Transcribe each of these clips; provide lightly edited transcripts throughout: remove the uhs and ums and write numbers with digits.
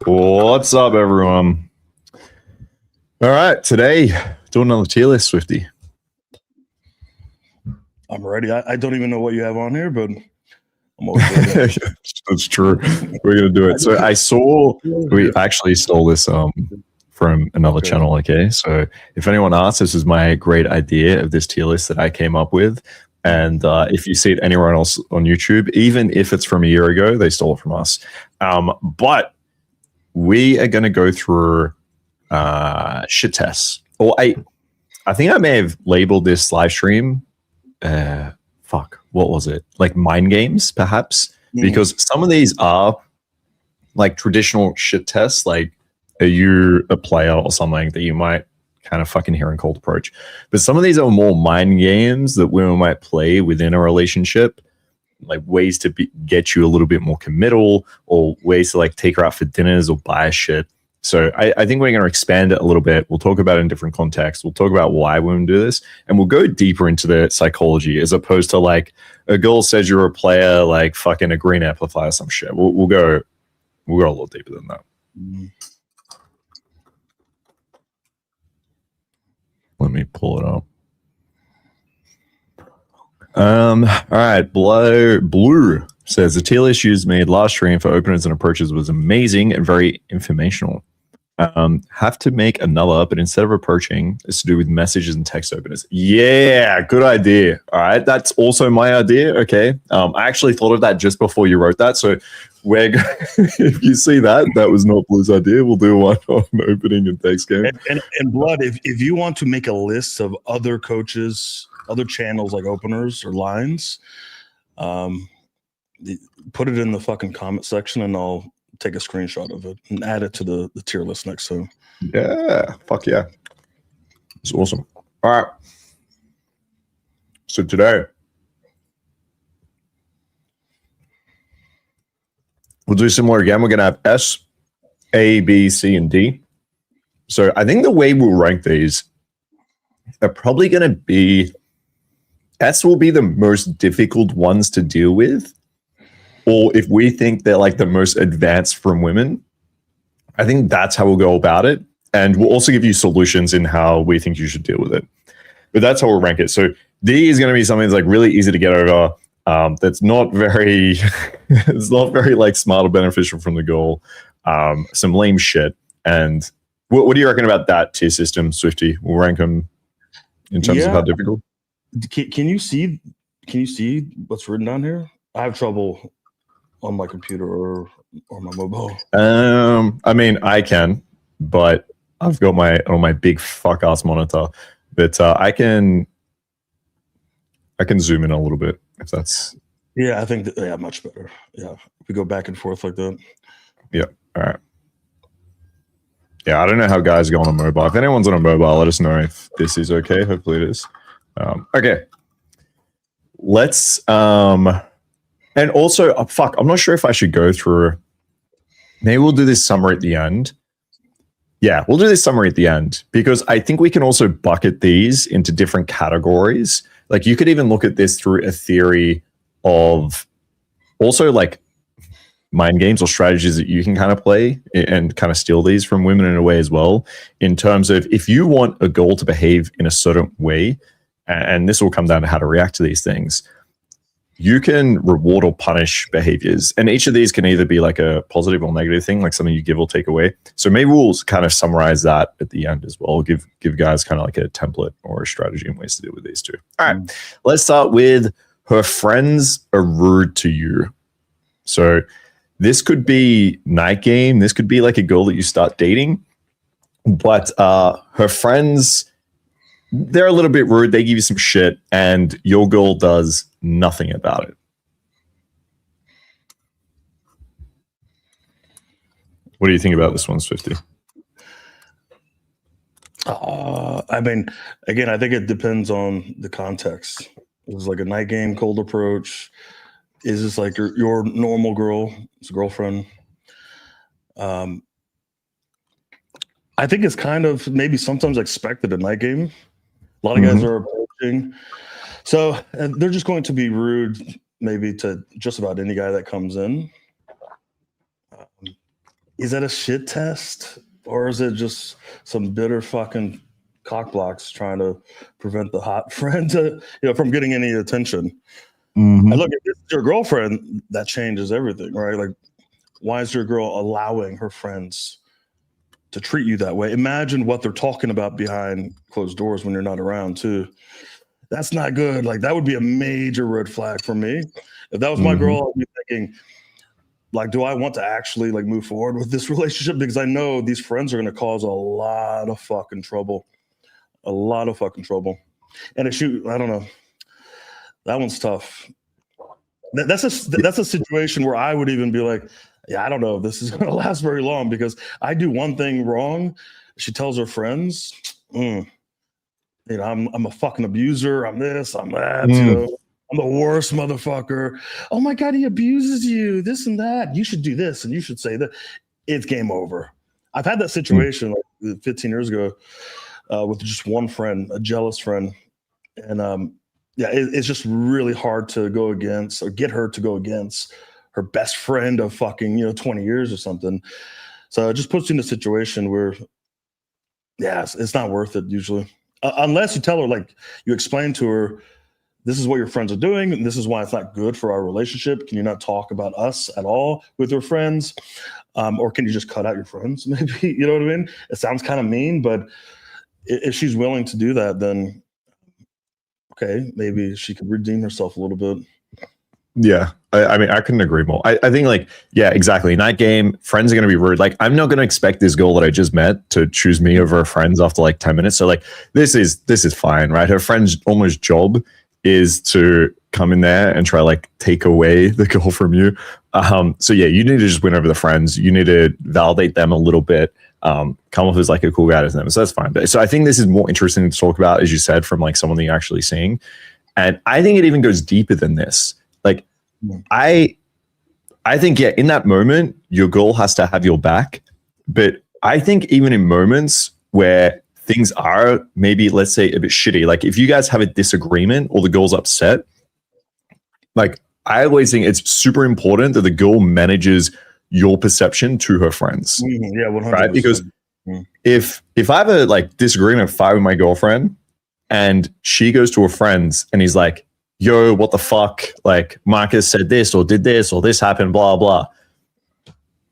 What's up, everyone? All right, today doing another tier list, Swifty. I'm ready. I don't even know what you have on here, but I'm always ready. That's true. We're gonna do it. So I saw we actually stole this from another channel. Okay, so if anyone asks, this is my great idea of this tier list that I came up with. And if you see it anywhere else on YouTube, even if it's from a year ago, they stole it from us. But we are going to go through shit tests. Or I think I may have labeled this live stream. What was it? Like mind games, perhaps? Because some of these are like traditional shit tests. Like, are you a player or something that you might kind of fucking hear in cold approach? But some of these are more mind games that women might play within a relationship, like ways to get you a little bit more committal, or ways to like take her out for dinners or buy shit. So I think we're going to expand it a little bit. We'll talk about it in different contexts. We'll talk about why women do this, and we'll go deeper into the psychology, as opposed to like a girl says you're a player, like fucking a green amplifier or some shit. We'll go a little deeper than that. Let me pull it up. All right. Blue says the tier list used made last stream for openers and approaches was amazing and very informational. Have to make another, but instead of approaching, it's to do with messages and text openers. Yeah, good idea. All right, that's also my idea. Okay, I actually thought of that just before you wrote that. So if you see that was not Blue's idea. We'll do one on opening and text game. And Blood, if you want to make a list of other coaches, other channels like openers or lines, put it in the fucking comment section, and I'll take a screenshot of it and add it to the tier list next to. Yeah, fuck yeah, it's awesome. All right, so today we'll do similar again. We're gonna have S, A, B, C, and D. So I think the way we'll rank these are probably gonna be S will be the most difficult ones to deal with. Or if we think they're like the most advanced from women, I think that's how we'll go about it. And we'll also give you solutions in how we think you should deal with it. But that's how we'll rank it. So D is going to be something that's like really easy to get over. That's not very, it's not very like smart or beneficial from the goal. Some lame shit. And what do you reckon about that tier system, Swifty? We'll rank them in terms of how difficult. Can you see what's written down here? I have trouble on my computer or my mobile. I mean, I can, but I've got my big fuck ass monitor. But I can zoom in a little bit if that's. Yeah, I think much better. Yeah, if we go back and forth like that. Yeah. All right. Yeah, I don't know how guys go on a mobile. If anyone's on a mobile, let us know if this is okay. Hopefully it is. Okay. Let's and also, I'm not sure if I should go through. Maybe we'll do this summary at the end. Yeah, we'll do this summary at the end, because I think we can also bucket these into different categories. Like, you could even look at this through a theory of also like mind games or strategies that you can kind of play and kind of steal these from women in a way as well, in terms of if you want a girl to behave in a certain way, and this will come down to how to react to these things. You can reward or punish behaviors. And each of these can either be like a positive or negative thing, like something you give or take away. So maybe we'll kind of summarize that at the end as well. Give guys kind of like a template or a strategy and ways to deal with these two. All right, let's start with her friends are rude to you. So this could be night game. This could be like a girl that you start dating. But her friends, they're a little bit rude. They give you some shit, and your girl does nothing about it. What do you think about this one, Swifty? I mean, again, I think it depends on the context. Is like a night game, cold approach? Is this like your normal girl, it's a girlfriend? I think it's kind of maybe sometimes expected a night game. A lot of guys are approaching. So they're just going to be rude maybe to just about any guy that comes in. is that a shit test, or is it just some bitter fucking cock blocks trying to prevent the hot friend from getting any attention? Mhm. And look, if it's your girlfriend, that changes everything, right? Like, why is your girl allowing her friends to treat you that way? Imagine what they're talking about behind closed doors when you're not around, too. That's not good. Like, that would be a major red flag for me. If that was my girl, I'd be thinking, like, do I want to actually like move forward with this relationship? Because I know these friends are going to cause a lot of fucking trouble. A lot of fucking trouble. And if you, I don't know, that one's tough. That's a situation where I would even be like, yeah, I don't know if this is going to last very long, because I do one thing wrong. She tells her friends, I'm a fucking abuser. I'm this, I'm that, I'm the worst motherfucker. Oh my God, he abuses you, this and that. You should do this and you should say that. It's game over. I've had that situation like 15 years ago with just one friend, a jealous friend. And it's just really hard to go against or get her to go against her best friend of fucking 20 years or something. So it just puts you in a situation where, it's not worth it usually. Unless you tell her, like, you explain to her, this is what your friends are doing, and this is why it's not good for our relationship. Can you not talk about us at all with your friends? Or can you just cut out your friends? Maybe, you know what I mean? It sounds kind of mean, but if she's willing to do that, then okay, maybe she could redeem herself a little bit. Yeah. I mean, I couldn't agree more. I think like, yeah, exactly. Night game, friends are going to be rude. Like, I'm not going to expect this girl that I just met to choose me over her friends after like 10 minutes. So like, this is fine, right? Her friend's almost job is to come in there and try like take away the girl from you. So yeah, you need to just win over the friends. You need to validate them a little bit. Come off as like a cool guy to them. So that's fine. But so I think this is more interesting to talk about, as you said, from like someone that you're actually seeing. And I think it even goes deeper than this. Like, I think, yeah, in that moment, your girl has to have your back. But I think even in moments where things are maybe, let's say, a bit shitty, like if you guys have a disagreement or the girl's upset, like I always think it's super important that the girl manages your perception to her friends. Yeah, 100%. Right? Because if I have a like disagreement, fight with my girlfriend, and she goes to her friends and he's like, yo, what the fuck? Like, Marcus said this or did this or this happened, blah, blah.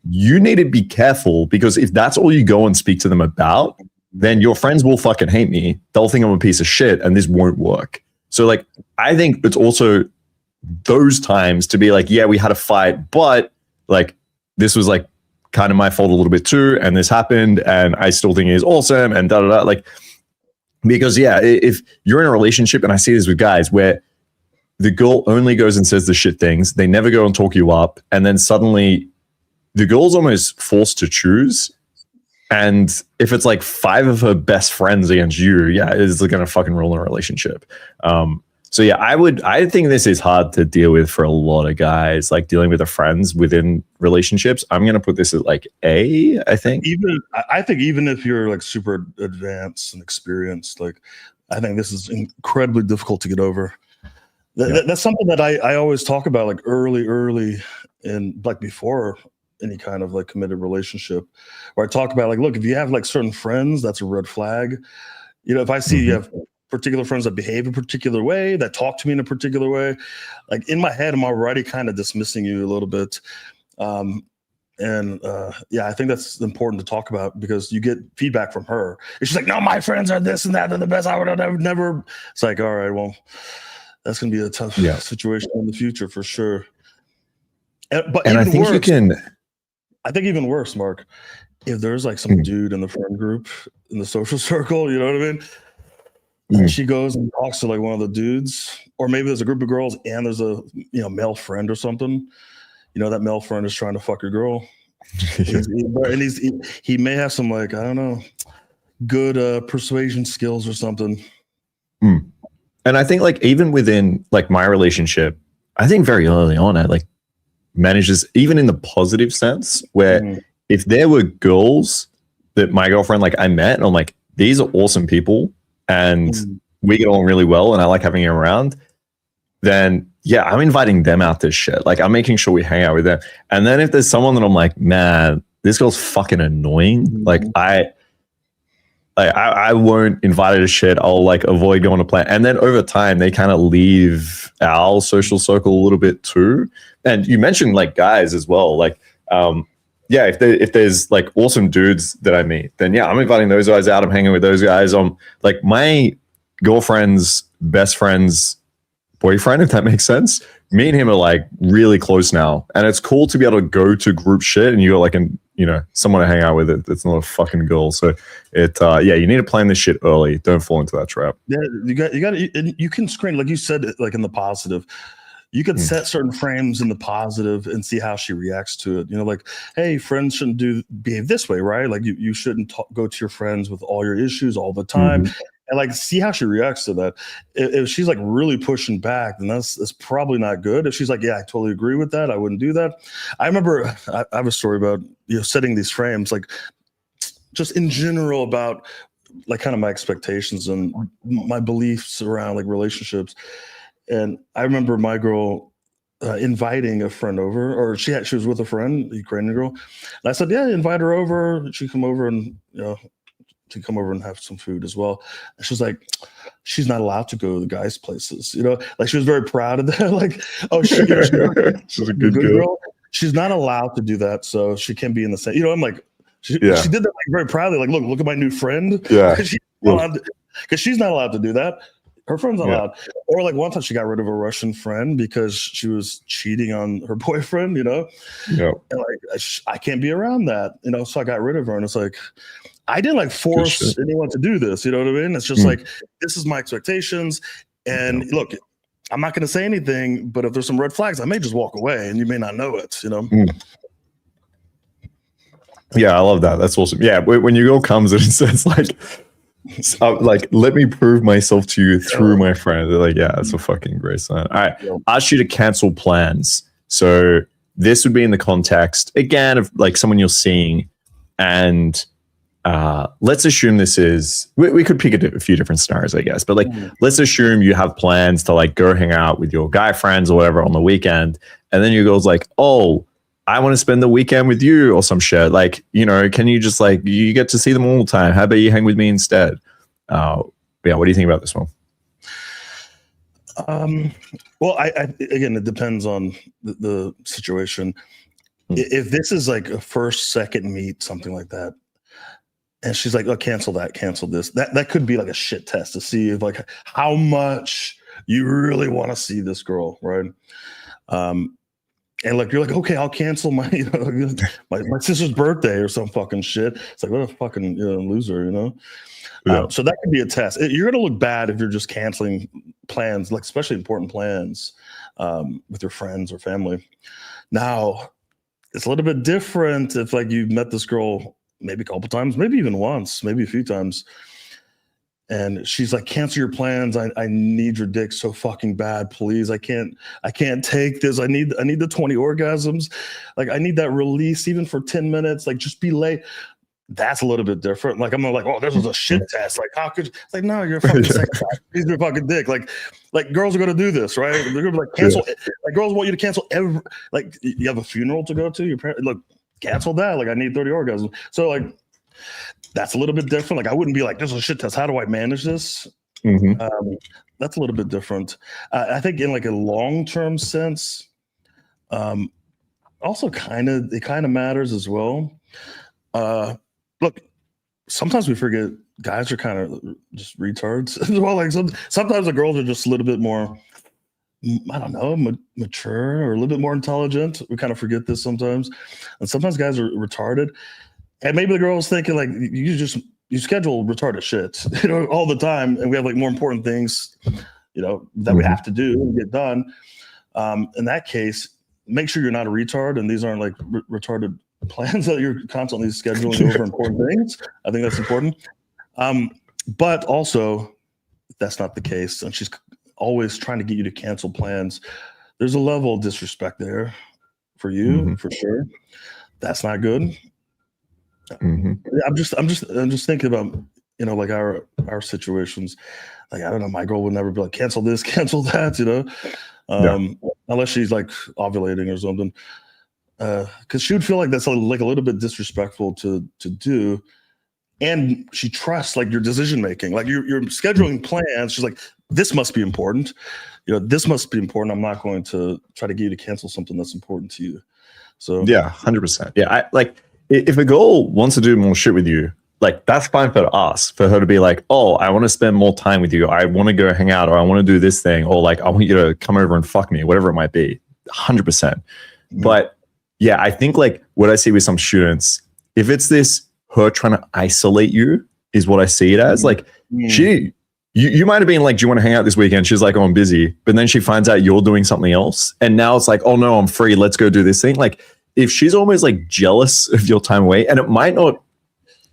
You need to be careful, because if that's all you go and speak to them about, then your friends will fucking hate me. They'll think I'm a piece of shit and this won't work. So like, I think it's also those times to be like, yeah, we had a fight, but like, this was like kind of my fault a little bit too. And this happened and I still think it is awesome and da, da, da. Like, because yeah, if you're in a relationship, and I see this with guys where the girl only goes and says the shit things, they never go and talk you up, and then suddenly the girl's almost forced to choose. And if it's like 5 of her best friends against you, yeah, it's going to fucking ruin a relationship. So yeah, I think this is hard to deal with for a lot of guys, like dealing with their friends within relationships. I'm going to put this at like A, I think. I think even if you're like super advanced and experienced, like I think this is incredibly difficult to get over. That's something that I always talk about, like early in like before any kind of like committed relationship, where I talk about like, look, if you have like certain friends, that's a red flag. If I see you have particular friends that behave a particular way, that talk to me in a particular way, like in my head, I'm already kind of dismissing you a little bit. I think that's important to talk about, because you get feedback from her. And she's like, no, my friends are this and that, they're the best. I would have never. It's like, all right, well, that's going to be a tough situation in the future for sure. But I think worse, I think even worse, Mark, if there's like some dude in the friend group, in the social circle, you know what I mean? And she goes and talks to like one of the dudes, or maybe there's a group of girls and there's a male friend or something. That male friend is trying to fuck your girl. He may have some like, I don't know, good persuasion skills or something. And I think like even within like my relationship, I think very early on I like manages, even in the positive sense, where if there were girls that my girlfriend like I met and I'm like, these are awesome people and we get along really well and I like having them around, then yeah, I'm inviting them out to shit. Like I'm making sure we hang out with them. And then if there's someone that I'm like, man, this girl's fucking annoying. Mm-hmm. Like I won't invite her to shit. I'll like avoid going to plan. And then over time, they kind of leave our social circle a little bit too. And you mentioned like guys as well. Like, yeah, if there's like awesome dudes that I meet, then yeah, I'm inviting those guys out. I'm hanging with those guys. Like my girlfriend's best friend's boyfriend, if that makes sense. Me and him are like really close now, and it's cool to be able to go to group shit and you got like someone to hang out with. It's not a fucking girl. So yeah, you need to plan this shit early. Don't fall into that trap. Yeah, you can screen, like you said, like in the positive. You can set certain frames in the positive and see how she reacts to it. Like, hey, friends shouldn't behave this way, right? Like you shouldn't go to your friends with all your issues all the time. And like see how she reacts to that. If she's like really pushing back, then that's probably not good. If she's like, yeah, I totally agree with that, I wouldn't do that. I remember I have a story about setting these frames, like just in general about like kind of my expectations and my beliefs around like relationships. And I remember my girl inviting a friend over, or she was with a friend, a Ukrainian girl. And I said, yeah, invite her over. She'd come over and to come over and have some food as well. And she was like, she's not allowed to go to the guys' places. Like she was very proud of that. Like, oh, she's a good girl. She's not allowed to do that, so she can be in the same. I'm like, she did that like very proudly. Like, look at my new friend. Yeah, because she's not allowed to do that. Her friend's not allowed. Or like one time she got rid of a Russian friend because she was cheating on her boyfriend. And like I can't be around that. So I got rid of her, and it's like, I didn't like force anyone to do this. You know what I mean? It's just like, this is my expectations. And look, I'm not going to say anything, but if there's some red flags, I may just walk away and you may not know it, Yeah, I love that. That's awesome. Yeah, when your girl comes and it says like, let me prove myself to you through my friend. They're like, yeah, that's a fucking great sign. All right, ask you to cancel plans. So this would be in the context, again, of like someone you're seeing, and let's assume this is, we could pick a few different scenarios, I guess, but like, let's assume you have plans to like go hang out with your guy friends or whatever on the weekend. And then your girl's like, oh, I want to spend the weekend with you or some shit. Like, can you just like, you get to see them all the time. How about you hang with me instead? Yeah. What do you think about this one? Well, I again, it depends on the situation. If this is like a first, second meet, something like that, and she's like, oh, cancel that, cancel this. That could be like a shit test to see if like how much you really want to see this girl, right? And like you're like, okay, I'll cancel my my sister's birthday or some fucking shit. It's like, what a fucking loser, So that could be a test. You're gonna look bad if you're just canceling plans, like especially important plans with your friends or family. Now, it's a little bit different if like you met this girl maybe a couple times, maybe even once, maybe a few times. And she's like, cancel your plans. I need your dick so fucking bad, please. I can't take this. I need the 20 orgasms. Like I need that release even for 10 minutes. Like just be late. That's a little bit different. Like I'm not like, oh, this was a shit test. Like how could you? It's like, no, you're a fucking sex. Please be a fucking dick. Like girls are gonna do this, right? They're gonna be like cancel. Like girls want you to cancel every. Like you have a funeral to go to. Your parents look, cancel that. Like I need 30 orgasms. So like. That's a little bit different. Like I wouldn't be like, this is a shit test. How do I manage this? That's a little bit different. I think in like a long-term sense, also it kind of matters as well. Look, sometimes we forget guys are kind of just retards as well. Like sometimes the girls are just a little bit more, I don't know, mature or a little bit more intelligent. We kind of forget this sometimes. And sometimes guys are retarded. And maybe the girl's thinking like you schedule retarded shit, all the time, and we have like more important things, that we have to do and get done. In that case, make sure you're not a retard, and these aren't like retarded plans that you're constantly scheduling over important things. I think that's important. But also, if that's not the case, and she's always trying to get you to cancel plans, there's a level of disrespect there for you, for sure. That's not good. I'm just thinking about like our situations. Like I don't know, my girl would never be like cancel this, cancel that, unless she's like ovulating or something. because she would feel like that's like a little bit disrespectful to do. And she trusts like your decision making, like you're scheduling plans. She's like, this must be important. This must be important. I'm not going to try to get you to cancel something that's important to you. So yeah, 100%. Yeah, I like if a girl wants to do more shit with you, like that's fine for us, for her to be like, oh, I want to spend more time with you. I want to go hang out, or I want to do this thing, or like I want you to come over and fuck me, whatever it might be. 100%. But yeah, I think like what I see with some students, if it's this her trying to isolate you, is what I see it as. Like you might have been like, do you want to hang out this weekend? She's like, oh, I'm busy. But then she finds out you're doing something else. And now it's like, oh no, I'm free. Let's go do this thing. Like if she's almost like jealous of your time away, and it might not,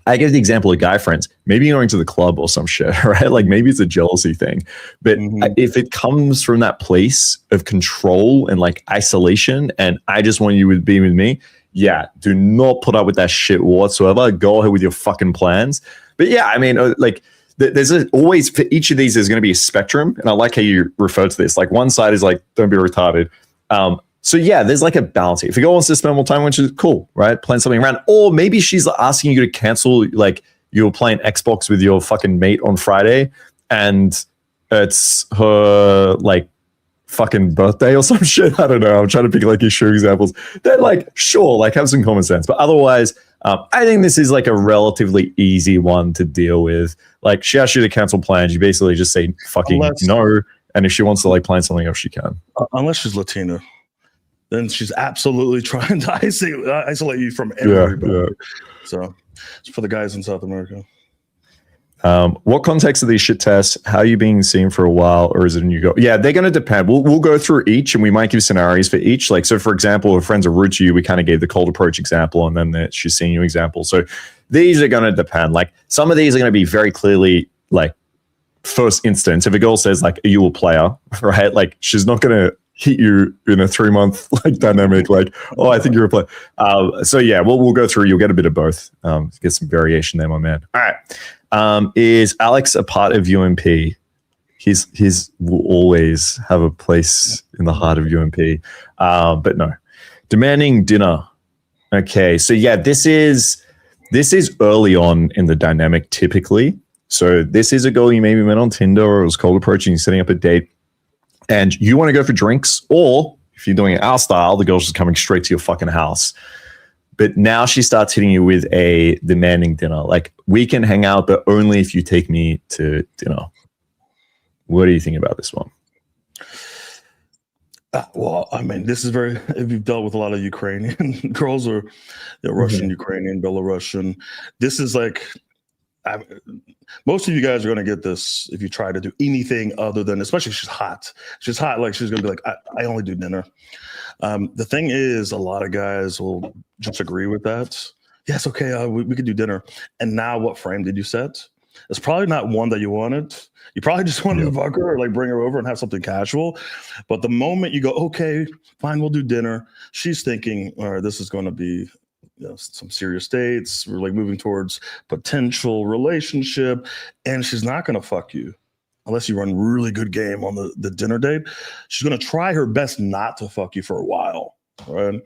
I give the example of guy friends, maybe going to the club or some shit, right? Like maybe it's a jealousy thing. But if it comes from that place of control and like isolation, and I just want you to be with me, yeah, do not put up with that shit whatsoever. Go ahead with your fucking plans. But yeah, I mean, like there's always, for each of these, there's going to be a spectrum. And I like how you refer to this. Like one side is like, don't be retarded. So yeah, there's like a balance here. If a girl wants to spend more time, which is cool, right? Plan something around. Or maybe she's asking you to cancel, like you're playing Xbox with your fucking mate on Friday and it's her like fucking birthday or some shit. I don't know. I'm trying to pick like extreme examples. Then like, sure, like have some common sense. But otherwise, I think this is like a relatively easy one to deal with. Like she asks you to cancel plans. You basically just say fucking no. And if she wants to like plan something else, she can. Unless she's Latina. Then she's absolutely trying to isolate you from everybody. Yeah. So it's for the guys in South America. What context are these shit tests? How are you being seen for a while, or is it a new go? Yeah, they're going to depend. We'll go through each, and we might give scenarios for each. Like, so for example, if friends are rude to you, we kind of gave the cold approach example, and then she's seeing you example. So these are going to depend. Like some of these are going to be very clearly like first instance. If a girl says like, "Are you a player?" Right? Like she's not going to hit you in a 3-month like dynamic, like, oh, I think you're a player. So yeah, we'll go through. You'll get a bit of both. Get some variation there, my man. All right. Is Alex a part of UMP? He's will always have a place in the heart of UMP. But no. Demanding dinner. Okay. So yeah, this is early on in the dynamic typically. So this is a girl you maybe met on Tinder or it was cold approaching, you're setting up a date. And you want to go for drinks, or if you're doing it our style, the girl's just coming straight to your fucking house. But now she starts hitting you with a demanding dinner. Like, we can hang out, but only if you take me to dinner. What do you think about this one? Well, I mean, this is very, if you've dealt with a lot of Ukrainian girls or Russian, Ukrainian, Belarusian, this is like, most of you guys are going to get this if you try to do anything other than, especially if she's hot. She's hot, like she's going to be like, I only do dinner. The thing is, a lot of guys will just agree with that. Yes, okay, we could do dinner. And now what frame did you set? It's probably not one that you wanted. You probably just wanted to fuck her or like bring her over and have something casual. But the moment you go, okay, fine, we'll do dinner, she's thinking, all right, this is going to be some serious dates. We're like moving towards potential relationship, and she's not going to fuck you unless you run really good game on the dinner date. She's going to try her best not to fuck you for a while, right?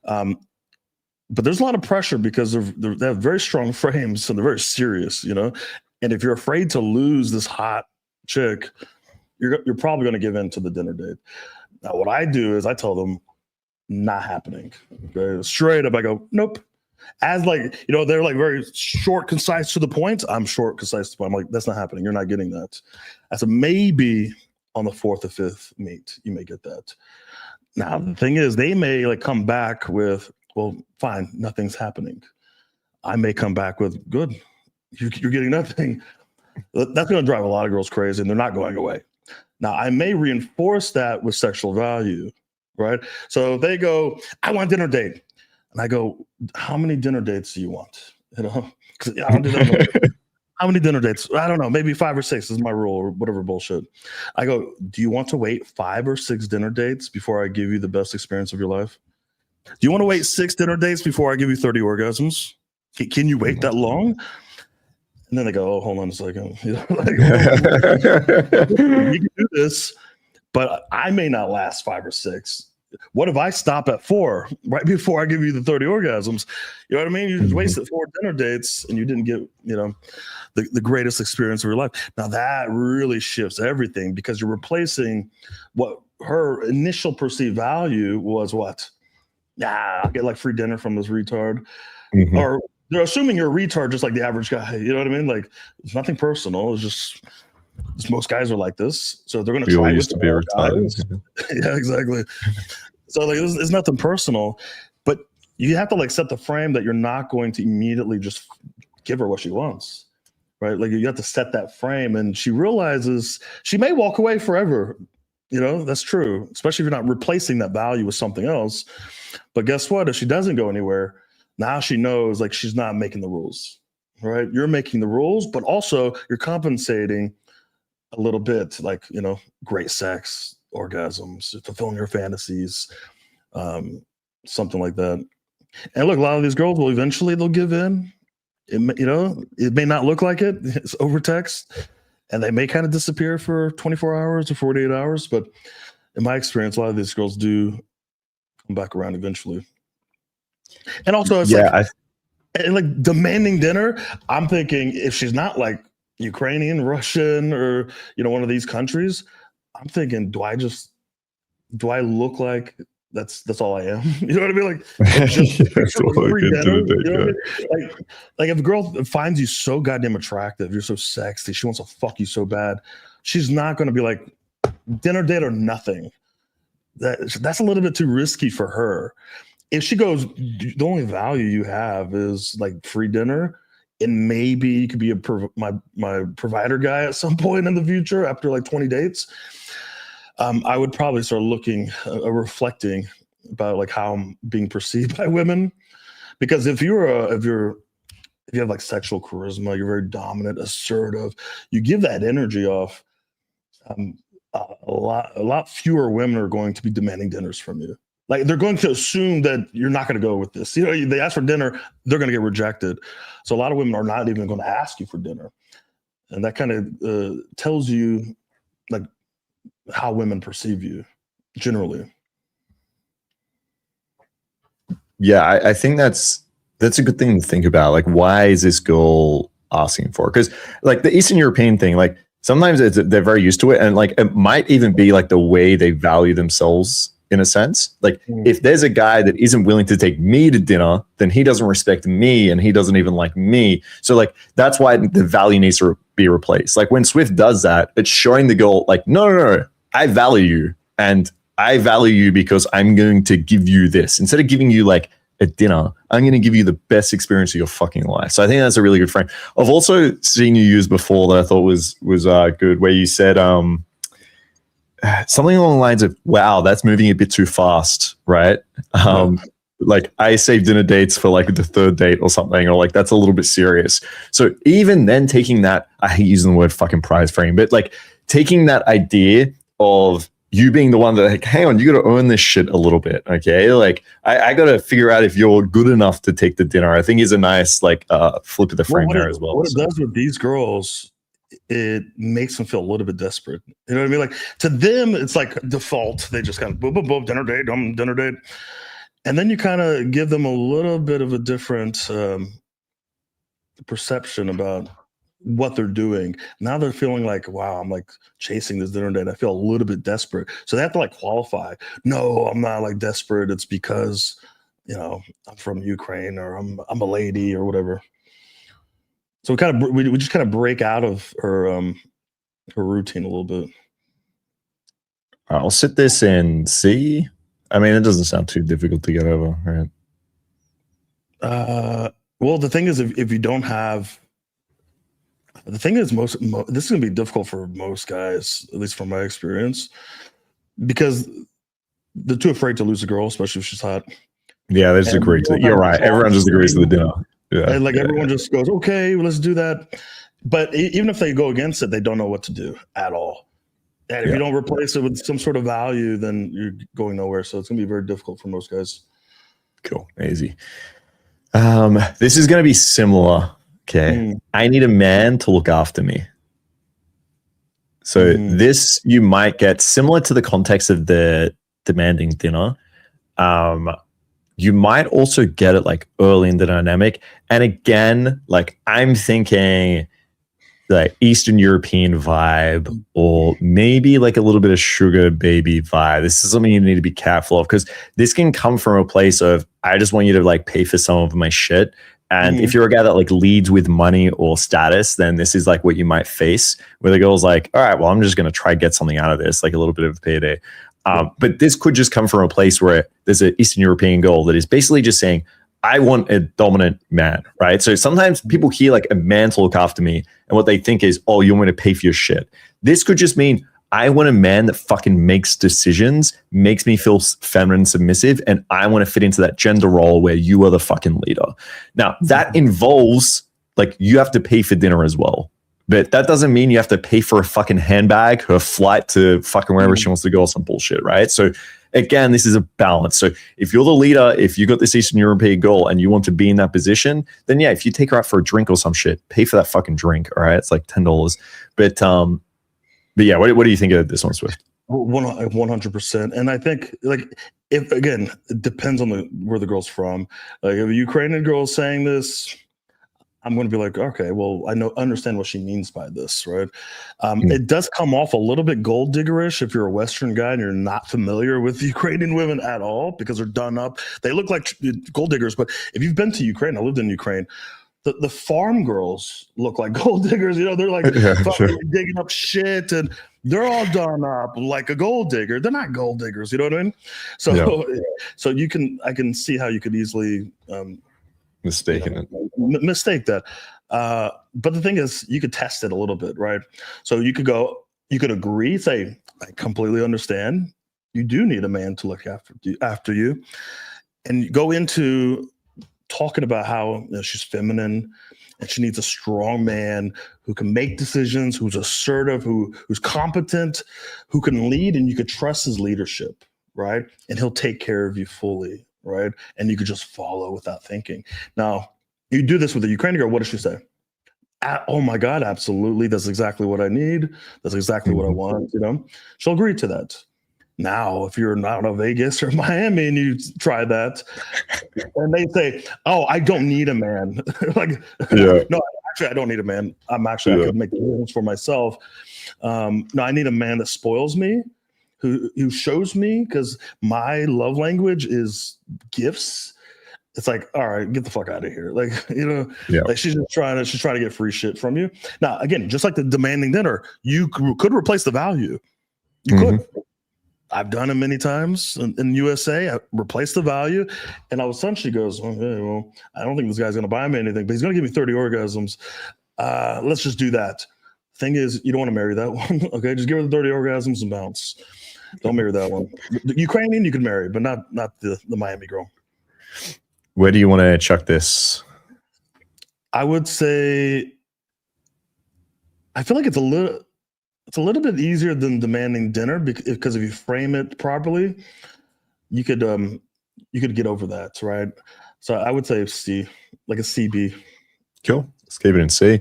But there's a lot of pressure because they have very strong frames, so they're very serious, And if you're afraid to lose this hot chick, you're probably going to give in to the dinner date. Now, what I do is I tell them, not happening. Okay? Straight up, I go, nope. As like, they're like very short, concise to the point. I'm short, concise to the point. I'm like, that's not happening. You're not getting that. As a maybe on the 4th or 5th meet, you may get that. Now, the thing is, they may like come back with, well, fine, nothing's happening. I may come back with, good, you're getting nothing. That's going to drive a lot of girls crazy, and they're not going away. Now, I may reinforce that with sexual value. Right. So they go, I want a dinner date. And I go, how many dinner dates do you want? Because I don't do that. How many dinner dates? I don't know. Maybe 5 or 6 is my rule or whatever bullshit. I go, do you want to wait 5 or 6 dinner dates before I give you the best experience of your life? Do you want to wait 6 dinner dates before I give you 30 orgasms? Can you wait that long? And then they go, oh, hold on a second. You can do this. But I may not last 5 or 6. What if I stop at 4 right before I give you the 30 orgasms? You know what I mean? You just wasted 4 dinner dates and you didn't get, the greatest experience of your life. Now that really shifts everything, because you're replacing what her initial perceived value was. What? I'll get like free dinner from this retard. Or they're assuming you're a retard just like the average guy. You know what I mean? Like, it's nothing personal. It's just most guys are like this. So they're going to try used to be retarded. Yeah, exactly. So like, it's nothing personal, but you have to like set the frame that you're not going to immediately just give her what she wants, right? Like, you have to set that frame, and she realizes she may walk away forever. That's true, especially if you're not replacing that value with something else. But guess what? If she doesn't go anywhere, now she knows like she's not making the rules, right? You're making the rules, but also you're compensating a little bit, like, great sex, orgasms, fulfilling your fantasies, something like that. And look, a lot of these girls will eventually they'll give in. It may not look like it. It's over text, and they may kind of disappear for 24 hours or 48 hours. But in my experience, a lot of these girls do come back around eventually. And also, it's like demanding dinner. I'm thinking, if she's not like Ukrainian, Russian, or one of these countries, I'm thinking, do I look like that's all I am? You know what I mean? Like just free dinner, like if a girl finds you so goddamn attractive, you're so sexy, she wants to fuck you so bad, she's not going to be like, dinner date or nothing. That's a little bit too risky for her. If she goes, the only value you have is like free dinner, and maybe you could be my provider guy at some point in the future after like 20 dates, I would probably start looking, reflecting about like how I'm being perceived by women. Because if you have like sexual charisma, you're very dominant, assertive, you give that energy off, a lot fewer women are going to be demanding dinners from you. Like, they're going to assume that you're not going to go with this. They ask for dinner, they're going to get rejected. So a lot of women are not even going to ask you for dinner. And that kind of tells you like how women perceive you generally. Yeah, I think that's a good thing to think about. Like, why is this girl asking for it? Because like the Eastern European thing, like sometimes they're very used to it, and like it might even be like the way they value themselves in a sense. Like if there's a guy that isn't willing to take me to dinner, then he doesn't respect me and he doesn't even like me. So like that's why the value needs to be replaced. Like when Swift does that, it's showing the girl like, no, I value you, and I value you because I'm going to give you this. Instead of giving you like a dinner, I'm going to give you the best experience of your fucking life. So I think that's a really good frame. I've also seen you use before that I thought was good, where you said something along the lines of, wow, that's moving a bit too fast, right? Like I saved dinner dates for like the 3rd date or something, or like that's a little bit serious. So even then taking that, I hate using the word fucking prize frame, but like taking that idea of you being the one that like, hang on, you got to earn this shit a little bit, okay? Like I got to figure out if you're good enough to take the dinner. I think is a nice like flip of the frame there as well. What it does with these girls, it makes them feel a little bit desperate. You know what I mean? Like to them, it's like default. They just kind of boom, boom, boom, dinner date. And then you kind of give them a little bit of a different perception about what they're doing. Now they're feeling like, wow, I'm like chasing this dinner date. I feel a little bit desperate. So they have to like qualify. No, I'm not like desperate. It's because, I'm from Ukraine, or I'm a lady or whatever. So we just kind of break out of her routine a little bit. I'll sit this and see. I mean, it doesn't sound too difficult to get over, right? Well, the thing is, if you don't have, the thing is, this is going to be difficult for most guys, at least from my experience, because they're too afraid to lose a girl, especially if she's hot. Yeah, they just agree to it. You're right. Everyone just agrees to the dinner. Yeah, and like everyone just goes, okay, well, let's do that. But even if they go against it, they don't know what to do at all. And if you don't replace it with some sort of value, then you're going nowhere. So it's going to be very difficult for most guys. Cool. Easy. This is going to be similar. Okay. I need a man to look after me. So this you might get similar to the context of the demanding dinner, You might also get it like early in the dynamic. And again, like I'm thinking like Eastern European vibe, or maybe like a little bit of sugar baby vibe. This is something you need to be careful of, because this can come from a place of, I just want you to like pay for some of my shit. And if you're a guy that like leads with money or status, then this is like what you might face, where the girl's like, all right, well, I'm just going to try get something out of this, like a little bit of a payday. But this could just come from a place where there's an Eastern European girl that is basically just saying, I want a dominant man, right? So sometimes people hear like a man to look after me, and what they think is, oh, you want me to pay for your shit. This could just mean I want a man that fucking makes decisions, makes me feel feminine, submissive, and I want to fit into that gender role where you are the fucking leader. Now, that involves like you have to pay for dinner as well. But that doesn't mean you have to pay for a fucking handbag, her flight to fucking wherever she wants to go, or some bullshit, right? So again, this is a balance. So if you're the leader, if you got this Eastern European girl and you want to be in that position, then yeah, if you take her out for a drink or some shit, pay for that fucking drink. All right, it's like $10. But yeah, what do you think of this one, Swift? 100%. And I think like if again, it depends on where the girl's from. Like if a Ukrainian girl is saying this, I'm going to be like, okay, well, understand what she means by this, right? It does come off a little bit gold diggerish if you're a Western guy and you're not familiar with Ukrainian women at all, because they're done up. They look like gold diggers, but if you've been to Ukraine, I lived in Ukraine, the farm girls look like gold diggers. You know, they're like digging up shit, and they're all done up like a gold digger. They're not gold diggers. You know what I mean? So, so I can see how you could easily mistake that. But the thing is, you could test it a little bit, right? So you could agree, say, I completely understand. You do need a man to look after you, and you go into talking about how she's feminine and she needs a strong man who can make decisions, who's assertive, who's competent, who can lead, and you could trust his leadership, right? And he'll take care of you fully, right? And you could just follow without thinking. Now, you do this with a Ukrainian girl, what does she say? Oh my God, absolutely. That's exactly what I need. That's exactly what I want, you know? She'll agree to that. Now, if you're out of Vegas or Miami and you try that, and they say, "Oh, I don't need a man," like, no, actually, I don't need a man. I could make decisions for myself. No, I need a man that spoils me, who shows me, because my love language is gifts. It's like, all right, get the fuck out of here. Like, you know, like she's trying to get free shit from you. Now, again, just like the demanding dinner, you could replace the value. You could. I've done it many times in USA. I replaced the value, and all of a sudden she goes, okay, well, I don't think this guy's going to buy me anything, but he's going to give me 30 orgasms. Let's just do that. Thing is, you don't want to marry that one. Okay, just give her the 30 orgasms and bounce. Don't marry that one. The Ukrainian you can marry, but not the Miami girl. Where do you want to chuck this? I would say, I feel like it's a little bit easier than demanding dinner, because if you frame it properly, you could get over that, right? So I would say C, like a CB. Cool. Let's keep it in C.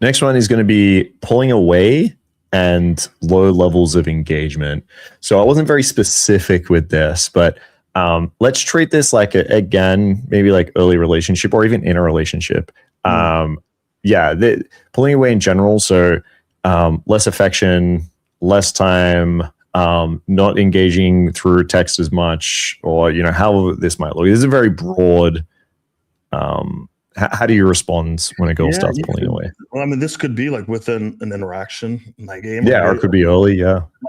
Next one is going to be pulling away and low levels of engagement. So I wasn't very specific with this, but let's treat this like again, maybe like early relationship or even in a relationship. Pulling away in general. So less affection, less time, not engaging through text as much, or, you know, how this might look. This is a very broad, how do you respond when a girl starts pulling away? Well, I mean, this could be like within an interaction in my game. Yeah, or it could be early,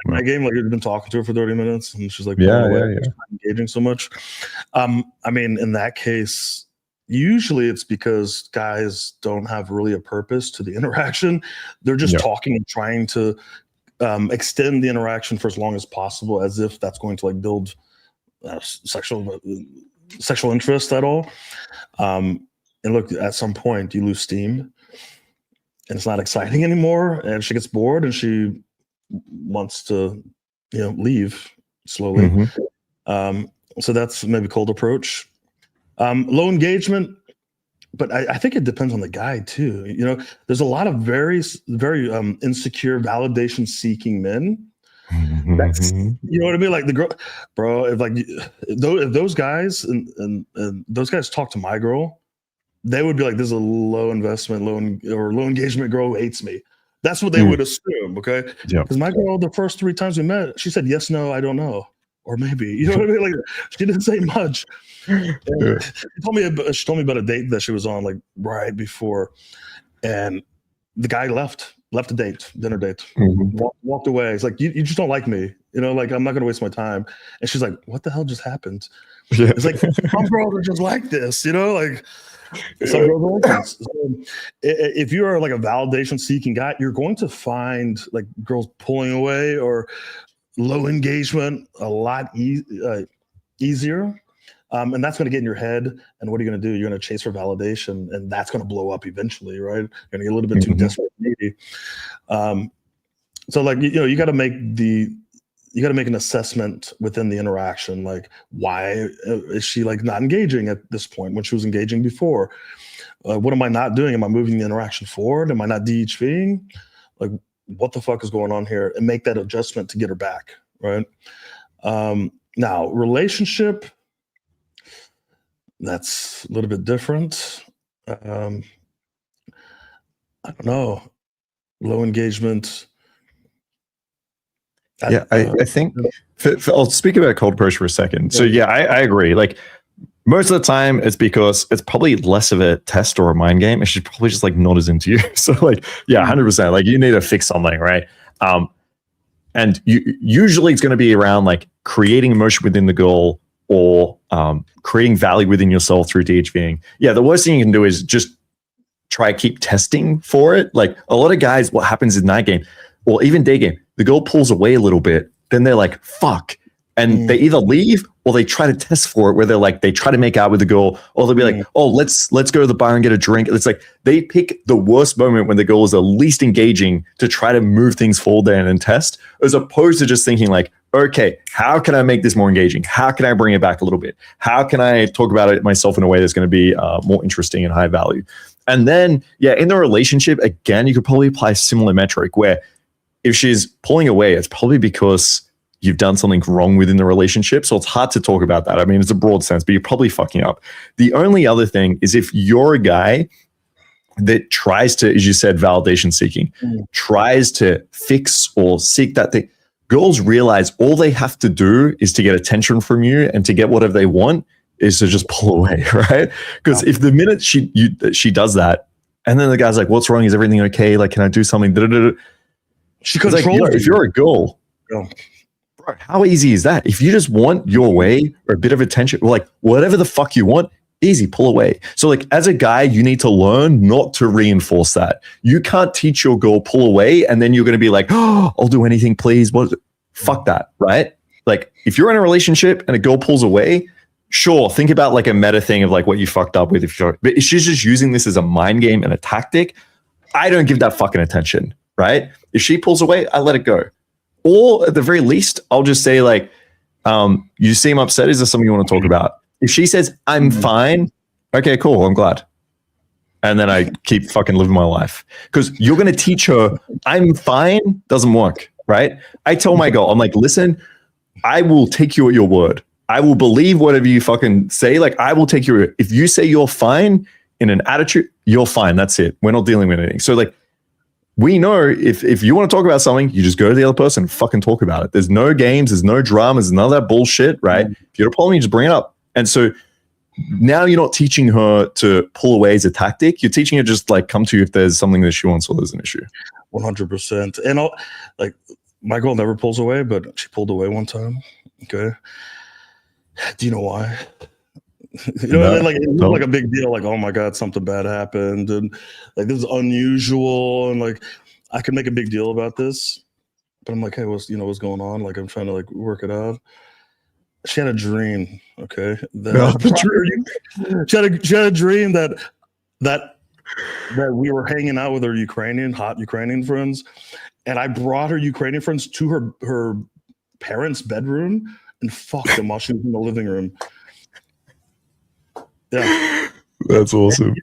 My game, like you've been talking to her for 30 minutes and she's like, not engaging so much. I mean, in that case, usually it's because guys don't have really a purpose to the interaction. They're just talking and trying to extend the interaction for as long as possible, as if that's going to like build sexual interest at all. And look, at some point you lose steam and it's not exciting anymore, and she gets bored and she wants to, you know, leave slowly. So that's maybe cold approach. Low engagement, but I think it depends on the guy too. You know, there's a lot of very insecure, validation seeking men That's, you know what I mean? Like the girl, bro. If those guys and those guys talk to my girl, they would be like, "This is a low investment, low engagement girl who hates me." That's what they would assume, okay? Yeah. Because my girl, the first 3 times we met, she said yes, no, I don't know, or maybe. You know what I mean? Like she didn't say much. Yeah. She told me about a date that she was on like right before, and the guy left a dinner date, walked away. It's like, you just don't like me, you know, like I'm not gonna waste my time. And she's like, what the hell just happened? Yeah. It's like some girls are just like this, you know, like some girls are like this. So if you are like a validation seeking guy, you're going to find like girls pulling away or low engagement a lot easier. And that's going to get in your head. And what are you going to do? You're going to chase for validation, and that's going to blow up eventually, right? You're going to get a little bit too desperate, maybe. So, like, you know, you got to make an assessment within the interaction. Like, why is she like not engaging at this point when she was engaging before? What am I not doing? Am I moving the interaction forward? Am I not DHVing? Like, what the fuck is going on here? And make that adjustment to get her back, right? Now, relationship. That's a little bit different. I don't know. Low engagement. I think I'll speak about cold approach for a second. So yeah, I agree. Like most of the time it's because it's probably less of a test or a mind game. It's probably just like not as into you. So like, yeah, 100%. Like you need to fix something, right? And usually it's going to be around like creating emotion within the goal or creating value within yourself through DHVing. Yeah, the worst thing you can do is just try keep testing for it. Like a lot of guys, what happens in night game or even day game, the girl pulls away a little bit, then they're like, fuck. And they either leave or they try to test for it where they're like, they try to make out with the girl, or they'll be like, oh, let's go to the bar and get a drink. It's like they pick the worst moment when the girl is the least engaging to try to move things forward there and test, as opposed to just thinking like, okay, how can I make this more engaging? How can I bring it back a little bit? How can I talk about it myself in a way that's going to be more interesting and high value? And then, yeah, in the relationship, again, you could probably apply a similar metric where if she's pulling away, it's probably because you've done something wrong within the relationship. So it's hard to talk about that. I mean, it's a broad sense, but you're probably fucking up. The only other thing is if you're a guy that tries to, as you said, validation seeking, tries to fix or seek that thing, girls realize all they have to do is to get attention from you, and to get whatever they want is to just pull away, right? Because if the minute she does that, and then the guy's like, what's wrong? Is everything okay? Like, can I do something? She controls like, if you're a girl, bro, how easy is that? If you just want your way or a bit of attention, or like whatever the fuck you want, easy, pull away. So like as a guy, you need to learn not to reinforce that. You can't teach your girl pull away and then you're going to be like, oh, I'll do anything, please. Fuck that, right? Like if you're in a relationship and a girl pulls away, sure, think about like a meta thing of like what you fucked up with. But if she's just using this as a mind game and a tactic, I don't give that fucking attention, right? If she pulls away, I let it go. Or at the very least, I'll just say like, you seem upset. Is there something you want to talk about? If she says, I'm fine, okay, cool, I'm glad. And then I keep fucking living my life. Because you're going to teach her, I'm fine, doesn't work, right? I tell my girl, I'm like, listen, I will take you at your word. I will believe whatever you fucking say. Like, I will take you. If you say you're fine in an attitude, you're fine. That's it. We're not dealing with anything. So like, we know if you want to talk about something, you just go to the other person and fucking talk about it. There's no games, there's no dramas, there's none of that bullshit, right? If you have a problem, you just bring it up. And so now you're not teaching her to pull away as a tactic. You're teaching her just like come to you if there's something that she wants or there's an issue. 100%. And like my girl never pulls away, but she pulled away one time. Okay. Do you know why? You know, like it looked like a big deal, like, oh my God, something bad happened, and like this is unusual, and like I could make a big deal about this, but I'm like, hey, what's going on? Like I'm trying to like work it out. She had a dream, okay? She had a dream that we were hanging out with her hot Ukrainian friends, and I brought her Ukrainian friends to her parents' bedroom and fucked them while she was in the living room. Yeah. That's awesome.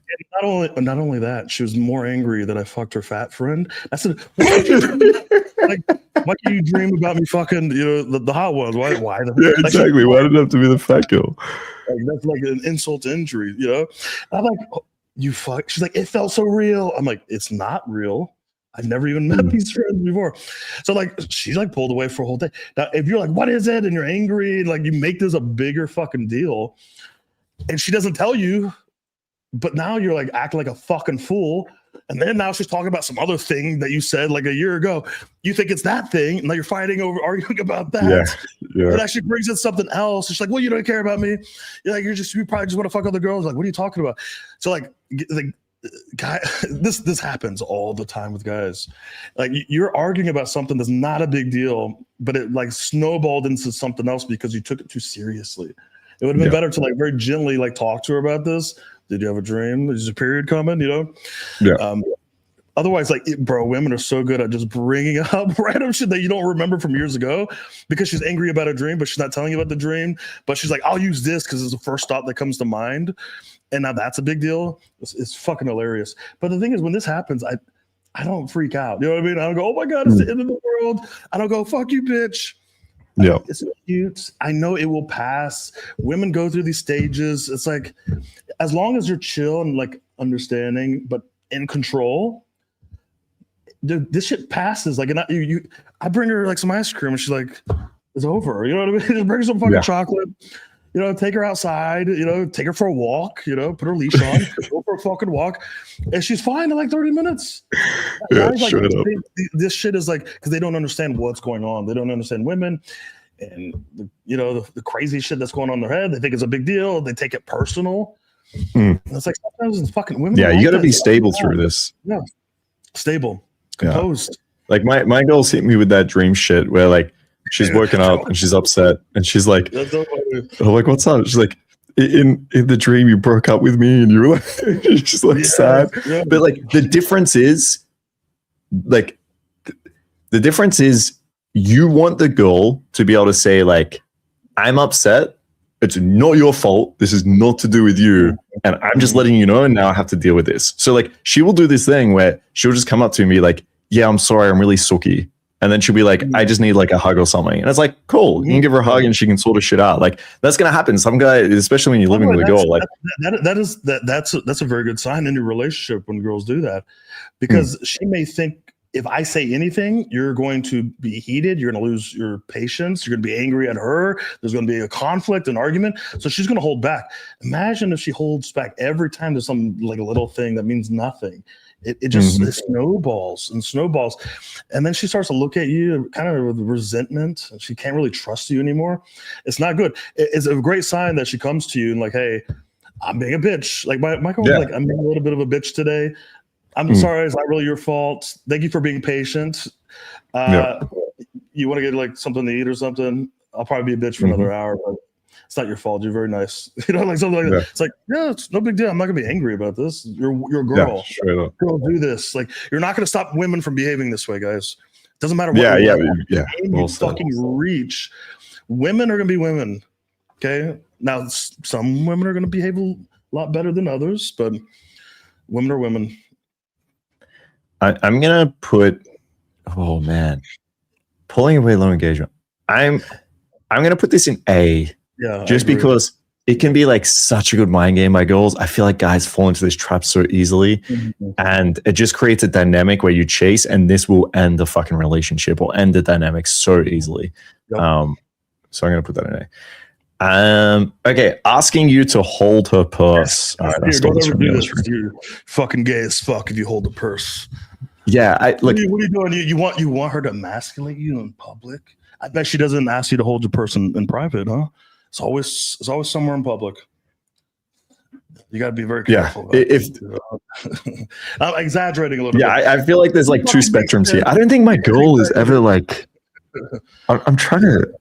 And not only that, she was more angry that I fucked her fat friend. I said, like, why can you dream about me fucking, the hot ones? Why? Yeah, exactly. Why did it have to be the fat girl? Like, that's like an insult to injury, I'm like, oh, you fuck. She's like, it felt so real. I'm like, it's not real. I've never even met these friends before. So like, she's like pulled away for a whole day. Now, if you're like, what is it? And you're angry, like you make this a bigger fucking deal, and she doesn't tell you, but now you're like acting like a fucking fool. And then now she's talking about some other thing that you said like a year ago. You think it's that thing, and now you're arguing about that. Yeah. It actually brings in something else. She's like, well, you don't care about me. You're like, you probably just want to fuck other girls. Like, what are you talking about? So like guy, this happens all the time with guys. Like you're arguing about something that's not a big deal, but it like snowballed into something else because you took it too seriously. It would have been better to like very gently like talk to her about this. Did you have a dream? Is a period coming? Yeah. Otherwise, like, bro, women are so good at just bringing up random shit that you don't remember from years ago because she's angry about a dream, but she's not telling you about the dream. But she's like, I'll use this because it's the first thought that comes to mind. And now that's a big deal. It's fucking hilarious. But the thing is, when this happens, I don't freak out. You know what I mean? I don't go, oh my God, it's the end of the world. I don't go, fuck you, bitch. Yeah. It's cute. I know it will pass. Women go through these stages. It's like, as long as you're chill and like understanding, but in control, dude, this shit passes. Like, and I bring her like some ice cream, and she's like, "It's over." You know what I mean? Just bring her some fucking chocolate. Take her outside. Take her for a walk. Put her leash on, go for a fucking walk, and she's fine in like 30 minutes. Yeah, like, straight up. this shit is like because they don't understand what's going on. They don't understand women. And the crazy shit that's going on in their head, they think it's a big deal. They take it personal. It's like sometimes it's fucking women. Yeah, you got to be stable through this. Yeah, stable, composed. Yeah. Like my girls hit me with that dream shit where like she's woken up and she's upset and she's like, "I'm like, what's up?" She's like, "In the dream, you broke up with me and you were like, just like sad." Yeah. But like the difference is, you want the girl to be able to say like, I'm upset. It's not your fault. This is not to do with you. And I'm just letting you know. And now I have to deal with this. So like, she will do this thing where she'll just come up to me like, yeah, I'm sorry. I'm really sooky. And then she'll be like, I just need like a hug or something. And it's like, cool. You can give her a hug and she can sort of shit out. Like that's going to happen. Some guy, especially when you're living with a girl, like that's a very good sign in your relationship when girls do that, because she may think, if I say anything, you're going to be heated. You're going to lose your patience. You're going to be angry at her. There's going to be a conflict, an argument. So she's going to hold back. Imagine if she holds back every time there's some like a little thing that means nothing. It just it snowballs and snowballs. And then she starts to look at you kind of with resentment. She can't really trust you anymore. It's not good. It's a great sign that she comes to you and like, hey, I'm being a bitch. Like my girl was like, I'm being a little bit of a bitch today. I'm sorry, it's not really your fault. Thank you for being patient. You want to get like something to eat or something? I'll probably be a bitch for another hour, but it's not your fault. You're very nice. Like something like that. It's like, yeah, it's no big deal. I'm not gonna be angry about this. You're a girl. Yeah, girl, do this. Like you're not gonna stop women from behaving this way, guys. Doesn't matter what you fucking reach. Women are gonna be women. Okay. Now some women are gonna behave a lot better than others, but women are women. I'm gonna put, oh man, pulling away low engagement. I'm gonna put this in A, just because it can be like such a good mind game by girls. I feel like guys fall into this trap so easily, and it just creates a dynamic where you chase, and this will end the fucking relationship or end the dynamic so easily. So I'm gonna put that in A. Okay, asking you to hold her purse. All right, don't ever do this. You're fucking gay as fuck if you hold the purse. Yeah, what are you doing? You want her to emasculate you in public? I bet she doesn't ask you to hold your purse in private, huh? It's always somewhere in public. You got to be very careful. I'm exaggerating a little bit. I feel like there's like two spectrums here. I don't think my girl is ever like. I'm trying to.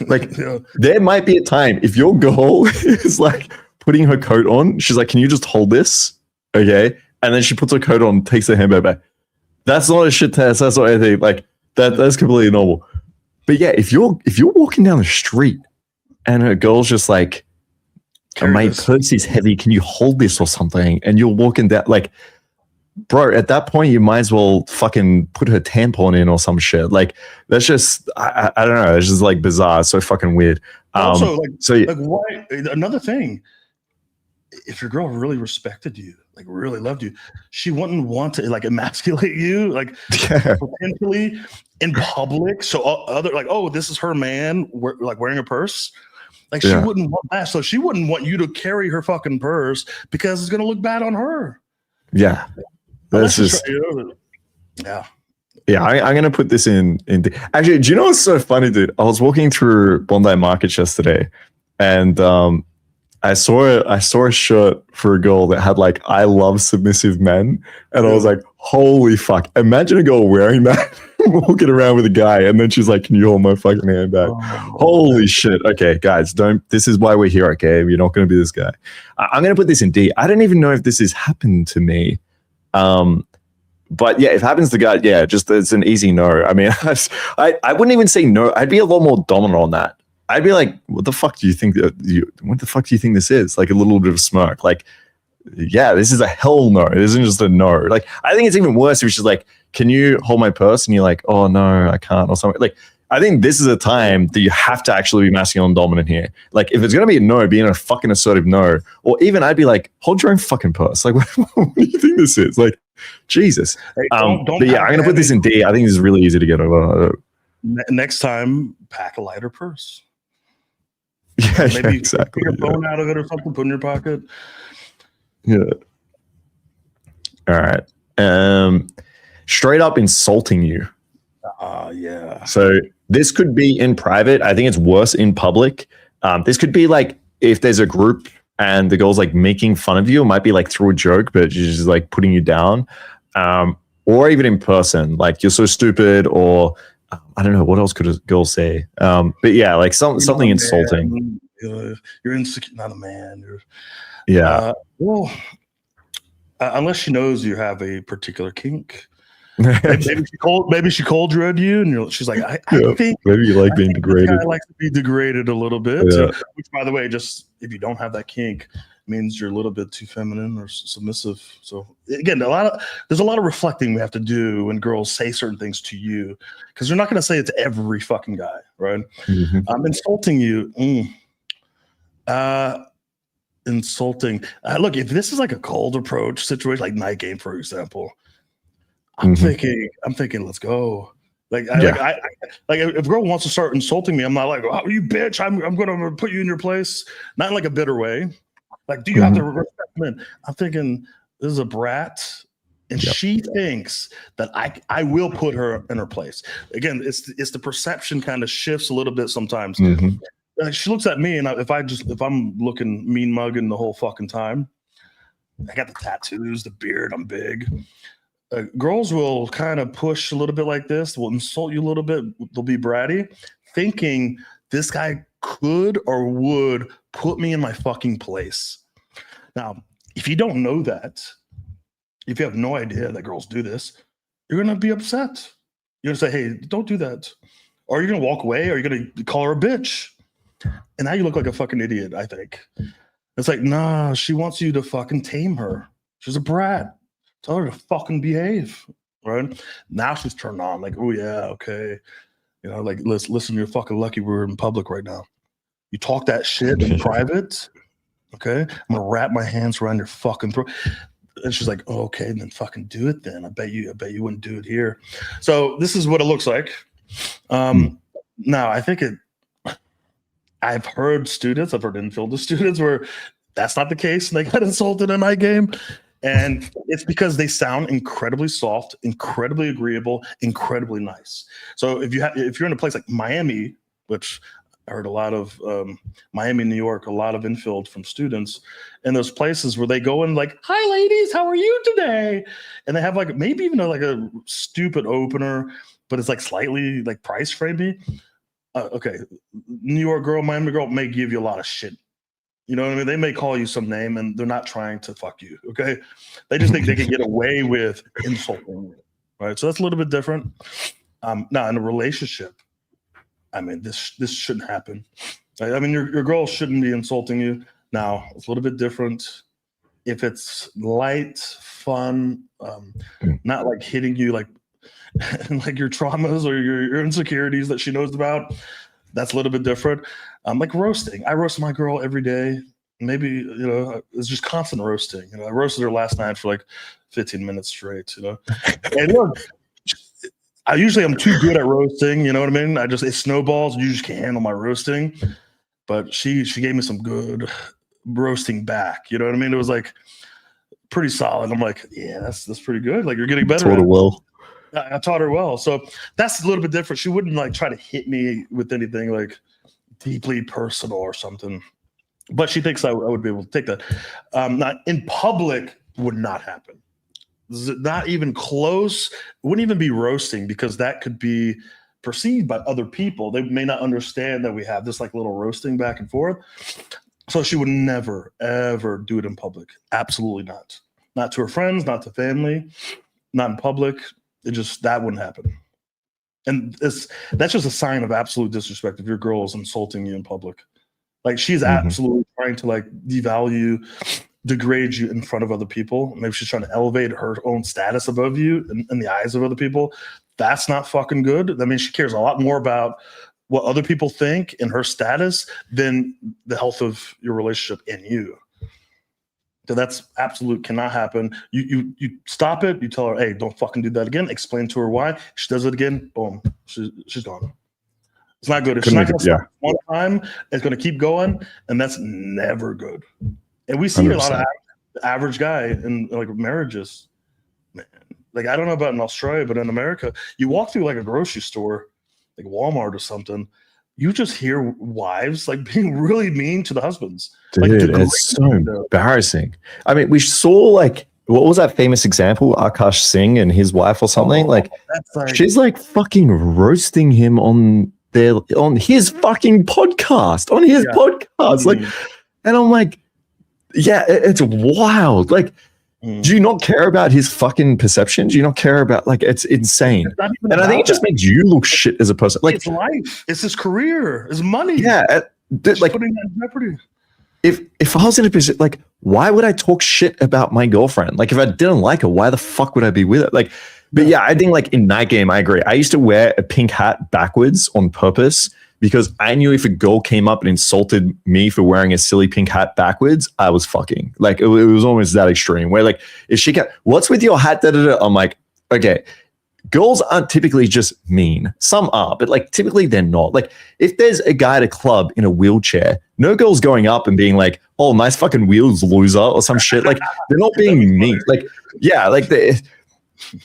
Like, there might be a time if your girl is like putting her coat on, she's like, "Can you just hold this?" Okay, and then she puts her coat on, takes her handbag back. That's not a shit test. That's not anything. Like that's completely normal. But yeah, if you're walking down the street and a girl's just like, my purse is heavy. Can you hold this or something? And you're walking down like, bro, at that point, you might as well fucking put her tampon in or some shit. Like, that's just, I don't know. It's just like bizarre. It's so fucking weird. Also, like why? Another thing, if your girl really respected you, like really loved you, she wouldn't want to like emasculate you, like potentially in public. So other like, oh, this is her man, like wearing a purse. Like she wouldn't want that. So she wouldn't want you to carry her fucking purse because it's gonna look bad on her. Yeah. This is yeah, I'm gonna put this in. Actually, do you know what's so funny, dude? I was walking through Bondi Market yesterday, and I saw a shirt for a girl that had like "I love submissive men," and I was like, "Holy fuck!" Imagine a girl wearing that, walking around with a guy, and then she's like, "Can you hold my fucking hand back?" Holy shit! Okay, guys, don't. This is why we're here. Okay, you're not gonna be this guy. I'm gonna put this in D. I don't even know if this has happened to me. But yeah, if it happens to God, yeah, just it's an easy no. I mean, I wouldn't even say no. I'd be a lot more dominant on that. I'd be like, what the fuck do you think what the fuck do you think this is? Like a little bit of smirk. Like, yeah, this is a hell no. It isn't just a no. Like, I think it's even worse if she's like, can you hold my purse? And you're like, oh no, I can't, or something. Like, I think this is a time that you have to actually be masculine and dominant here. Like, if it's gonna be a no, being a fucking assertive no, or even I'd be like, hold your own fucking purse. Like, what do you think this is? Like, Jesus. Hey, don't but yeah, I'm gonna put this in D. I think this is really easy to get over. Next time, pack a lighter purse. Yeah, maybe exactly. Take your phone out of it or something, put in your pocket. Yeah. All right. Straight up insulting you. Yeah. So this could be in private. I think it's worse in public. This could be like if there's a group and the girl's like making fun of you, it might be like through a joke, but she's just like putting you down. Or even in person, like you're so stupid, or I don't know, what else could a girl say? But yeah, like something insulting. You're insecure, not a man. Yeah. Well, unless she knows you have a particular kink. Maybe she cold read you, and she's like, I think maybe you like being degraded. This guy likes to be degraded a little bit. Yeah. Which, by the way, just if you don't have that kink, means you're a little bit too feminine or submissive. So again, there's a lot of reflecting we have to do when girls say certain things to you, because they're not going to say it to every fucking guy, right? Mm-hmm. I'm insulting you. Insulting. Look, if this is like a cold approach situation, like night game, for example. I'm thinking, let's go. Like if a girl wants to start insulting me, I'm not like, oh, you bitch, I'm gonna put you in your place. Not in like a bitter way. Like, do you have to respect men? I'm thinking, this is a brat, and she thinks that I will put her in her place. Again, it's the perception kind of shifts a little bit sometimes. She looks at me, and if I'm looking mean mugging the whole fucking time, I got the tattoos, the beard, I'm big. Girls will kind of push a little bit like this, will insult you a little bit, they'll be bratty, thinking this guy could or would put me in my fucking place. Now, if you don't know that, if you have no idea that girls do this, you're going to be upset. You're going to say, hey, don't do that. Or you're going to walk away, or you're going to call her a bitch. And now you look like a fucking idiot, I think. It's like, nah, she wants you to fucking tame her. She's a brat. Tell her to fucking behave, right? Now she's turned on, like, oh yeah, okay. You know, like, listen, you're fucking lucky we're in public right now. You talk that shit in private, okay? I'm gonna wrap my hands around your fucking throat. And she's like, oh, okay, then fucking do it then. I bet you wouldn't do it here. So this is what it looks like. Now, I think I've heard Infield students where that's not the case, and they got insulted in my game. And it's because they sound incredibly soft, incredibly agreeable, incredibly nice. So if you're in a place like Miami, which I heard a lot of Miami, New York, a lot of Infield from students, and those places where they go in like, hi ladies, how are you today? And they have like maybe even like a stupid opener, but it's like slightly like price framey. Okay, New York girl, Miami girl may give you a lot of shit. You know what I mean? They may call you some name, and they're not trying to fuck you, okay? They just think they can get away with insulting you, right? So that's a little bit different. Now, in a relationship, I mean, this shouldn't happen. I mean, your girl shouldn't be insulting you. Now, it's a little bit different if it's light, fun, not like hitting you like like your traumas or your insecurities that she knows about. That's a little bit different. Like roasting. I roast my girl every day. Maybe, it's just constant roasting. I roasted her last night for like 15 minutes straight, And look, I usually am too good at roasting, you know what I mean? It snowballs. You just can't handle my roasting. But she gave me some good roasting back. You know what I mean? It was like pretty solid. I'm like, yeah, that's pretty good. Like, you're getting better at it. Well. I taught her well. So that's a little bit different. She wouldn't like try to hit me with anything like deeply personal or something. But she thinks I would be able to take that. Not in public would not happen. Not even close. It wouldn't even be roasting because that could be perceived by other people. They may not understand that we have this like little roasting back and forth. So she would never, ever do it in public. Absolutely not. Not to her friends, not to family, not in public. That wouldn't happen. And that's just a sign of absolute disrespect if your girl is insulting you in public. Like, she's absolutely trying to like devalue, degrade you in front of other people. Maybe she's trying to elevate her own status above you in the eyes of other people. That's not fucking good. That means she cares a lot more about what other people think and her status than the health of your relationship and you. So that's absolute cannot happen. You stop it. You tell her, hey, don't fucking do that again. Explain to her why. She does it again. Boom. She's gone. It's not good. If she's not going to stop one time, it's going to keep going, and that's never good. And we see 100%. A lot of average guy in like marriages. Man, like, I don't know about in Australia, but in America, you walk through like a grocery store, like Walmart or something, you just hear wives like being really mean to the husbands. Dude, like, it's so embarrassing. I mean, we saw like, what was that famous example? Akash Singh and his wife or something. She's like fucking roasting him on his fucking podcast, podcast. Like, and I'm like, yeah, it's wild. Like, do you not care about his fucking perception? Do you not care about, like, it's insane. And I think it just makes you look shit as a person. Like, it's life. It's his career. It's money. Yeah. Like, putting that in jeopardy. If I was in a position, like, why would I talk shit about my girlfriend? Like, if I didn't like her, why the fuck would I be with her? Like, but yeah, I think like in night game, I agree. I used to wear a pink hat backwards on purpose because I knew if a girl came up and insulted me for wearing a silly pink hat backwards, I was fucking. Like, it was almost that extreme where like, if she got, what's with your hat? I'm like, okay, girls aren't typically just mean. Some are, but like typically they're not. Like, if there's a guy at a club in a wheelchair, no girl's going up and being like, oh, nice fucking wheels, loser, or some shit. Like, they're not being mean. Like, yeah, like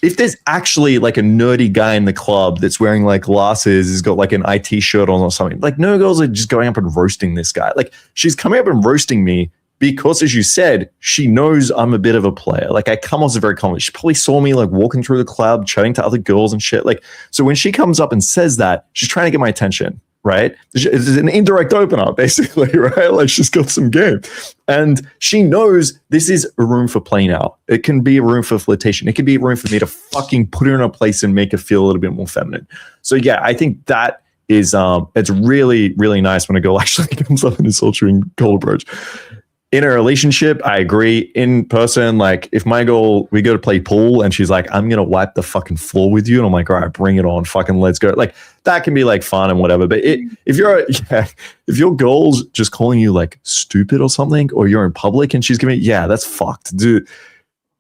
if there's actually like a nerdy guy in the club that's wearing like glasses, has got like an IT shirt on or something, like no girls are just going up and roasting this guy. Like, she's coming up and roasting me because, as you said, she knows I'm a bit of a player. Like, I come off as very confident. She probably saw me like walking through the club, chatting to other girls and shit. Like, so when she comes up and says that, she's trying to get my attention, right? It's an indirect opener, basically, right? Like, she's got some game. And she knows this is a room for play now. It can be a room for flirtation. It can be a room for me to fucking put her in a place and make her feel a little bit more feminine. So yeah, I think that is, it's really, really nice when a girl actually comes up and insults you in cold approach. In a relationship, I agree. In person, like, if my girl, we go to play pool and she's like, I'm going to wipe the fucking floor with you. And I'm like, all right, bring it on. Fucking let's go. Like, that can be like fun and whatever. But if your girl's just calling you like stupid or something, or you're in public and she's giving, that's fucked, dude.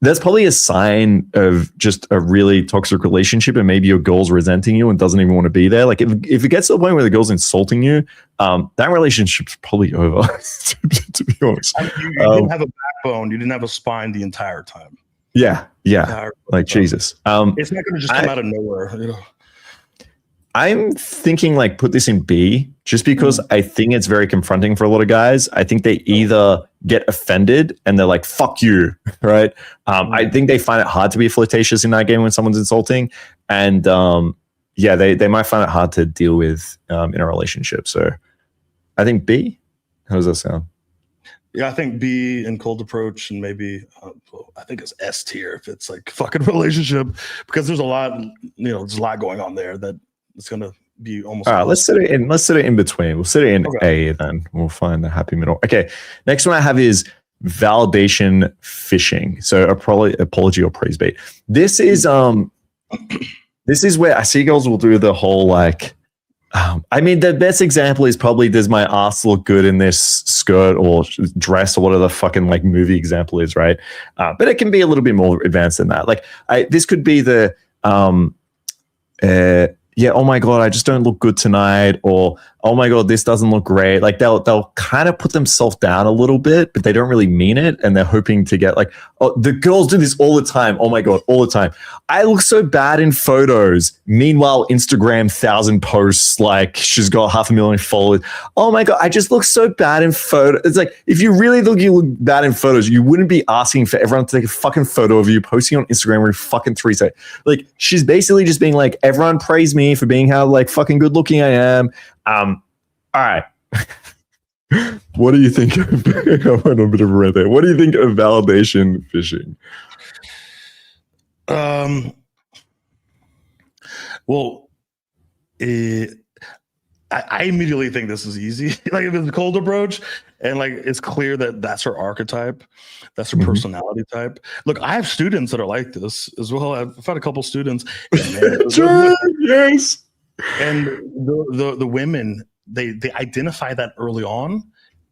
That's probably a sign of just a really toxic relationship, and maybe your girl's resenting you and doesn't even want to be there. Like, if it gets to the point where the girl's insulting you, that relationship's probably over, to be honest. You didn't have a backbone. You didn't have a spine the entire time. Yeah. Like, Jesus. It's not going to just come out of nowhere, you know. I'm thinking like put this in B, just because I think it's very confronting for a lot of guys. I think they either get offended and they're like, fuck you, right? I think they find it hard to be flirtatious in that game when someone's insulting. And they might find it hard to deal with in a relationship. So I think B. How does that sound? Yeah, I think B in cold approach, and maybe I think it's S tier if it's like fucking relationship, because there's a lot, there's a lot going on there that it's going to be almost. All right, let's set it in. Let's set it in between. We'll set it in A, then we'll find the happy middle. Okay, next one I have is validation fishing. So apology or praise bait. This is where I see girls will do the whole like. I mean, the best example is probably, does my ass look good in this skirt or dress or whatever the fucking like movie example is, right? But it can be a little bit more advanced than that. Like, this could be the yeah, oh my God, I just don't look good tonight, or oh my God, this doesn't look great. Like they'll kind of put themselves down a little bit, but they don't really mean it. And they're hoping to get like, oh, the girls do this all the time. Oh my God, all the time. I look so bad in photos. Meanwhile, Instagram 1,000 posts, like she's got 500,000 followers. Oh my God, I just look so bad in photos. It's like, if you really you look bad in photos, you wouldn't be asking for everyone to take a fucking photo of you, posting on Instagram every fucking 3 seconds. Like, she's basically just being like, everyone praise me for being how like fucking good looking I am. All right. What do you think of, I went on a bit of a rant there. What do you think of validation fishing? Well, I immediately think this is easy. Like, if it's a cold approach and like it's clear that that's her archetype, that's her personality type. Look, I have students that are like this as well. I've had a couple students. And Sure, yes. And the women, they identify that early on,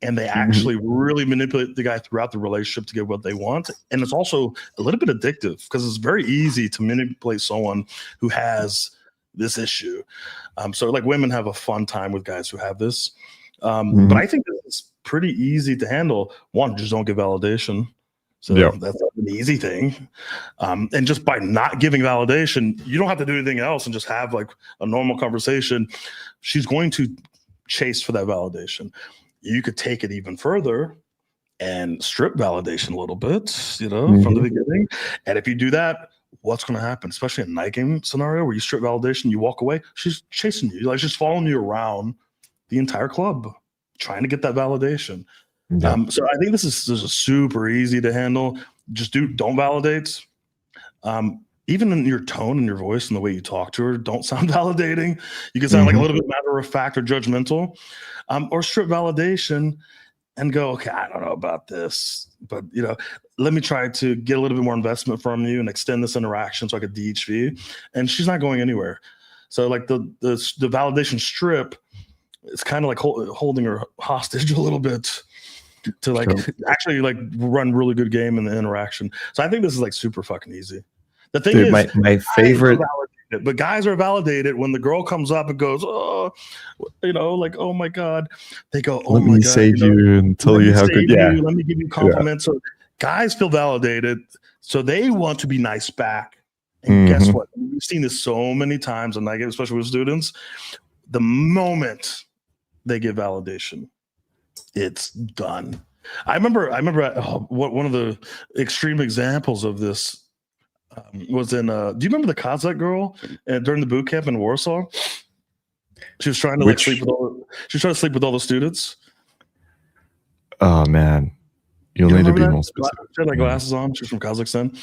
and they actually really manipulate the guy throughout the relationship to get what they want. And it's also a little bit addictive because it's very easy to manipulate someone who has this issue. So like, women have a fun time with guys who have this. But I think it's pretty easy to handle. One, just don't give validation. So that's an easy thing. And just by not giving validation, you don't have to do anything else and just have like a normal conversation. She's going to chase for that validation. You could take it even further and strip validation a little bit, from the beginning. And if you do that, what's going to happen? Especially in a night game scenario where you strip validation, you walk away, she's chasing you. Like, she's following you around the entire club, trying to get that validation. So I think this is super easy to handle. Just don't validate. Even in your tone and your voice and the way you talk to her, don't sound validating. You can sound like a little bit matter of fact or judgmental, or strip validation and go, okay, I don't know about this, but let me try to get a little bit more investment from you and extend this interaction so I could DHV. And she's not going anywhere. So like the validation strip, it's kind of like holding her hostage a little bit to like actually like run really good game in the interaction. So I think this is like super fucking easy. The thing is, my favorite, but guys are validated when the girl comes up and goes, oh, like, oh my God. They go, oh let my me God, save you and tell you how good. Yeah, let me give you compliments. So guys feel validated, so they want to be nice back. And guess what? We've seen this so many times, and like, especially with students, the moment they get validation, it's done. I remember one of the extreme examples of this was in do you remember the Kazakh girl during the boot camp in Warsaw? She was trying to sleep with all the students. Oh man, you'll need to be more specific. She had like glasses on. She's from Kazakhstan.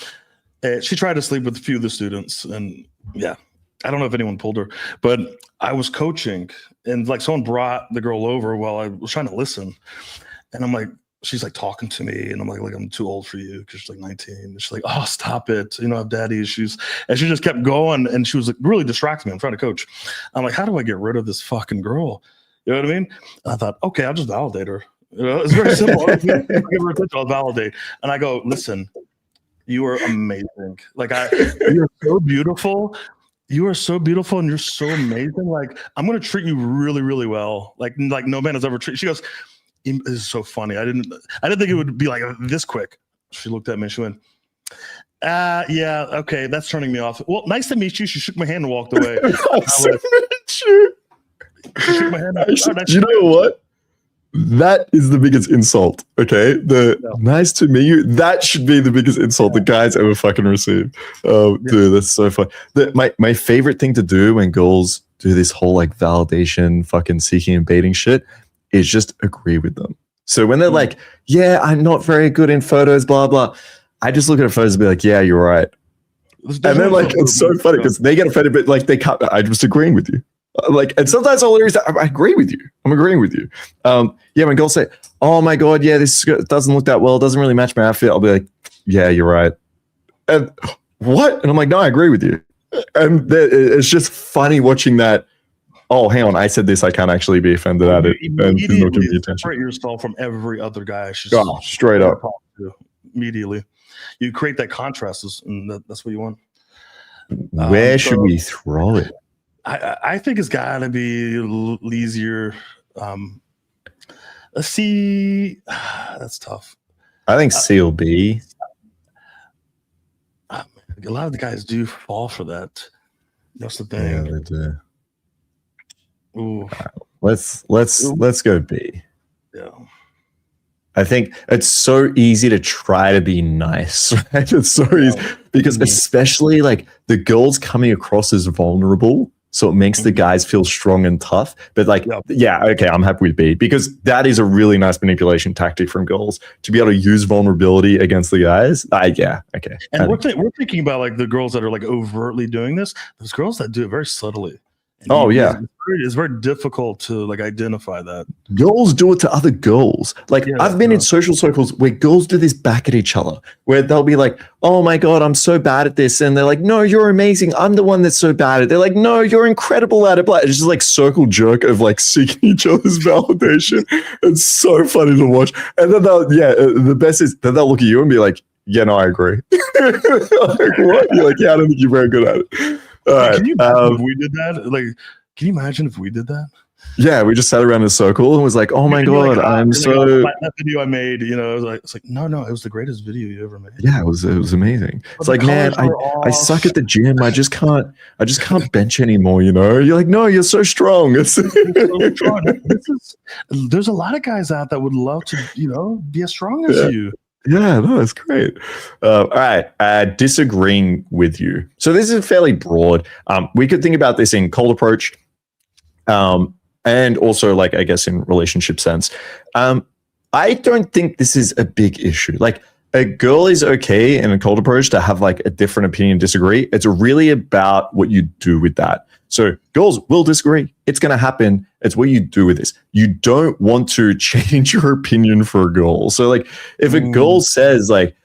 She tried to sleep with a few of the students, and I don't know if anyone pulled her, but I was coaching, and like someone brought the girl over while I was trying to listen, and I'm like, she's like talking to me, and I'm like I'm too old for you, because she's like 19. And she's like, oh, stop it, I have daddy issues. And she just kept going, and she was like really distracting me. I'm trying to coach. I'm like, how do I get rid of this fucking girl? You know what I mean? And I thought, okay, I'll just validate her. It's very simple. I'll give her attention, I'll validate. And I go, listen, you are amazing. Like, you're so beautiful. You are so beautiful, and you're so amazing. Like, I'm gonna treat you really, really well. Like no man has ever treated. She goes, this is so funny. I didn't think it would be like this quick. She looked at me and she went, yeah, okay, that's turning me off. Well, nice to meet you. She shook my hand and walked away. She shook my hand. You know what? That is the biggest insult. Okay, nice to meet you. That should be the biggest insult the guys ever fucking receive. Dude, that's so fun. My favorite thing to do when girls do this whole like validation, fucking seeking and baiting shit, is just agree with them. So when they're like, yeah, I'm not very good in photos, blah blah, I just look at her photos and be like, yeah, you're right. And then like, it's so funny because they get offended, but like they can't. I'm just agreeing with you. Like, and sometimes all there is, I agree with you. I'm agreeing with you. Yeah, when girls say, "Oh my god, yeah, this doesn't look that well. It doesn't really match my outfit," I'll be like, "Yeah, you're right." And what? And I'm like, "No, I agree with you." And it's just funny watching that. Oh, hang on, I said this. I can't actually be offended at it, and he's not giving me attention. Separate yourself from every other guy. Oh, straight up. Immediately, you create that contrast, and that's what you want. Where should we throw it? I think it's got to be easier. Let's see. That's tough. I think C or B. A lot of the guys do fall for that. That's the thing. Yeah, they do. Ooh. Let's go B. Yeah. I think it's so easy to try to be nice, right? It's so easy because especially like the girls coming across as vulnerable, so it makes the guys feel strong and tough. But like, yeah, okay, I'm happy with B because that is a really nice manipulation tactic from girls to be able to use vulnerability against the guys. Yeah, okay. And we're thinking about like the girls that are like overtly doing this. There's girls that do it very subtly. Oh yeah, it's very difficult to like identify that. Girls do it to other girls. Like I've been in social circles where girls do this back at each other, where they'll be like, "Oh my god, I'm so bad at this," and they're like, "No, you're amazing. I'm the one that's so bad at it." They're like, "No, you're incredible at it." It's just like circle jerk of like seeking each other's validation. It's so funny to watch. And then the best is that they'll look at you and be like, "Yeah, no, I agree." Like, what? You're like, "Yeah, I don't think you're very good at it." Can you imagine if we did that? Like, can you imagine if we did that? Yeah, we just sat around in a circle and was like, "Oh my god, like, I'm so." That video I made, it's like, no, it was the greatest video you ever made. Yeah, it was amazing. It's like, man, I suck at the gym. I just can't bench anymore. You're like, no, you're so strong. There's a lot of guys out that would love to, be as strong as you. Yeah, no, that's great. All right, disagreeing with you. So this is fairly broad. We could think about this in cold approach, and also like I guess in relationship sense. I don't think this is a big issue. Like a girl is okay in a cold approach to have like a different opinion, disagree. It's really about what you do with that. So girls will disagree. It's going to happen. It's what you do with this. You don't want to change your opinion for a girl. So like if a girl says like,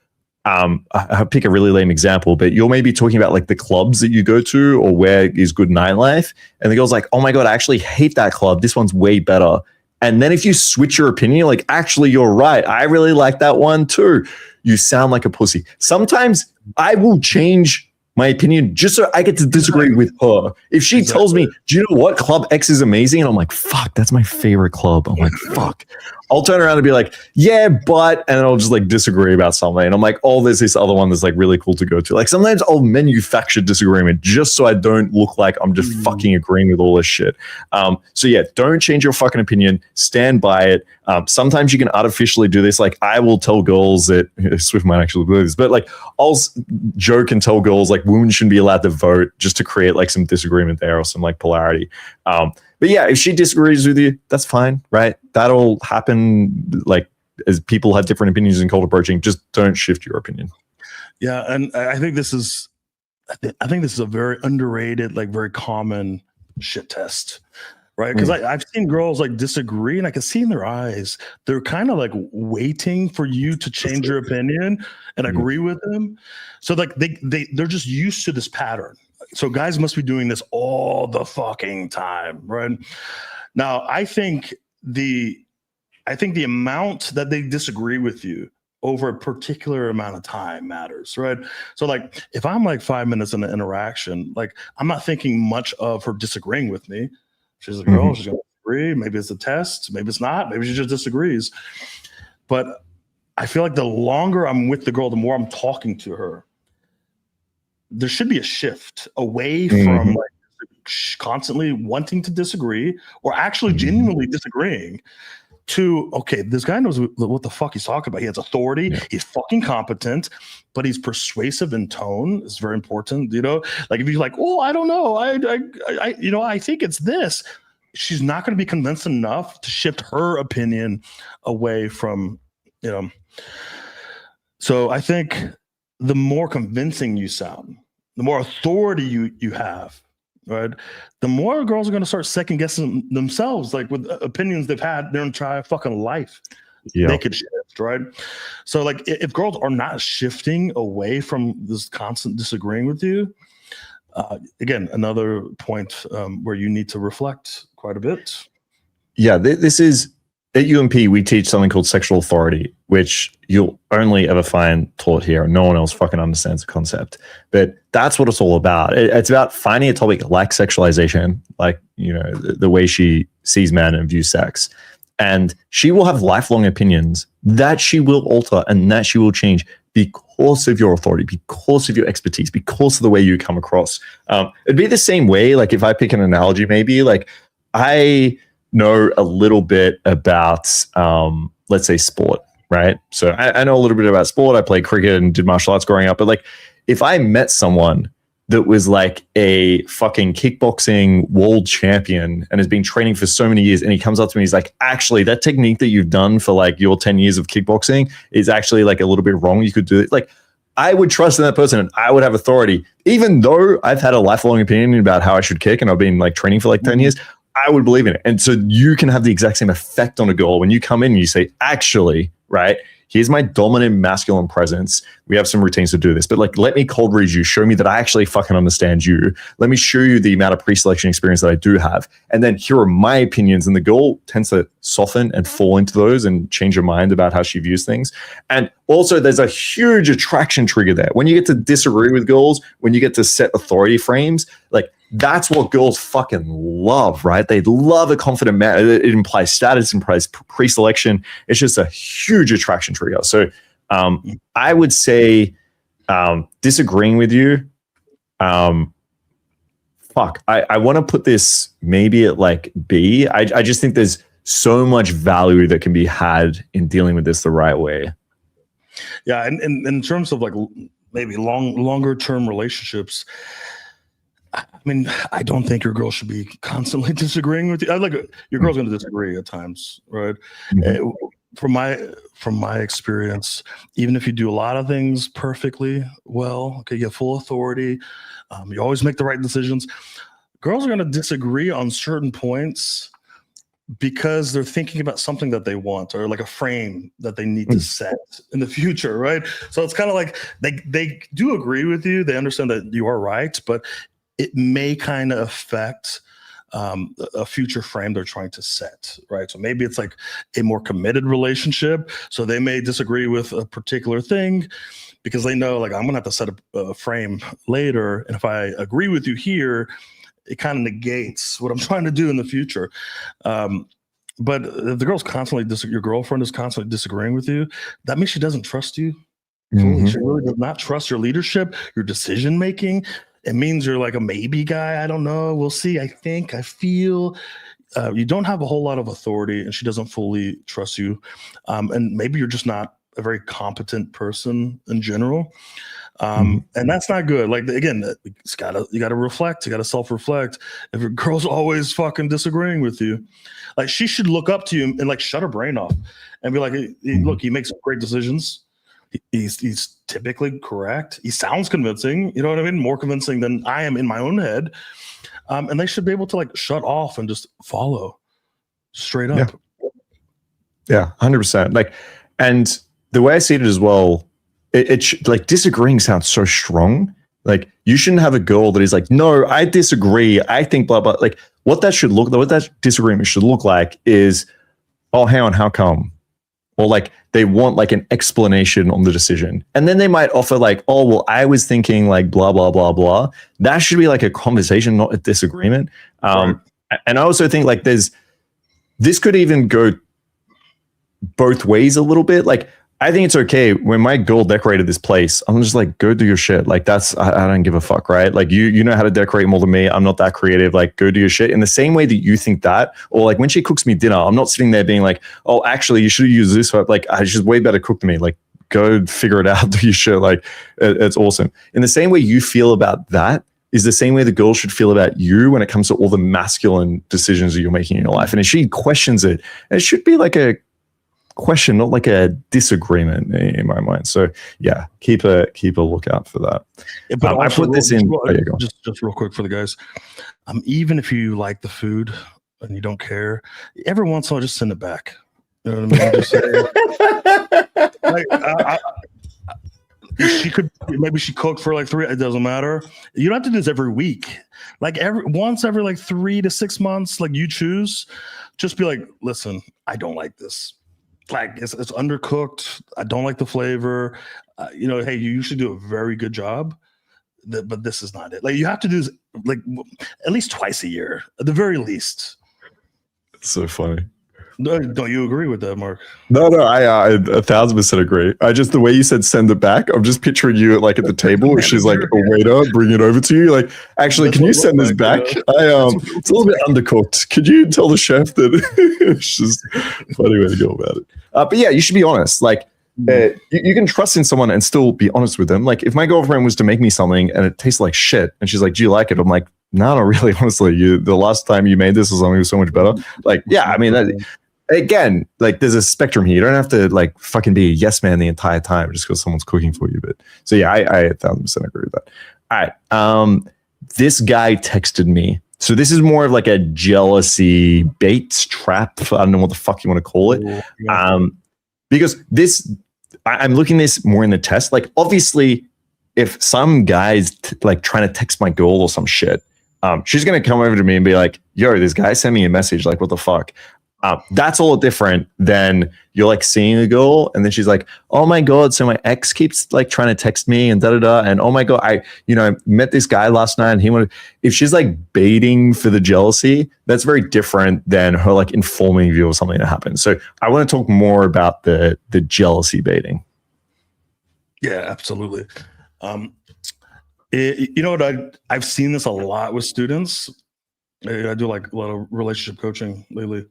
I'll pick a really lame example, but you're maybe talking about like the clubs that you go to or where is good nightlife. And the girl's like, "Oh my God, I actually hate that club. This one's way better." And then if you switch your opinion, you're like, "Actually, you're right. I really like that one too." You sound like a pussy. Sometimes I will change my opinion just so I get to disagree with her. If she tells me, "Do you know what? Club X is amazing." And I'm like, "Fuck, that's my favorite club." I'm like, "Fuck." I'll turn around and be like, "Yeah, but," and I'll just like disagree about something. And I'm like, "Oh, there's this other one that's like really cool to go to." Like sometimes I'll manufacture disagreement just so I don't look like I'm just fucking agreeing with all this shit. So yeah, don't change your fucking opinion. Stand by it. Sometimes you can artificially do this. Like I will tell girls that Swift might actually do this, but like I'll joke and tell girls like women shouldn't be allowed to vote just to create like some disagreement there or some like polarity. But yeah, if she disagrees with you, that's fine, right? That'll happen. Like as people have different opinions in cold approaching, just don't shift your opinion. Yeah, and I think this is a very underrated, like very common shit test, right? Because I've seen girls like disagree, and I can see in their eyes they're kind of like waiting for you to change your opinion and agree with them. So like they're just used to this pattern. So guys must be doing this all the fucking time, right? Now, I think the amount that they disagree with you over a particular amount of time matters, right? So like if I'm like 5 minutes in the interaction, like I'm not thinking much of her disagreeing with me. She's a girl, she's gonna disagree. Maybe it's a test, maybe it's not, maybe she just disagrees. But I feel like the longer I'm with the girl, the more I'm talking to her. There should be a shift away from like constantly wanting to disagree or actually genuinely disagreeing to, okay, this guy knows what the fuck he's talking about. He has authority. Yeah. He's fucking competent, but he's persuasive in tone. It's very important. Like if you're like, "Oh, I don't know. I think it's this." She's not going to be convinced enough to shift her opinion away from, So I think the more convincing you sound, the more authority you have, right? The more girls are going to start second guessing themselves, like with opinions they've had their entire fucking life. Yeah. They could shift, right? So like if girls are not shifting away from this constant disagreeing with you, again, another point where you need to reflect quite a bit. Yeah, this is at UMP. We teach something called sexual authority, which you'll only ever find taught here, and no one else fucking understands the concept. But that's what it's all about. It's about finding a topic like sexualization, like, you know, the way she sees men and views sex, and she will have lifelong opinions that she will alter and that she will change because of your authority, because of your expertise, because of the way you come across. It'd be the same way, like if I pick an analogy, maybe like I know a little bit about, let's say, sport, right? So I know a little bit about sport. I played cricket and did martial arts growing up. But like, if I met someone that was like a fucking kickboxing world champion and has been training for so many years, and he comes up to me, he's like, actually, that technique that you've done for like your 10 years of kickboxing is actually like a little bit wrong. You could do it. Like, I would trust in that person and I would have authority, even though I've had a lifelong opinion about how I should kick and I've been like training for like 10 years. I would believe in it. And so you can have the exact same effect on a girl when you come in and you say, actually, right, here's my dominant masculine presence. We have some routines to do this, but like, let me cold read you, show me that I actually fucking understand you. Let me show you the amount of pre-selection experience that I do have. And then here are my opinions. And the girl tends to soften and fall into those and change her mind about how she views things. And also there's a huge attraction trigger there. When you get to disagree with girls, when you get to set authority frames, like, that's what girls fucking love, right? They love a confident man. It implies status, implies pre-selection. It's just a huge attraction trigger. So I would say disagreeing with you, I want to put this maybe at like B. I just think there's so much value that can be had in dealing with this the right way. Yeah, and in terms of like maybe longer term relationships, I mean, I don't think your girl should be constantly disagreeing with you. Like your girl's going to disagree at times, right? Mm-hmm. From my experience, even if you do a lot of things perfectly well, okay, you have full authority, you always make the right decisions. Girls are going to disagree on certain points because they're thinking about something that they want, or like a frame that they need to set in the future, right? So it's kind of like they do agree with you. They understand that you are right, but it may kind of affect a future frame they're trying to set, right? So maybe it's like a more committed relationship. So they may disagree with a particular thing because they know, like, I'm going to have to set a frame later. And if I agree with you here, it kind of negates what I'm trying to do in the future. But if the girl's constantly, your girlfriend is constantly disagreeing with you, that means she doesn't trust you fully. Mm-hmm. She really does not trust your leadership, your decision-making. It means you're like a maybe guy. I don't know. We'll see. I think, I feel. You don't have a whole lot of authority, and she doesn't fully trust you. And maybe you're just not a very competent person in general. And that's not good. Like, again, you gotta reflect. You gotta self-reflect. If your girl's always fucking disagreeing with you, like, she should look up to you and like shut her brain off and be like, hey, look, he makes great decisions. He's typically correct. He sounds convincing, you know what I mean? More convincing than I am in my own head. And they should be able to like shut off and just follow straight up. Yeah, 100%. Like, and the way I see it as well, it like, disagreeing sounds so strong. Like, you shouldn't have a girl that is like, no, I disagree. I think blah, blah. Like, what that disagreement should look like is, oh, hang on, how come? Or like, they want like an explanation on the decision. And then they might offer like, oh, well, I was thinking like blah, blah, blah, blah. That should be like a conversation, not a disagreement. Right. And I also think like this could even go both ways a little bit. Like, I think it's okay when my girl decorated this place, I'm just like, go do your shit. Like, I don't give a fuck, right? Like, you know how to decorate more than me. I'm not that creative. Like, go do your shit in the same way that you think that. Or like, when she cooks me dinner, I'm not sitting there being like, oh, actually, you should use this. Like, she's way better cook than me. Like, go figure it out, do your shit. Like, it's awesome. In the same way you feel about that is the same way the girl should feel about you when it comes to all the masculine decisions that you're making in your life. And if she questions it, it should be like a question, not like a disagreement in my mind. So yeah, keep a lookout for that. Yeah, but I put this in. Just real quick for the guys. Even if you like the food and you don't care, every once in a while, just send it back. You know what I mean? Just say, like, she could, maybe she cooked for like 3. It doesn't matter. You don't have to do this every week. Like once every like 3 to 6 months, like you choose. Just be like, listen, I don't like this. Like it's undercooked. I don't like the flavor. Hey, you usually do a very good job, but this is not it. Like you have to do this like at least twice a year, at the very least. It's so funny. Don't you agree with that, Mark? No, I 1,000% agree. The way you said send it back, I'm just picturing you like at the table. She's like a waiter, bring it over to you. Like, actually, can you send this back? It's a little bit undercooked. Could you tell the chef that? It's just a funny way to go about it. But yeah, you should be honest. Like, you can trust in someone and still be honest with them. Like, if my girlfriend was to make me something and it tastes like shit, and she's like, "Do you like it?" I'm like, "No, not really. Honestly, the last time you made this was something so much better." Like, yeah, I mean again, like there's a spectrum here. You don't have to like fucking be a yes man the entire time just because someone's cooking for you. But so yeah, I 1,000% agree with that. All right. This guy texted me. So this is more of like a jealousy bait trap. I don't know what the fuck you want to call it. Because I'm looking this more in the test. Like obviously, if some guy's like trying to text my girl or some shit, she's gonna come over to me and be like, "Yo, this guy sent me a message. Like, what the fuck?" That's a lot different than you're like seeing a girl and then she's like, "Oh my God, so my ex keeps like trying to text me and da-da-da. And oh my God, I met this guy last night and he wanted," if she's like baiting for the jealousy, that's very different than her like informing you of something that happened. So I want to talk more about the jealousy baiting. Yeah, absolutely. You know what? I've seen this a lot with students. I do like a lot of relationship coaching lately.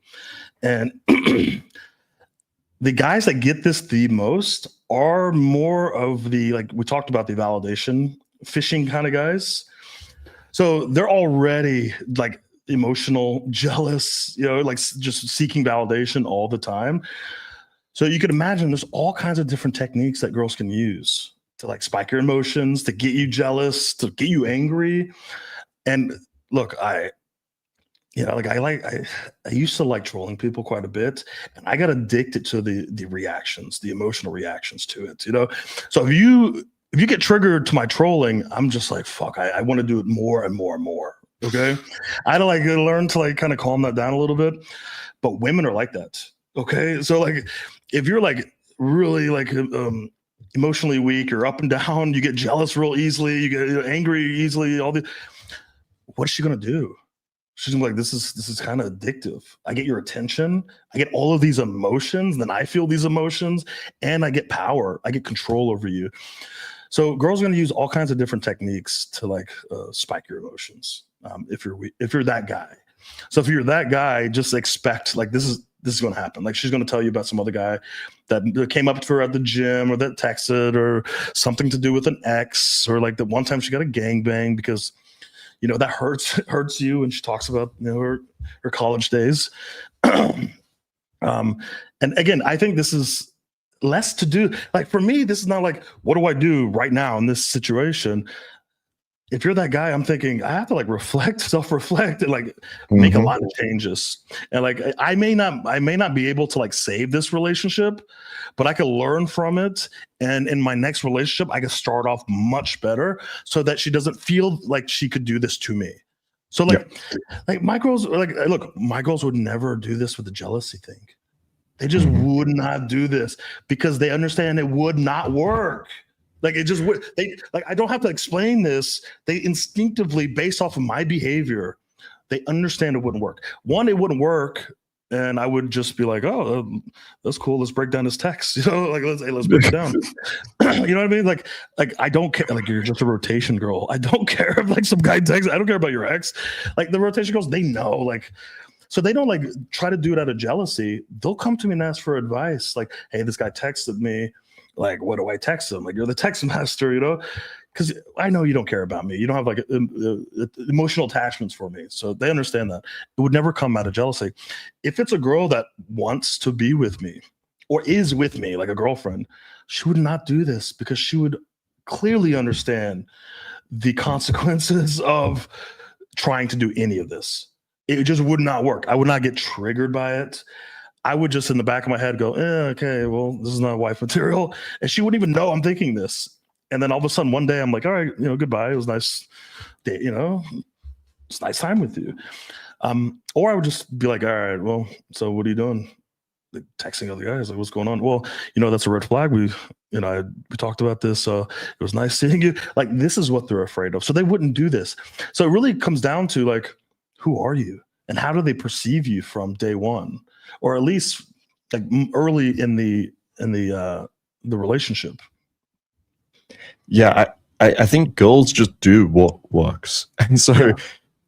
And the guys that get this the most are more of the, like we talked about, the validation fishing kind of guys. So they're already like emotional, jealous, like just seeking validation all the time. So you could imagine there's all kinds of different techniques that girls can use to like spike your emotions, to get you jealous, to get you angry. And look, I used to like trolling people quite a bit, and I got addicted to the reactions, the emotional reactions to it. So if you get triggered to my trolling, I'm just like, fuck, I want to do it more and more and more. Okay, I had to like learn to like kind of calm that down a little bit. But women are like that. Okay, so like if you're like really like emotionally weak, you're up and down, you get jealous real easily, you get angry easily, what is she gonna do? She's gonna be like, this is kind of addictive. I get your attention, I get all of these emotions, then I feel these emotions, and I get power, I get control over you. So girls are gonna use all kinds of different techniques to like spike your emotions. If you're that guy. So if you're that guy, just expect like this is gonna happen. Like she's gonna tell you about some other guy that came up to her at the gym, or that texted, or something to do with an ex, or like the one time she got a gangbang because that hurts you. And she talks about her college days. And again, I think this is less to do. Like for me, this is not like, what do I do right now in this situation? If you're that guy, I'm thinking I have to like self-reflect, and like make a lot of changes. And like I may not be able to like save this relationship, but I can learn from it. And in my next relationship, I can start off much better so that she doesn't feel like she could do this to me. So like my girls, like, look, my girls would never do this with the jealousy thing. They just would not do this because they understand it would not work. Like it just would. I don't have to explain this. They instinctively, based off of my behavior, they understand it wouldn't work. One, it wouldn't work, and I would just be like, "Oh, that's cool. Let's break down this text." Like let's break it down. You know what I mean? Like I don't care. Like you're just a rotation girl. I don't care if like some guy texts. I don't care about your ex. Like the rotation girls, they know. Like so they don't like try to do it out of jealousy. They'll come to me and ask for advice. Like, "Hey, this guy texted me. Like, what do I text them?" Like, you're the text master, because I know you don't care about me. You don't have like emotional attachments for me. So they understand that. It would never come out of jealousy. If it's a girl that wants to be with me, or is with me, like a girlfriend, she would not do this because she would clearly understand the consequences of trying to do any of this. It just would not work. I would not get triggered by it. I would just in the back of my head go, okay, well, this is not wife material. And she wouldn't even know I'm thinking this. And then all of a sudden one day I'm like, all right, goodbye. It was nice day, it's a nice time with you. Or I would just be like, all right, well, so what are you doing? Like, texting other guys, like, what's going on? Well, that's a red flag. We talked about this. It was nice seeing you. Like, this is what they're afraid of. So they wouldn't do this. So it really comes down to like, who are you and how do they perceive you from day one, or at least like early in the relationship? Yeah, I think girls just do what works. And so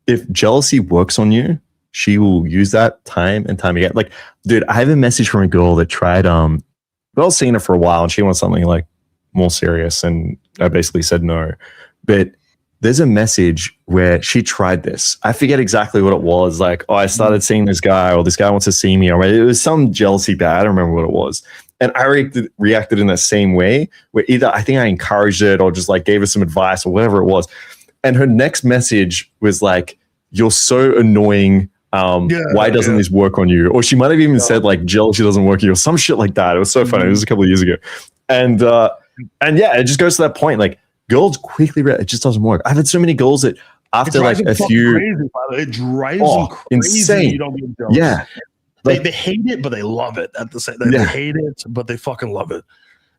if jealousy works on you, she will use that time and time again. Like, dude, I have a message from a girl that tried, I was seeing her for a while and she wanted something like more serious. And I basically said no. But there's a message where she tried this. I forget exactly what it was. Like, I started seeing this guy, or this guy wants to see me, or it was some jealousy bad. I don't remember what it was. And I reacted in the same way, where either I think I encouraged it or just like gave her some advice or whatever it was. And her next message was like, "You're so annoying. Why doesn't this work on you?" Or she might have even said like, "Jealousy doesn't work on you," or some shit like that. It was so funny. It was a couple of years ago. And yeah, it just goes to that point. Like, girls quickly, it just doesn't work. I've had so many girls that after like a few, crazy, it drives them crazy. Insane. You don't get jealous. Yeah. Like, they hate it, but they love it at the same time. They hate it, but they fucking love it.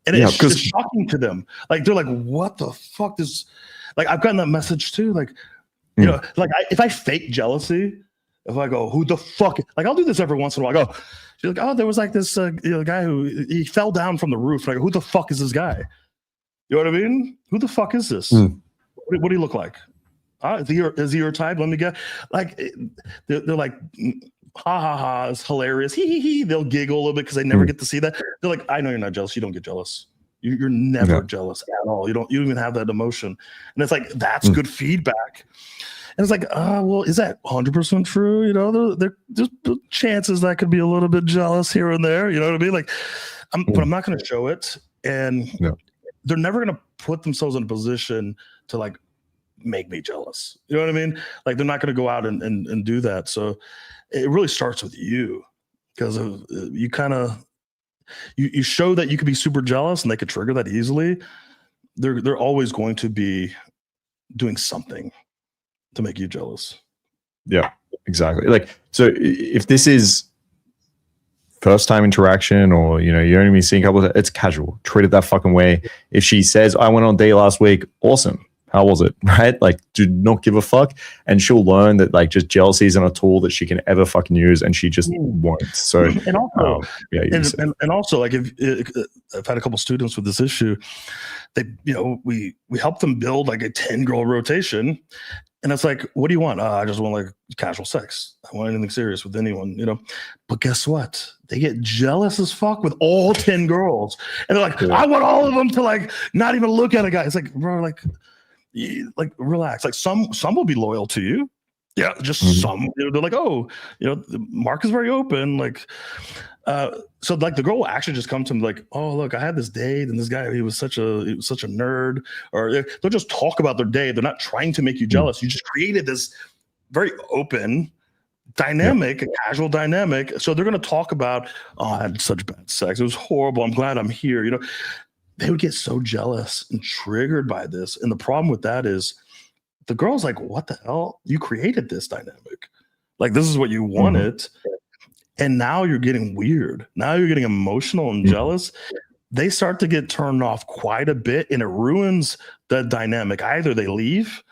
And it's shocking to them. Like, they're like, what the fuck is, like, I've gotten that message too. Like, like if I fake jealousy, if I go, who the fuck, like, I'll do this every once in a while. I go, she's like, oh, there was like this guy who he fell down from the roof. And I go, who the fuck is this guy? You know what I mean? Who the fuck is this? What do he look like? Is he your type? Let me get, like, they're like, ha ha ha, it's hilarious. He. They'll giggle a little bit because they never get to see that. They're like, I know you're not jealous. You don't get jealous. You're never jealous at all. You don't even have that emotion. And it's like, that's good feedback. And it's like, well, is that 100% true? There's chances that I could be a little bit jealous here and there. You know what I mean? Like, but I'm not going to show it. And they're never going to put themselves in a position to like make me jealous. You know what I mean? Like, they're not going to go out and do that. So it really starts with you, because you kind of, you show that you could be super jealous and they could trigger that easily. They're always going to be doing something to make you jealous. Yeah, exactly. Like, so if this is first time interaction, or you're only been seeing a couple of, it's casual. Treat it that fucking way. If she says, I went on a date last week, awesome. How was it? Right? Like, do not give a fuck. And she'll learn that like just jealousy isn't a tool that she can ever fucking use, and she just won't. So and also, and also, like, if I've had a couple students with this issue, they we help them build like a 10-girl rotation. And it's like, what do you want? I just want like casual sex. I want anything serious with anyone, But guess what? They get jealous as fuck with all 10 girls. And they're like, I want all of them to like not even look at a guy. It's like, bro, like relax. Like, some will be loyal to you. Yeah, just some. They're like, oh, Mark is very open. Like, so like the girl will actually just come to me like, oh, look, I had this date and this guy, he was such a nerd. Or they'll just talk about their day. They're not trying to make you jealous. You just created this very open dynamic, a casual dynamic. So they're going to talk about, oh, I had such bad sex. It was horrible. I'm glad I'm here. They would get so jealous and triggered by this. And the problem with that is the girl's like, what the hell? You created this dynamic. Like, this is what you wanted. And now you're getting weird. Now you're getting emotional and jealous. They start to get turned off quite a bit, and it ruins the dynamic. Either they leave,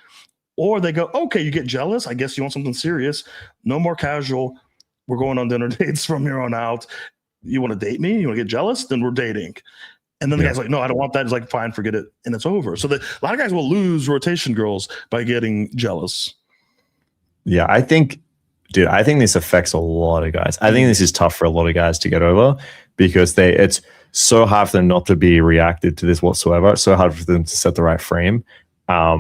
or they go, okay, you get jealous. I guess you want something serious. No more casual. We're going on dinner dates from here on out. You want to date me? You want to get jealous? Then we're dating. And then the guy's like, no, I don't want that. It's like, fine, forget it. And it's over. So a lot of guys will lose rotation girls by getting jealous. Yeah, I think this affects a lot of guys. I think this is tough for a lot of guys to get over, because it's so hard for them not to be reacted to this whatsoever. It's so hard for them to set the right frame. I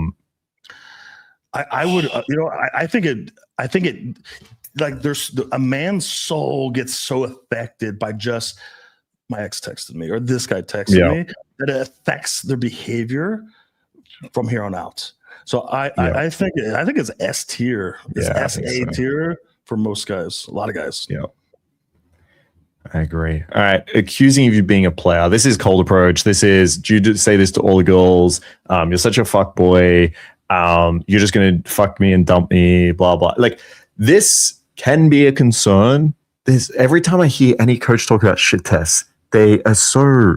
would, I think it, like, there's a man's soul gets so affected by just my ex texted me, or this guy texted me, that it affects their behavior from here on out. So I think it's S tier. It's SA tier for most guys, a lot of guys. Yeah. I agree. All right. Accusing of you being a player. This is cold approach. This is, do you say this to all the girls? You're such a fuck boy. You're just going to fuck me and dump me, blah, blah. Like, this can be a concern. Every time I hear any coach talk about shit tests, they are so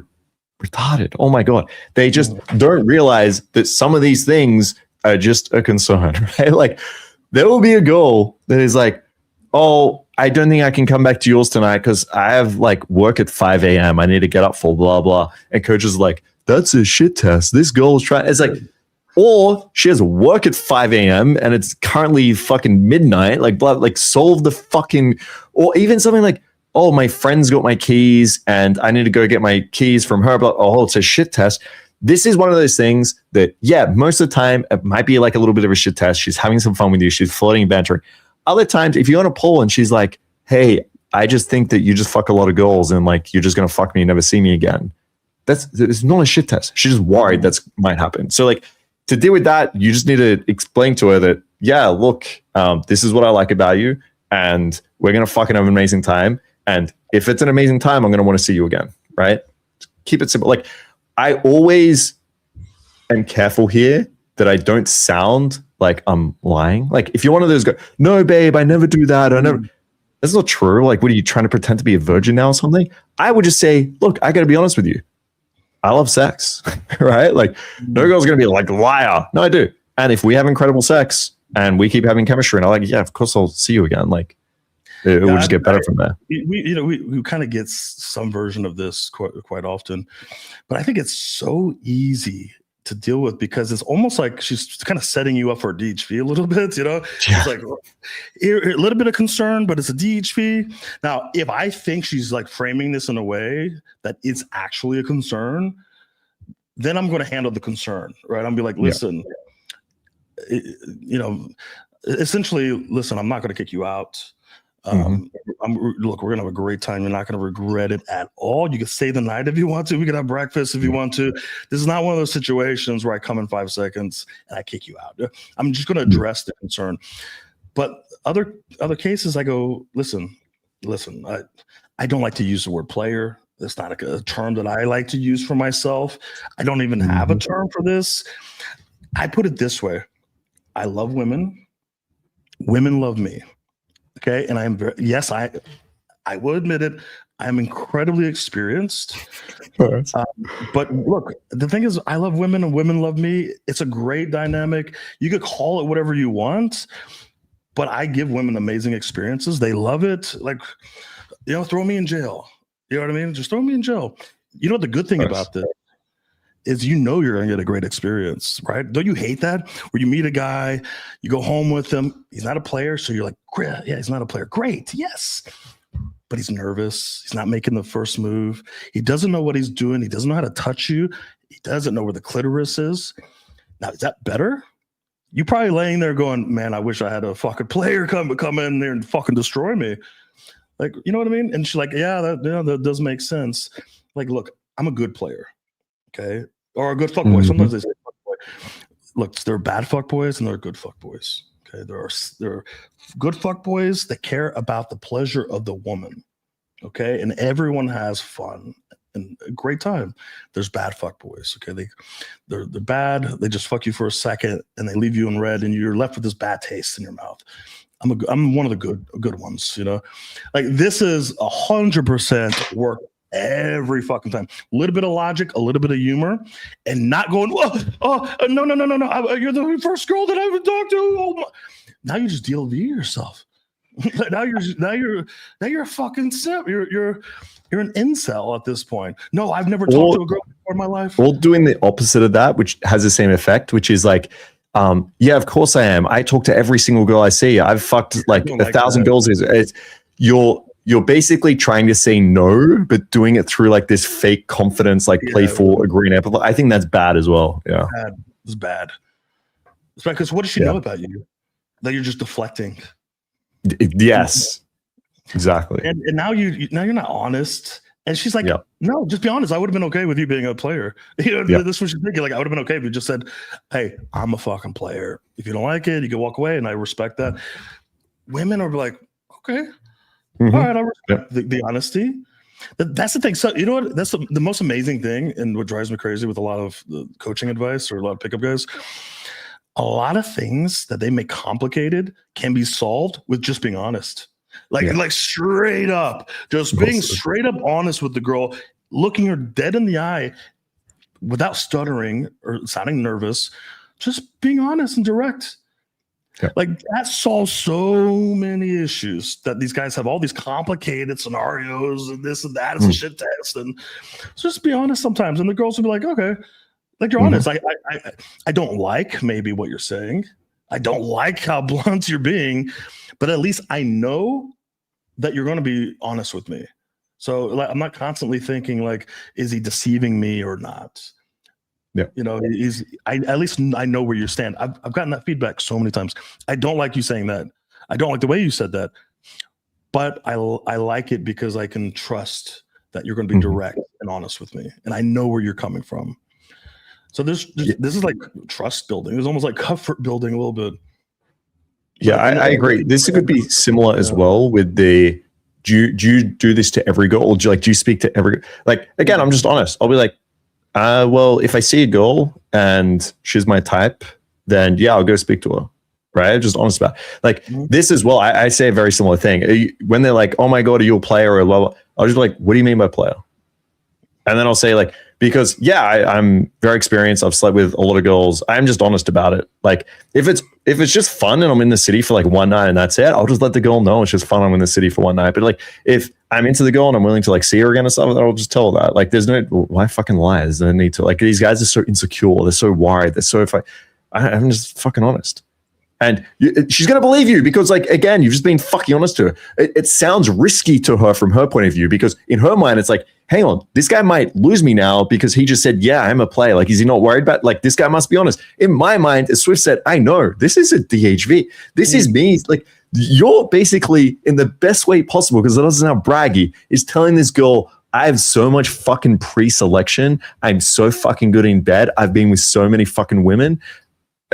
retarded. Oh my God. They just don't realize that some of these things are just a concern, right? Like, there will be a girl that is like, oh, I don't think I can come back to yours tonight because I have like work at 5 a.m. I need to get up for blah, blah. And coach is like, that's a shit test. This girl is trying. It's like, or she has work at 5 a.m. and it's currently fucking midnight. Like, blah, like solve the fucking, or even something like, oh, my friend's got my keys and I need to go get my keys from her. But oh, it's a shit test. This is one of those things that, yeah, most of the time it might be like a little bit of a shit test. She's having some fun with you. She's flirting and bantering. Other times, if you're on a poll and she's like, hey, I just think that you just fuck a lot of girls and like, you're just going to fuck me and never see me again. It's not a shit test. She's just worried that's might happen. So like, to deal with that, you just need to explain to her that, yeah, look, this is what I like about you. And we're going to fucking have an amazing time. And if it's an amazing time, I'm going to want to see you again. Right? Keep it simple. Like, I always am careful here that I don't sound like I'm lying. Like, if you're one of those guys, no, babe, I never do that. I never. That's not true. Like, what are you trying to pretend to be a virgin now or something? I would just say, look, I got to be honest with you. I love sex, right? Like, no girl's going to be like, liar. No, I do. And if we have incredible sex and we keep having chemistry and I'm like, yeah, of course I'll see you again. Like, it will just get better from there. We kind of get some version of this quite often, but I think it's so easy to deal with because it's almost like she's kind of setting you up for a DHV a little bit, you know? Yeah. It's like a little bit of concern, but it's a DHV. Now, if I think she's like framing this in a way that it's actually a concern, then I'm going to handle the concern, right? I'm gonna be like, listen, you know, essentially, listen, I'm not going to kick you out. Look, we're gonna have a great time. You're not gonna regret it at all. You can stay the night if you want to. We can have breakfast if you want to. This is not one of those situations where I come in 5 seconds and I kick you out. I'm just gonna address the concern. But other cases, I go, listen. I don't like to use the word player. That's not a term that I like to use for myself. I don't even have a term for this. I put it this way: I love women. Women love me. Okay, and I'm I will admit it. I'm incredibly experienced. But look, the thing is, I love women and women love me. It's a great dynamic. You could call it whatever you want, but I give women amazing experiences. They love it. Like, you know, throw me in jail. You know what I mean? Just throw me in jail. You know what the good thing about this is, you know, you're going to get a great experience, right? Don't you hate that? Where you meet a guy, you go home with him, he's not a player, so you're like, yeah, he's not a player. Great, yes. But he's nervous. He's not making the first move. He doesn't know what he's doing. He doesn't know how to touch you. He doesn't know where the clitoris is. Now, is that better? You're probably laying there going, man, I wish I had a fucking player come in there and fucking destroy me. Like, you know what I mean? And she's like, yeah, that does make sense. Like, look, I'm a good player. Okay, or a good fuck boy. Sometimes they say fuck boy. Look, there are bad fuck boys and there are good fuck boys. Okay, there are good fuck boys that care about the pleasure of the woman. Okay, and everyone has fun and a great time. There's bad fuck boys. Okay, they're bad. They just fuck you for a second and they leave you in red and you're left with this bad taste in your mouth. I'm one of the good ones. You know, like, this is 100% work. Every fucking time. A little bit of logic, a little bit of humor, and not going, no. You're the first girl that I ever talked to. Oh my. Now you just DLV yourself. now you're a fucking simp. You're an incel at this point. No, I've never talked to a girl before in my life. Or doing the opposite of that, which has the same effect, which is like, yeah, of course I am. I talk to every single girl I see. I've fucked like 1,000 girls. You're basically trying to say no, but doing it through like this fake confidence, like playful, agreeing empathy. I think that's bad as well. Yeah, it's bad. It's bad because what does she know about you? That you're just deflecting. Yes, exactly. And now you're not honest. And she's like, Yeah. no, just be honest. I would have been okay with you being a player. You know, Yeah. this was she's thinking. Like, I would have been okay if you just said, hey, I'm a fucking player. If you don't like it, you can walk away. And I respect that. Women are like, okay, Mhm. all right, I respect the honesty. That's the thing. So, you know what? That's the most amazing thing. And what drives me crazy with a lot of the coaching advice or a lot of pickup guys, a lot of things that they make complicated can be solved with just being honest. Like straight up, just being straight up honest with the girl, looking her dead in the eye without stuttering or sounding nervous, just being honest and direct. Yeah. Like that solves so many issues that these guys have all these complicated scenarios and this and that. It's a shit test. And just be honest sometimes. And the girls will be like, okay, like you're honest. I don't like maybe what you're saying. I don't like how blunt you're being, but at least I know that you're going to be honest with me. So like, I'm not constantly thinking like, is he deceiving me or not? Yeah. You know, at least I know where you stand. I've gotten that feedback so many times. I don't like you saying that. I don't like the way you said that, but I like it because I can trust that you're going to be direct and honest with me. And I know where you're coming from. So this is like trust building. It's almost like comfort building a little bit. Yeah, I agree. This could be similar as well with the, do you do this to every girl? Or do you speak to every, like, again, I'm just honest. I'll be like, well, if I see a girl and she's my type, then yeah, I'll go speak to her. Right? Just honest about it. Like this as well. I say a very similar thing. When they're like, oh my God, are you a player or blah, blah, I'll just be like, what do you mean by player? And then I'll say like, because yeah, I'm very experienced. I've slept with a lot of girls. I'm just honest about it. Like if it's just fun and I'm in the city for like one night and that's it, I'll just let the girl know it's just fun. I'm in the city for one night. But like if I'm into the girl and I'm willing to like see her again and stuff, I'll just tell her that. Like there's no, why fucking lie? There's no need to. Like these guys are so insecure. They're so worried. They're so, I'm just fucking honest. And she's going to believe you because, like, again, you've just been fucking honest to her. It sounds risky to her from her point of view because in her mind, it's like, hang on, this guy might lose me now because he just said, yeah, I'm a player. Like, is he not worried about, like, this guy must be honest. In my mind, as Swift said, I know this is a DHV. This is me. Like, you're basically in the best way possible because it doesn't sound braggy, is telling this girl, I have so much fucking pre-selection. I'm so fucking good in bed. I've been with so many fucking women.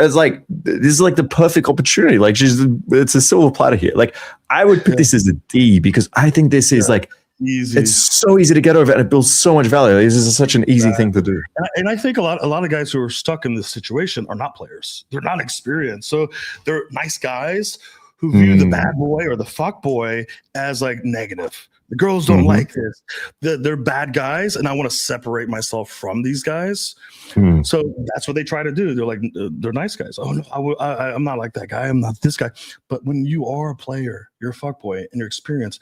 It's like, this is like the perfect opportunity. Like it's a silver platter here. Like I would put this as a D because I think this is like easy. It's so easy to get over and it builds so much value. This is such an easy thing to do. And I think a lot of guys who are stuck in this situation are not players. They're not experienced. So they're nice guys who view the bad boy or the fuck boy as like negative. The girls don't like this. They're bad guys, and I want to separate myself from these guys. So that's what they try to do. They're like, they're nice guys. Oh no, I'm not like that guy. I'm not this guy. But when you are a player, you're a fuckboy, and you're experienced,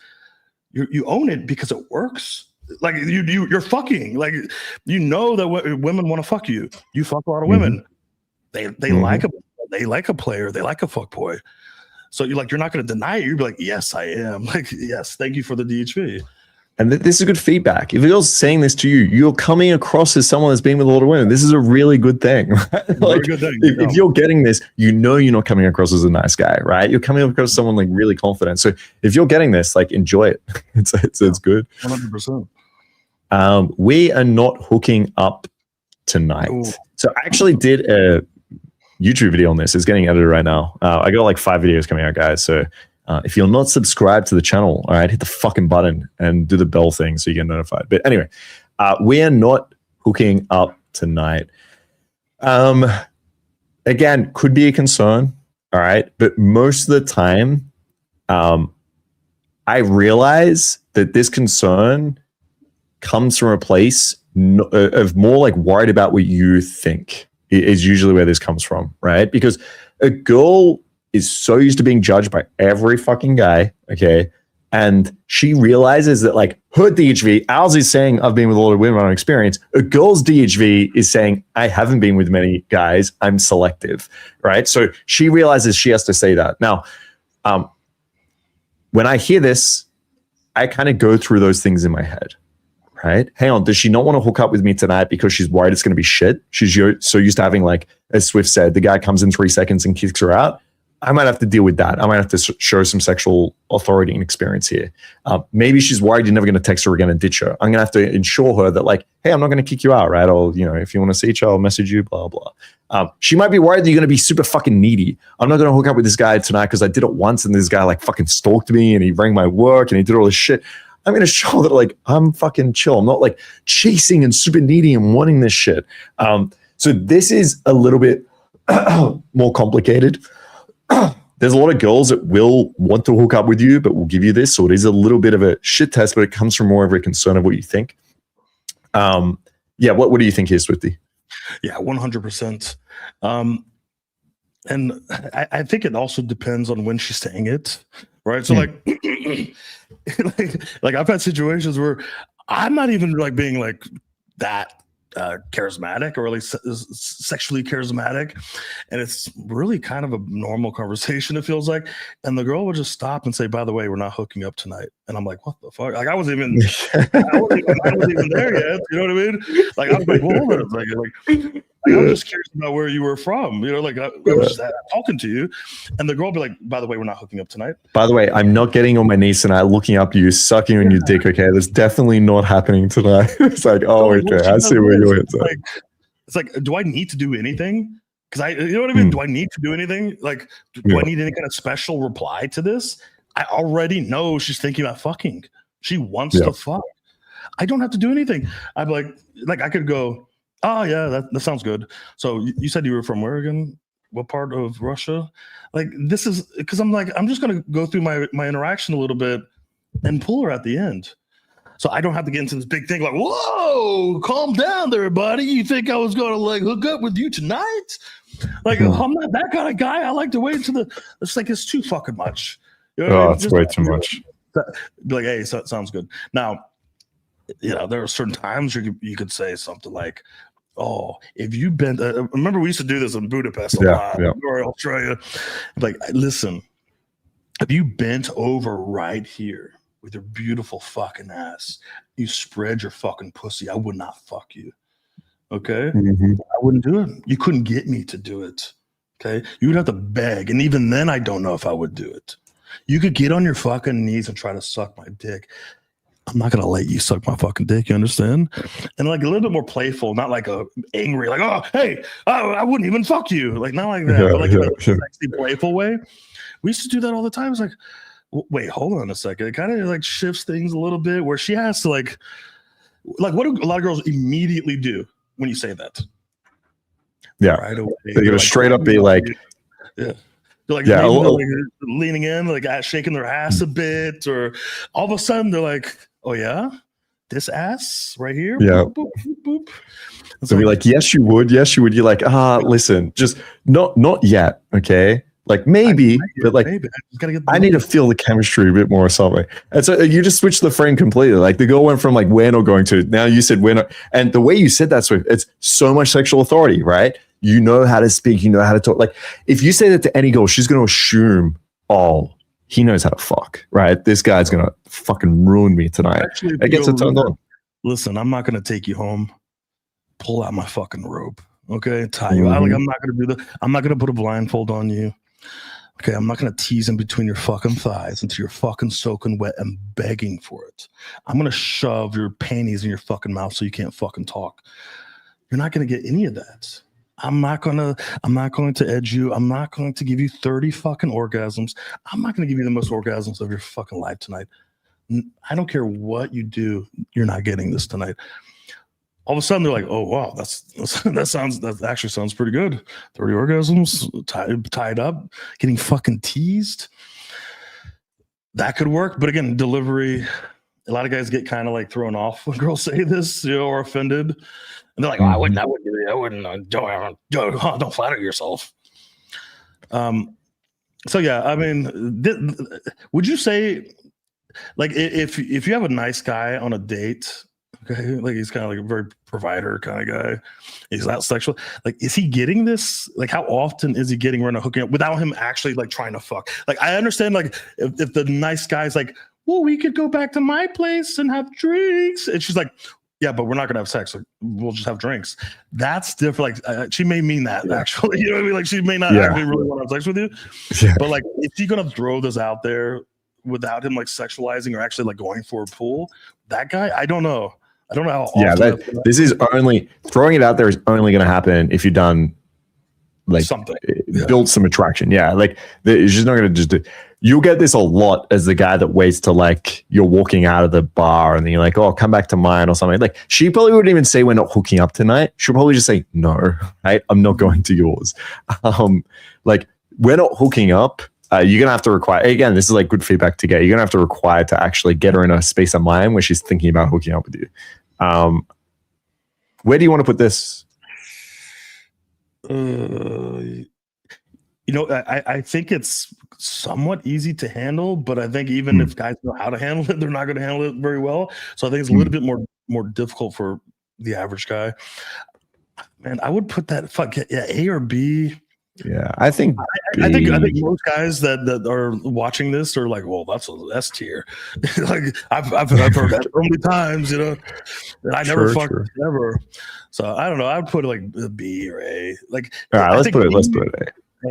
you own it because it works. Like you're fucking. Like you know that women want to fuck you. You fuck a lot of women. They like a player. They like a fuckboy. So you're not going to deny it. You'd be like, yes, I am. Like, yes, thank you for the DHV. And this is good feedback. If a girl's saying this to you, you're coming across as someone that's been with a lot of women. This is a really good thing. Like, good thing. If you're getting this, you know you're not coming across as a nice guy, right? You're coming across as someone like really confident. So if you're getting this, like enjoy it. It's good. 100%. We are not hooking up tonight. Ooh. So I actually did a YouTube video on this. It's getting edited right now. I got like 5 videos coming out, guys. So if you're not subscribed to the channel, all right, hit the fucking button and do the bell thing so you get notified. But anyway, we are not hooking up tonight. Again, could be a concern, all right? But most of the time, I realize that this concern comes from a place of more like worried about what you think. Is usually where this comes from, right? Because a girl is so used to being judged by every fucking guy, okay? And she realizes that like her DHV, ours is saying I've been with a lot of women on experience. A girl's DHV is saying I haven't been with many guys. I'm selective, right? So she realizes she has to say that. Now, when I hear this, I kind of go through those things in my head. Right? Hang on. Does she not want to hook up with me tonight because she's worried it's going to be shit? She's so used to having, like, as Swift said, the guy comes in 3 seconds and kicks her out. I might have to deal with that. I might have to show some sexual authority and experience here. Maybe she's worried you're never going to text her again and ditch her. I'm going to have to ensure her that, like, hey, I'm not going to kick you out, right? Or, if you want to see each other, I'll message you, blah, blah. She might be worried that you're going to be super fucking needy. I'm not going to hook up with this guy tonight because I did it once and this guy like fucking stalked me and he rang my work and he did all this shit. I'm going to show that like I'm fucking chill. I'm not like chasing and super needy and wanting this shit. So this is a little bit more complicated. There's a lot of girls that will want to hook up with you, but will give you this. So it is a little bit of a shit test, but it comes from more of a concern of what you think. What do you think here, Swifty? Yeah, 100%. And I think it also depends on when she's saying it, right? So like I've had situations where I'm not even like being like that charismatic or at least sexually charismatic, and it's really kind of a normal conversation, it feels like, and the girl would just stop and say, by the way, we're not hooking up tonight. And I'm like, what the fuck? Like I wasn't even there yet, you know what I mean? Like I was like, well, hold on a second. Like I was just curious about where you were from, like I was just talking to you, and the girl would be like, by the way, we're not hooking up tonight. By the way, I'm not getting on my knees tonight looking up you, sucking on your dick, okay? That's definitely not happening tonight. It's like, oh, okay, I see where you're at. It's like, do I need to do anything? Because you know what I mean? Do I need to do anything? Like, do I need any kind of special reply to this? I already know she's thinking about fucking. She wants to fuck. I don't have to do anything. I'm like I could go, oh yeah, that sounds good. So you said you were from where again? What part of Russia? Like this is because I'm just gonna go through my interaction a little bit and pull her at the end. So I don't have to get into this big thing like, whoa, calm down there, buddy. You think I was going to like hook up with you tonight? Like, I'm not that kind of guy. I like to wait until it's like, it's too fucking much. You know it's way too much. Be like, hey, so, sounds good. Now, there are certain times you could say something like, oh, if you bent, remember we used to do this in Budapest a lot, or Australia. Like, listen, if you bent over right here, with your beautiful fucking ass, you spread your fucking pussy, I would not fuck you. Okay? I wouldn't do it. You couldn't get me to do it. Okay? You would have to beg. And even then, I don't know if I would do it. You could get on your fucking knees and try to suck my dick. I'm not going to let you suck my fucking dick. You understand? And like a little bit more playful, not like a angry, like, oh, hey, I wouldn't even fuck you. Like, not like that, but like in a sexy, playful way. We used to do that all the time. It's like, wait, hold on a second. It kind of like shifts things a little bit where she has to like what do a lot of girls immediately do when you say that? Yeah. Right away. They're going to straight up be like, yeah. They're like, like leaning in, like shaking their ass a bit, or all of a sudden they're like, oh yeah, this ass right here. Yeah. Boop, boop, boop, boop. So be like, yes, you would. Yes, you would. You're like, listen, just not yet. Okay. Like maybe, but like I need to feel the chemistry a bit more or something. And so you just switch the frame completely. Like the girl went from like we're not going to, now you said we're not. And the way you said that, Swift, it's so much sexual authority, right? You know how to speak, you know how to talk. Like if you say that to any girl, she's going to assume, oh, he knows how to fuck, right? This guy's going to fucking ruin me tonight. Actually, it gets it turned on. Listen, I'm not going to take you home. Pull out my fucking rope, okay? Tie you out. Like I'm not going to do that. I'm not going to put a blindfold on you. Okay, I'm not going to tease in between your fucking thighs until you're fucking soaking wet and begging for it. I'm going to shove your panties in your fucking mouth so you can't fucking talk. You're not going to get any of that. I'm not going to edge you. I'm not going to give you 30 fucking orgasms. I'm not going to give you the most orgasms of your fucking life tonight. I don't care what you do. You're not getting this tonight. All of a sudden they're like, oh wow, that actually sounds pretty good. 30 orgasms, tied up, getting fucking teased. That could work, but again, delivery. A lot of guys get kind of like thrown off when girls say this, or offended, and they're like, oh, I wouldn't do that. I wouldn't. Don't flatter yourself. So yeah, I mean, would you say, like, if you have a nice guy on a date? Okay, like he's kind of like a very provider kind of guy. He's not sexual. Like, is he getting this? Like, how often is he getting around to hooking up without him actually like trying to fuck? Like, I understand like if the nice guy's like, well, we could go back to my place and have drinks, and she's like, yeah, but we're not gonna have sex. Like, we'll just have drinks. That's different. Like she may mean that actually. You know what I mean? Like she may not actually really want to have sex with you. But like, is she gonna throw this out there without him like sexualizing or actually like going for a pool? That guy, I don't know. I don't know how often. This is only throwing it out there is only going to happen if you've done like something, build some attraction. Yeah, like it's just not going to just do. You'll get this a lot as the guy that waits till like you're walking out of the bar and then you're like, oh, come back to mine or something. Like she probably wouldn't even say we're not hooking up tonight. She'll probably just say no, right? I'm not going to yours. Like we're not hooking up. You're gonna have to require, again, this is like good feedback to get. You're gonna have to require to actually get her in a space of mind where she's thinking about hooking up with you. Where do you want to put this? I think it's somewhat easy to handle, but I think even if guys know how to handle it, they're not going to handle it very well. So I think it's a little bit more difficult for the average guy. Man, I would put that A or B. Yeah, I think most guys that are watching this are like, well, that's a S tier. Like I've heard that so many times, and I never fucked ever. So I don't know. I would put it like a B or A. Like, all right, let's put it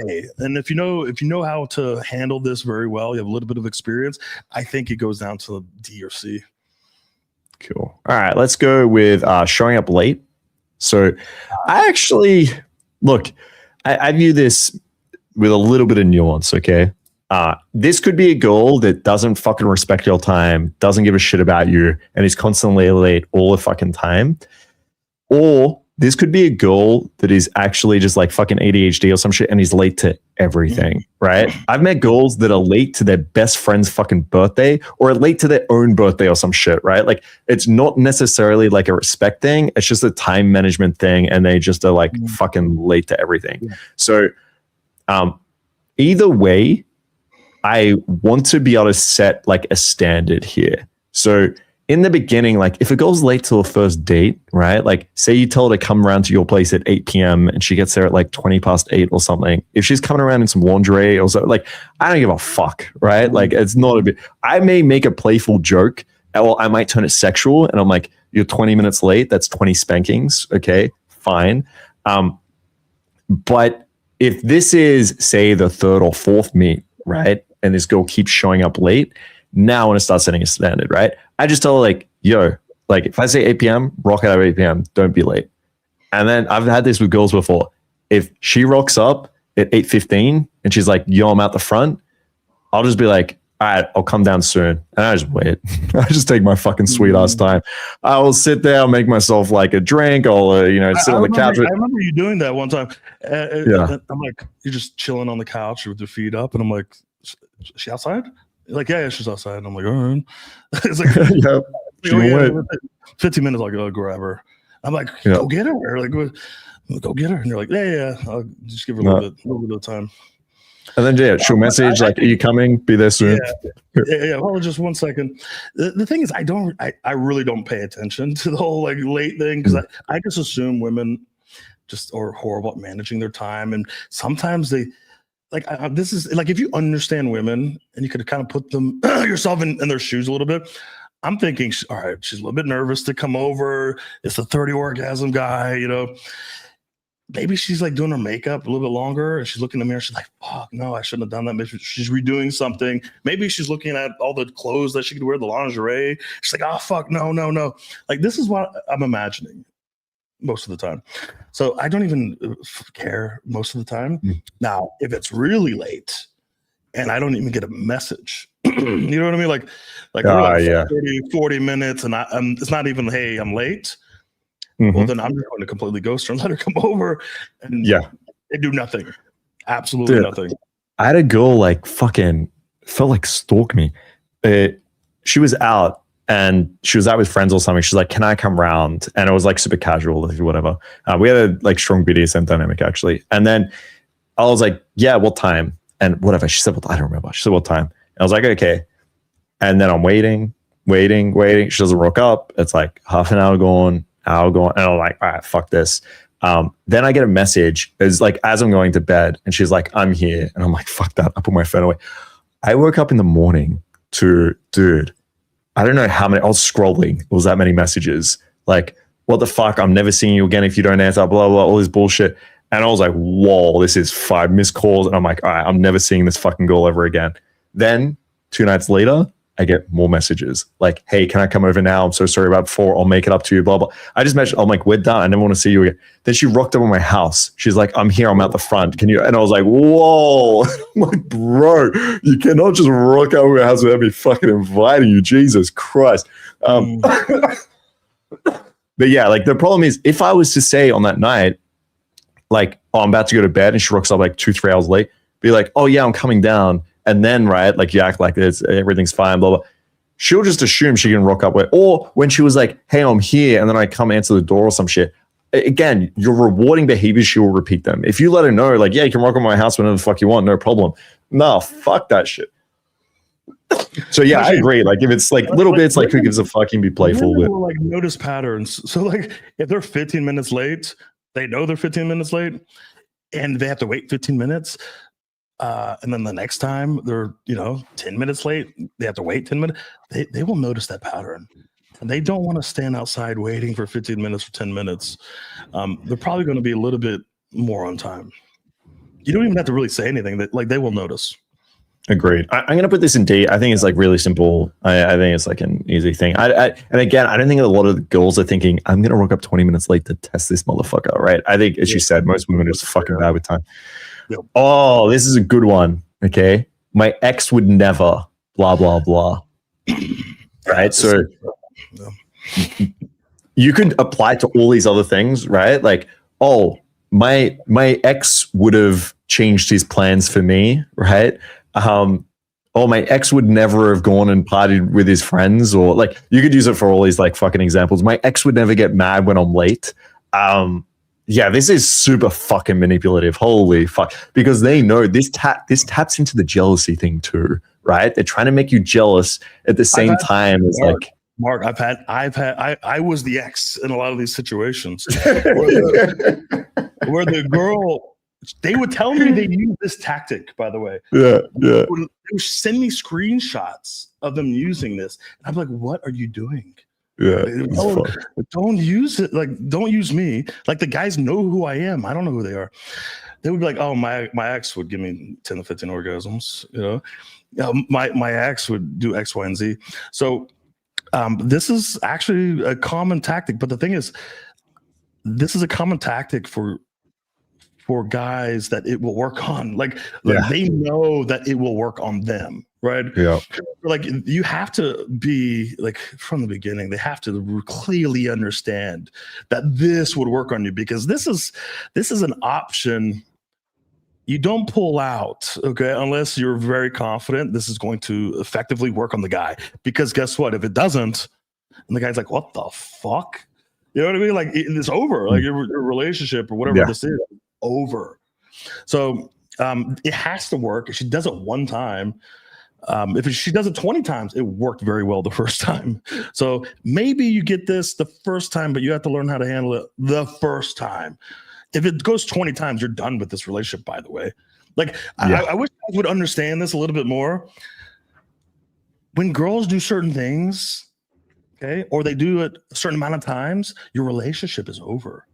A. And if you know how to handle this very well, you have a little bit of experience. I think it goes down to D or C. Cool. All right, let's go with showing up late. So I actually look. I view this with a little bit of nuance, okay? This could be a girl that doesn't fucking respect your time, doesn't give a shit about you, and is constantly late all the fucking time. Or this could be a girl that is actually just like fucking ADHD or some shit and is late to everything, right? I've met girls that are late to their best friend's fucking birthday or are late to their own birthday or some shit, right? Like it's not necessarily like a respect thing. It's just a time management thing. And they just are like fucking late to everything. Yeah. So either way, I want to be able to set like a standard here. So in the beginning, like if it goes late to a first date, right? Like say you tell her to come around to your place at 8 p.m. and she gets there at like 20 past 8 or something. If she's coming around in some lingerie or so, like I don't give a fuck, right? Like it's not a bit, I may make a playful joke or I might turn it sexual and I'm like, you're 20 minutes late. That's 20 spankings. Okay, fine. But if this is say the third or fourth meet, right? And this girl keeps showing up late, now I want to start setting a standard, right? I just tell her like, yo, like if I say 8 p.m., rock out at 8 p.m., don't be late. And then I've had this with girls before. If she rocks up at 8:15 and she's like, yo, I'm out the front, I'll just be like, all right, I'll come down soon. And I just wait. I just take my fucking sweet ass time. I will sit there, I'll make myself like a drink. I'll, sit on the couch. I remember you doing that one time. I'm like, you're just chilling on the couch with your feet up. And I'm like, is she outside? You're like, yeah, she's outside. And I'm like, all right. It's like, yeah, 15 minutes, I'll go grab her. I'm like, go get her. Like, go get her. And you're like, yeah, I'll just give her a little bit of time. And then, she'll message like, are you coming? Be there soon. Yeah. Hold on just 1 second. The thing is, I really don't pay attention to the whole like late thing because I just assume women just are horrible at managing their time. And sometimes they, like this is like if you understand women and you could kind of put them yourself in their shoes a little bit. I'm thinking, all right, she's a little bit nervous to come over. It's the 30 orgasm guy, Maybe she's like doing her makeup a little bit longer and she's looking in the mirror. She's like, fuck, no, I shouldn't have done that. Maybe she's redoing something. Maybe she's looking at all the clothes that she could wear, the lingerie. She's like, oh, fuck, no. Like, this is what I'm imagining most of the time. So I don't even care most of the time. Now, if it's really late and I don't even get a message, you know what I mean? Like 40 minutes and it's not even, hey, I'm late. Well, then I'm just going to completely ghost her and let her come over and they do nothing. Absolutely nothing. I had a girl like fucking felt like stalk me. She was out and she was out with friends or something. She's like, can I come round? And it was like super casual, whatever. We had a like strong BDSM dynamic actually. And then I was like, yeah, what time? And whatever. She said, well, I don't remember. She said, what time? And I was like, okay. And then I'm waiting. She doesn't rock up. It's like half an hour gone. And I'm like, all right, fuck this. Then I get a message as I'm going to bed and she's like, I'm here. And I'm like, fuck that. I put my phone away. I woke up in the morning to, dude, I don't know how many, I was scrolling. It was that many messages Like, what the fuck? I'm never seeing you again if you don't answer, blah, blah, all this bullshit. And I was like, whoa, this is 5 missed calls. And I'm like, all right, I'm never seeing this fucking girl ever again. Then 2 nights later, I get more messages like, hey, can I come over now? I'm so sorry about before. I'll make it up to you, blah, blah. I just mentioned, I'm like, we're done. I never want to see you again. Then she rocked up on my house. She's like, I'm here. I'm at the front. Can you? And I was like, whoa. I'm like, bro, you cannot just rock up on my house without me fucking inviting you. Jesus Christ. But yeah, like the problem is if I was to say on that night, like, oh, I'm about to go to bed and she rocks up like 2-3 hours late, be like, oh yeah, I'm coming down. And then, right, like you act like everything's fine, blah, blah. She'll just assume she can rock up with, or when she was like, hey, I'm here, and then I come answer the door or some shit. Again, you're rewarding behaviors, she will repeat them. If you let her know, like, yeah, you can rock on my house whenever the fuck you want, no problem. No, fuck that shit. So yeah, I agree. Like if it's like little bits, like who gives a fuck, and be playful with. Like notice patterns. So like if they're 15 minutes late, they know they're 15 minutes late, and they have to wait 15 minutes. And then the next time they're 10 minutes late, they have to wait 10 minutes. They will notice that pattern, and they don't want to stand outside waiting for 15 minutes or 10 minutes. They're probably going to be a little bit more on time. You don't even have to really say anything. That like they will notice. Agreed. I'm going to put this in D. I think it's like really simple. I think it's like an easy thing. And again, I don't think a lot of the girls are thinking, I'm going to rock up 20 minutes late to test this motherfucker, right? I think, as you said, most women are just fucking bad with time. Yep. Oh, this is a good one. Okay. My ex would never, blah, blah, blah. Right? So you could apply to all these other things, right? Like, oh, my ex would have changed his plans for me, right? Oh, my ex would never have gone and partied with his friends, or like you could use it for all these like fucking examples. My ex would never get mad when I'm late. Yeah, this is super fucking manipulative. Holy fuck. Because they know this taps into the jealousy thing too, right? They're trying to make you jealous at the same time as like Mark, I was the ex in a lot of these situations where the girl, they would tell me they use this tactic, by the way. Yeah. They would send me screenshots of them using this. And I'm like, what are you doing? Yeah. Don't use it. Like, don't use me. Like the guys know who I am. I don't know who they are. They would be like, oh, my ex would give me 10 to 15 orgasms. My ex would do X, Y, and Z. So this is actually a common tactic. But the thing is, this is a common tactic for guys that it will work on. Like they know that it will work on them, right? Yeah. Like you have to be like from the beginning, they have to clearly understand that this would work on you, because this is an option you don't pull out, okay, unless you're very confident this is going to effectively work on the guy. Because guess what? If it doesn't, and the guy's like, what the fuck? You know what I mean? Like it's over. Like your relationship or whatever this is over. So it has to work. If she does it one time, if she does it 20 times, it worked very well the first time. So maybe you get this the first time, but you have to learn how to handle it the first time. If it goes 20 times, you're done with this relationship, by the way. Like, I wish I would understand this a little bit more. When girls do certain things, okay, or they do it a certain amount of times, your relationship is over.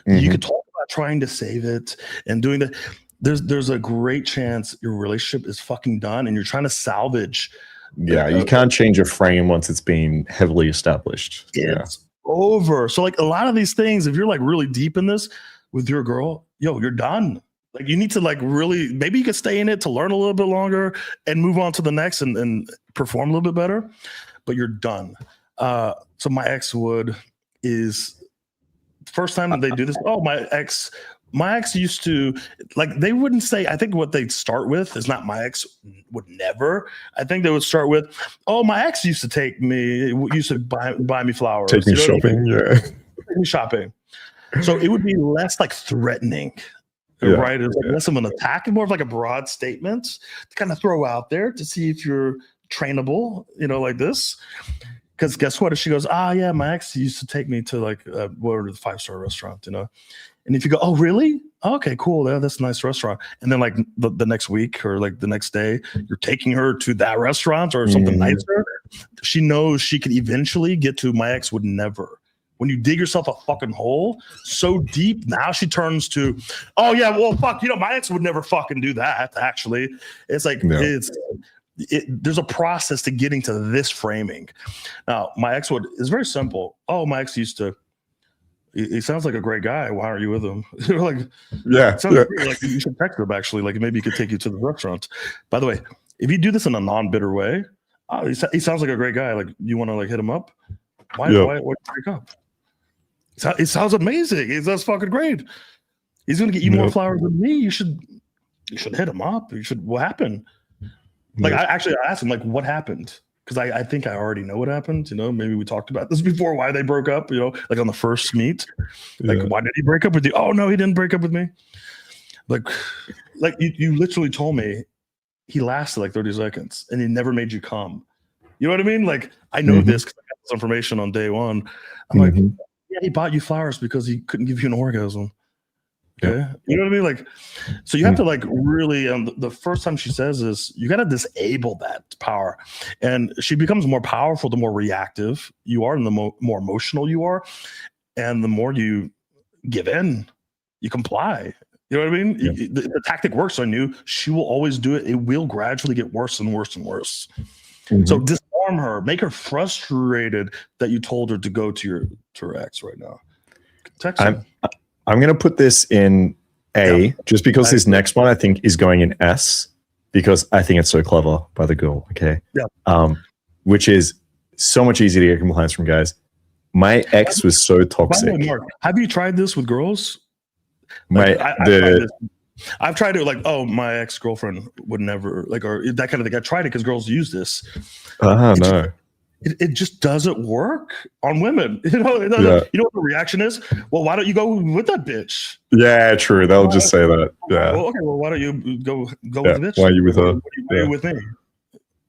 Mm-hmm. You could talk about trying to save it and doing that. There's a great chance your relationship is fucking done and you're trying to salvage. Yeah, you can't change a frame once it's been heavily established. It's over. So like a lot of these things, if you're like really deep in this with your girl, you're done. Like you need to like really, maybe you could stay in it to learn a little bit longer and move on to the next and perform a little bit better, but you're done. So my ex is first time that they do this. Oh, my ex used to, like, they wouldn't say, I think what they'd start with is not my ex would never. I think they would start with, oh, my ex used to buy me flowers. Take me shopping. Yeah. Take me shopping. So it would be less like threatening, right? It's like less of an attack and more of like a broad statement to kind of throw out there to see if you're trainable, like this. Because guess what? If she goes, yeah, my ex used to take me to like the 5-star restaurant, And if you go, oh, really? Okay, cool. Yeah, that's a nice restaurant. And then like the next week or like the next day, you're taking her to that restaurant or something nicer. She knows she could eventually get to my ex would never. When you dig yourself a fucking hole so deep, now she turns to, oh yeah, well fuck, my ex would never fucking do that. Actually, it's like there's a process to getting to this framing. Now, my ex is very simple. Oh, my ex used to. He sounds like a great guy. Why aren't you with him? Like, like you should text him actually. Like maybe he could take you to the restaurant. By the way, if you do this in a non-bitter way, he sounds like a great guy. Like you want to like hit him up. Why break up? It sounds amazing. That's fucking great. He's gonna get you more flowers than me. You should hit him up. What happened? Like I asked him like what happened, because I think I already know what happened. Maybe we talked about this before, why they broke up. Like on the first meet, like why did he break up with you? Oh no, he didn't break up with me. Like you literally told me he lasted like 30 seconds and he never made you come. You know what I mean? Like I know this because I got this information on day one. I'm like, yeah, he bought you flowers because he couldn't give you an orgasm. Okay. Yep. You know what I mean? Like, so you have to like really, the first time she says this, you got to disable that power, and she becomes more powerful the more reactive you are and the more emotional you are. And the more you give in, you comply. You know what I mean? Yep. The tactic works on you. She will always do it. It will gradually get worse and worse and worse. So disarm her, make her frustrated that you told her to go to her ex right now. Text her. I'm going to put this in A, just because this next one I think is going in S, because I think it's so clever by the girl. Okay. Yeah. Which is so much easier to get compliance from guys. My ex was so toxic. By the way, Mark, have you tried this with girls? I've tried it like, oh, my ex-girlfriend would never or that kind of thing. I tried it because girls use this. No. It just doesn't work on women. You know what the reaction is? Well, why don't you go with that bitch? Yeah, true. They'll just say that. Yeah. Well, okay. Well, why don't you go with the bitch? Why are you with her? Why are you with me?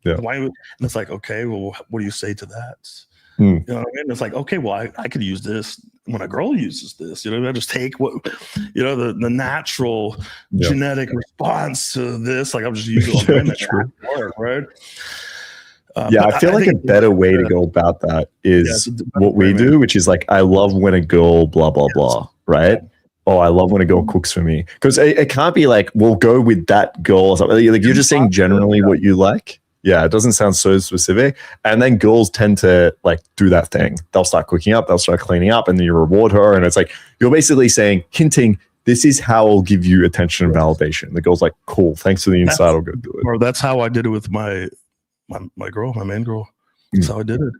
Yeah. Why? And it's like, okay, well, what do you say to that? You know what I mean? It's like, okay, well, I could use this when a girl uses this. I just take what, the natural genetic response to this. Like I'm just using it on women. Work, right? I feel like a better way to go about that is what we do, which is like, I love when a girl blah, blah, blah, right? Oh, I love when a girl cooks for me. Because it can't be like, we'll go with that girl or something. Like you're just saying generally what you like. Yeah, it doesn't sound so specific. And then girls tend to like do that thing. They'll start cooking up, they'll start cleaning up, and then you reward her. And it's like, you're basically saying, hinting, this is how I'll give you attention and validation. The girl's like, cool, thanks for the insight, I'll go do it. Or that's how I did it with my girl, my main girl. That's how I did it.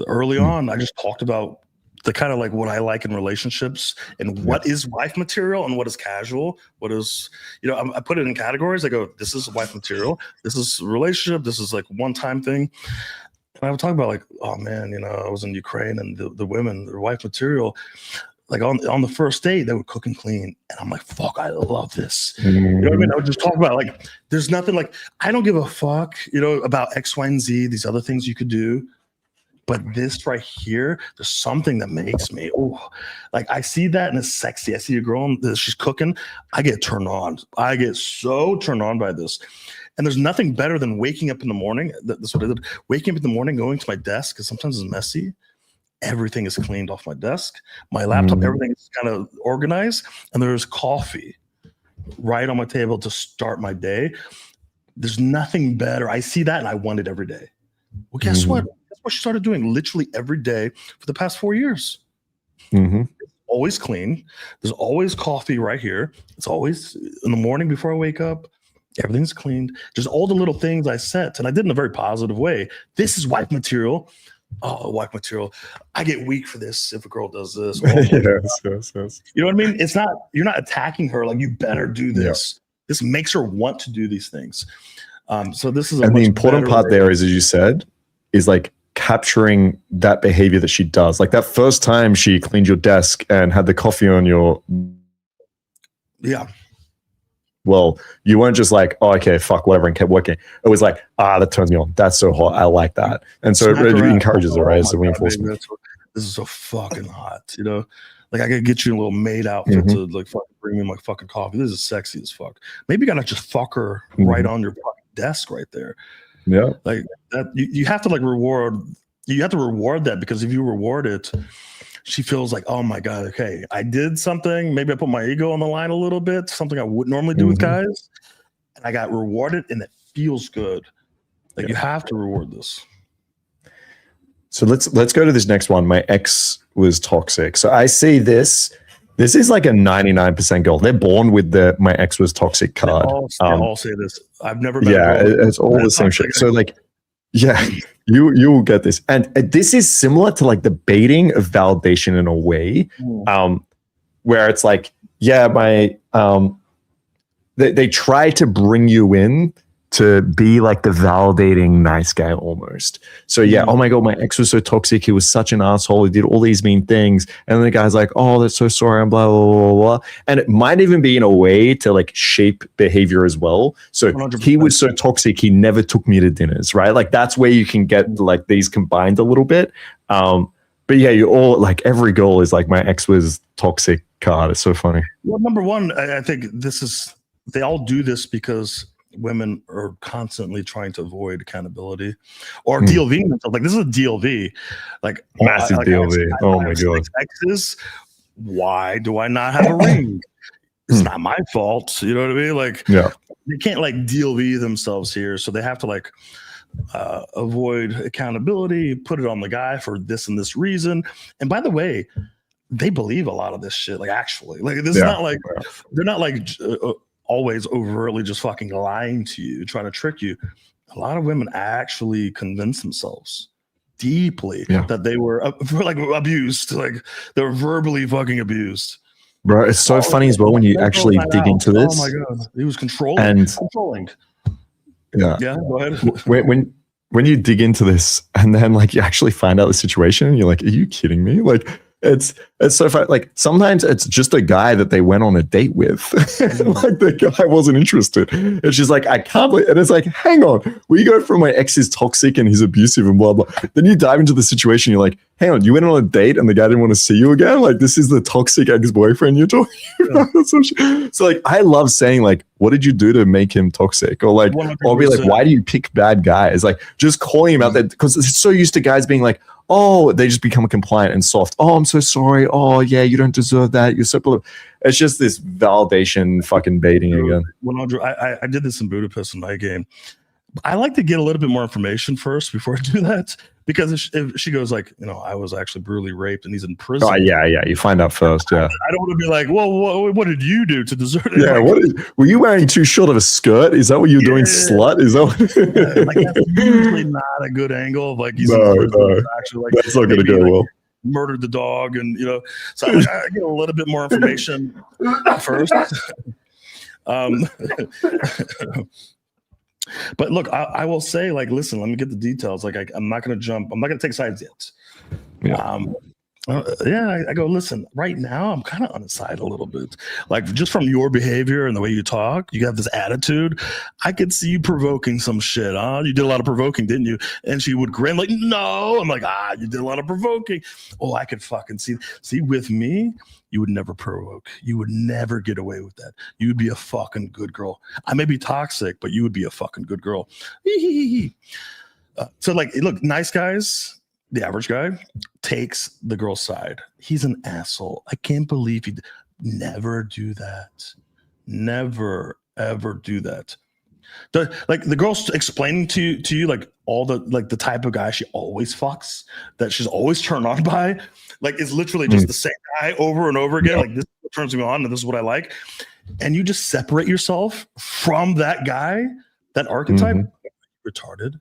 Early on, I just talked about the kind of like what I like in relationships and what is wife material and what is casual. What is, I put it in categories. I go, this is wife material. This is relationship. This is like one-time thing. And I would talk about like, oh man, I was in Ukraine and the women, their wife material, like on the first date, they would cook and clean. And I'm like, fuck, I love this. You know what I mean? I would just talk about like, there's nothing like, I don't give a fuck, about X, Y, and Z, these other things you could do. But this right here, there's something that makes me, like I see that and it's sexy. I see a girl and she's cooking. I get turned on. I get so turned on by this. And there's nothing better than waking up in the morning. That's what I did. Waking up in the morning, going to my desk, because sometimes it's messy. Everything is cleaned off my desk. My laptop, everything is kind of organized. And there's coffee right on my table to start my day. There's nothing better. I see that and I want it every day. Well, guess what? That's what she started doing literally every day for the past 4 years. It's always clean. There's always coffee right here. It's always in the morning before I wake up. Everything's cleaned. Just all the little things I set. And I did in a very positive way. This is wife material. Oh, wife material. I get weak for this if a girl does this. Yes. You know what I mean? It's not, you're not attacking her like you better do this. This makes her want to do these things. So this is the important part there is, as you said, is like capturing that behavior that she does. Like that first time she cleaned your desk and had the coffee on your. Yeah. Well, you weren't just like, oh, okay, fuck, whatever, and kept working. It was like, that turns me on. That's so hot. I like that. And so it encourages her, right? It's a reinforcement. This is so fucking hot, Like I could get you a little maid outfit to like fucking bring me my fucking coffee. This is sexy as fuck. Maybe you gotta just fuck her right on your fucking desk right there. Yeah. Like that, you have to like reward. You have to reward that, because if you reward it, she feels like, oh my God, okay, I did something. Maybe I put my ego on the line a little bit, something I wouldn't normally do with guys. And I got rewarded and it feels good. Like you have to reward this. So let's go to this next one. My ex was toxic. So I see this. This is like a 99% goal. They're born with the my ex was toxic card. They all say this. I've never met yeah, it's all the same shit. So like, yeah, you will get this. And this is similar to like the baiting of validation in a way, where it's like, yeah, they try to bring you in to be like the validating nice guy almost. So yeah, oh my God, my ex was so toxic. He was such an asshole. He did all these mean things. And then the guy's like, oh, that's so sorry, and blah, blah, blah, blah. And it might even be in a way to like shape behavior as well. So 100%. He was so toxic, he never took me to dinners, right? Like that's where you can get like these combined a little bit. But yeah, you all like every girl is like my ex was toxic card. It's so funny. Well, number one, I think they all do this because women are constantly trying to avoid accountability or DLV themselves. Like this is a DLV, like massive DLV. Oh my God. Exes, why do I not have a ring? It's not my fault. You know what I mean? Like, they can't like DLV themselves here. So they have to like avoid accountability, put it on the guy for this and this reason. And by the way, they believe a lot of this shit. Like actually, like this is not like, they're not like, always overtly just fucking lying to you, trying to trick you. A lot of women actually convince themselves deeply that they were like abused, like they were verbally fucking abused. Bro, it's so funny as well when you actually dig into this. Oh my God, he was controlling. Yeah, go ahead. when you dig into this and then like you actually find out the situation and you're like, are you kidding me? Like it's so funny. Like sometimes it's just a guy that they went on a date with. Like the guy wasn't interested. And she's like, I can't believe. And it's like, hang on, we go from my ex is toxic and he's abusive and blah, blah. Then you dive into the situation. You're like, hang on, you went on a date and the guy didn't want to see you again. Like this is the toxic ex-boyfriend you're talking about. So like, I love saying like, what did you do to make him toxic? Or like, 100%. Or be like, why do you pick bad guys? Like just calling him out that because it's so used to guys being like, oh, they just become compliant and soft. Oh, I'm so sorry. Oh, yeah, you don't deserve that. You're so. It's just this validation fucking baiting again. I did this in Budapest in my game. I like to get a little bit more information first before I do that because if she goes like, you know, I was actually brutally raped and he's in prison. Oh yeah, you find out first. Yeah, I don't want to be like, well, what did you do to deserve it? Yeah, like, were you wearing too short of a skirt? Is that what you're doing, slut? Is that like that's usually not a good angle of like he's in prison. No. Actually, like that's not going to go like, well. Murdered the dog, and you know, so I get a little bit more information first. But look, I will say, like, listen, let me get the details. Like, I'm not going to jump. I'm not going to take sides yet. I go, listen, right now, I'm kind of on the side a little bit. Like, just from your behavior and the way you talk, you have this attitude. I could see you provoking some shit. You did a lot of provoking, didn't you? And she would grin like, no. I'm like, you did a lot of provoking. Oh, I could fucking see. See, with me, you would never provoke. You would never get away with that. You would be a fucking good girl. I may be toxic, but you would be a fucking good girl. So, like, look, nice guys, the average guy takes the girl's side. He's an asshole. I can't believe he never do that. Never, ever do that. The girl's explaining to you like all the like the type of guy she always fucks, that she's always turned on by. Like it's literally just the same guy over and over again. Like this is what turns me on and this is what I like. And you just separate yourself from that guy, that archetype. Retarded.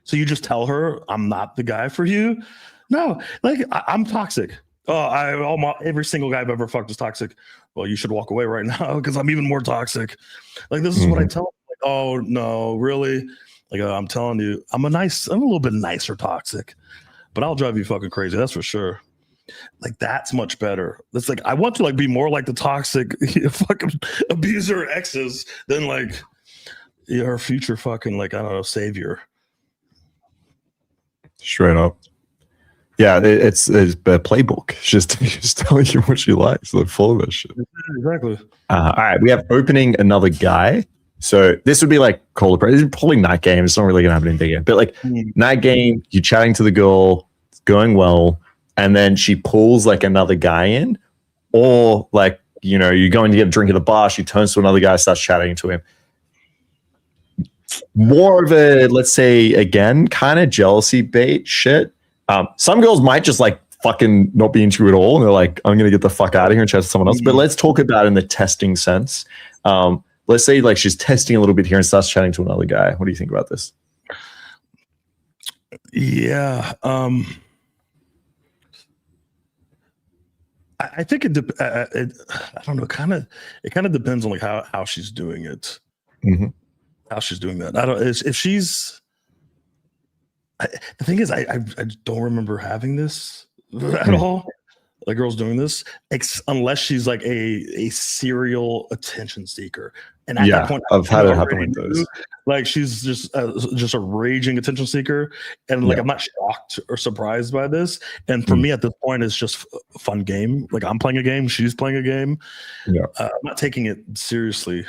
So you just tell her, I'm not the guy for you. No, like I'm toxic. Every single guy I've ever fucked is toxic. Well, you should walk away right now because I'm even more toxic. Like this is what I tell them. Like, oh no, really? Like I'm telling you, I'm a little bit nicer toxic, but I'll drive you fucking crazy. That's for sure. Like that's much better. That's like I want to like be more like the toxic fucking abuser exes than like your future fucking like I don't know savior. Straight up. Yeah, it's a playbook. It's just telling you what she likes. Like follow that shit. Exactly. All right, we have opening another guy. So this would be like Cold Approach. This is probably night game. It's not really gonna happen in day game. But like night game, you're chatting to the girl, it's going well. and then she pulls like another guy in, or like, you know, you're going to get a drink at the bar, she turns to another guy, starts chatting to him. More of a, let's say, again, kind of jealousy bait shit. Some girls might just like fucking not be into you at all, and they're like, I'm gonna get the fuck out of here and chat to someone else. But let's talk about it in the testing sense. Let's say like she's testing a little bit here and starts chatting to another guy. What do you think about this? Yeah. I think it I don't know, it kind of depends on like how she's doing it. Mm-hmm. How she's doing that. I don't, if she's, the thing is, I don't remember having this at all. Like girls doing this, unless she's like a serial attention seeker. And at that point, I've had it happen with those. Like she's just a raging attention seeker, and like I'm not shocked or surprised by this. And for me, at this point, it's just a fun game. Like I'm playing a game, she's playing a game. I'm not taking it seriously.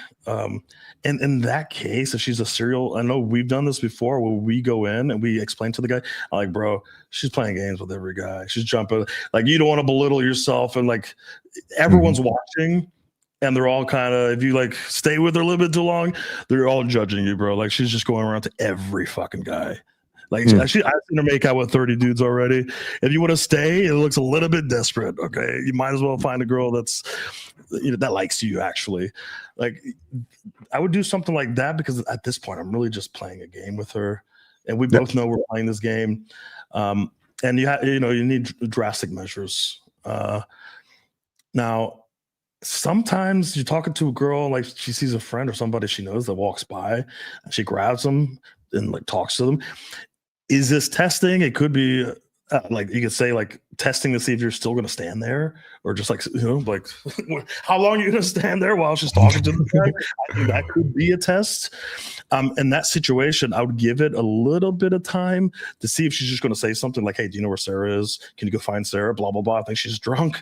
And in that case, if she's a serial, I know we've done this before where we go in and we explain to the guy, I'm like, bro, she's playing games with every guy. She's jumping. Like, you don't want to belittle yourself. And like, everyone's watching, and they're all kind of, if you like stay with her a little bit too long, they're all judging you, bro. Like, she's just going around to every fucking guy. Like, I've seen her make out with 30 dudes already. If you want to stay, it looks a little bit desperate. Okay. You might as well find a girl that's, you know, that likes you actually. Like, I would do something like that, because at this point, I'm really just playing a game with her, and we both know we're playing this game. And you need drastic measures. Now, sometimes you're talking to a girl, like she sees a friend or somebody she knows that walks by, and she grabs them and like talks to them. Is this testing? It could be like you could say like testing to see if you're still going to stand there, or just like, you know, like how long are you going to stand there while she's talking to the guy? I think that could be a test. In that situation, I would give it a little bit of time to see if she's just going to say something like, hey, do you know where Sarah is? Can you go find Sarah? Blah, blah, blah. I think she's drunk.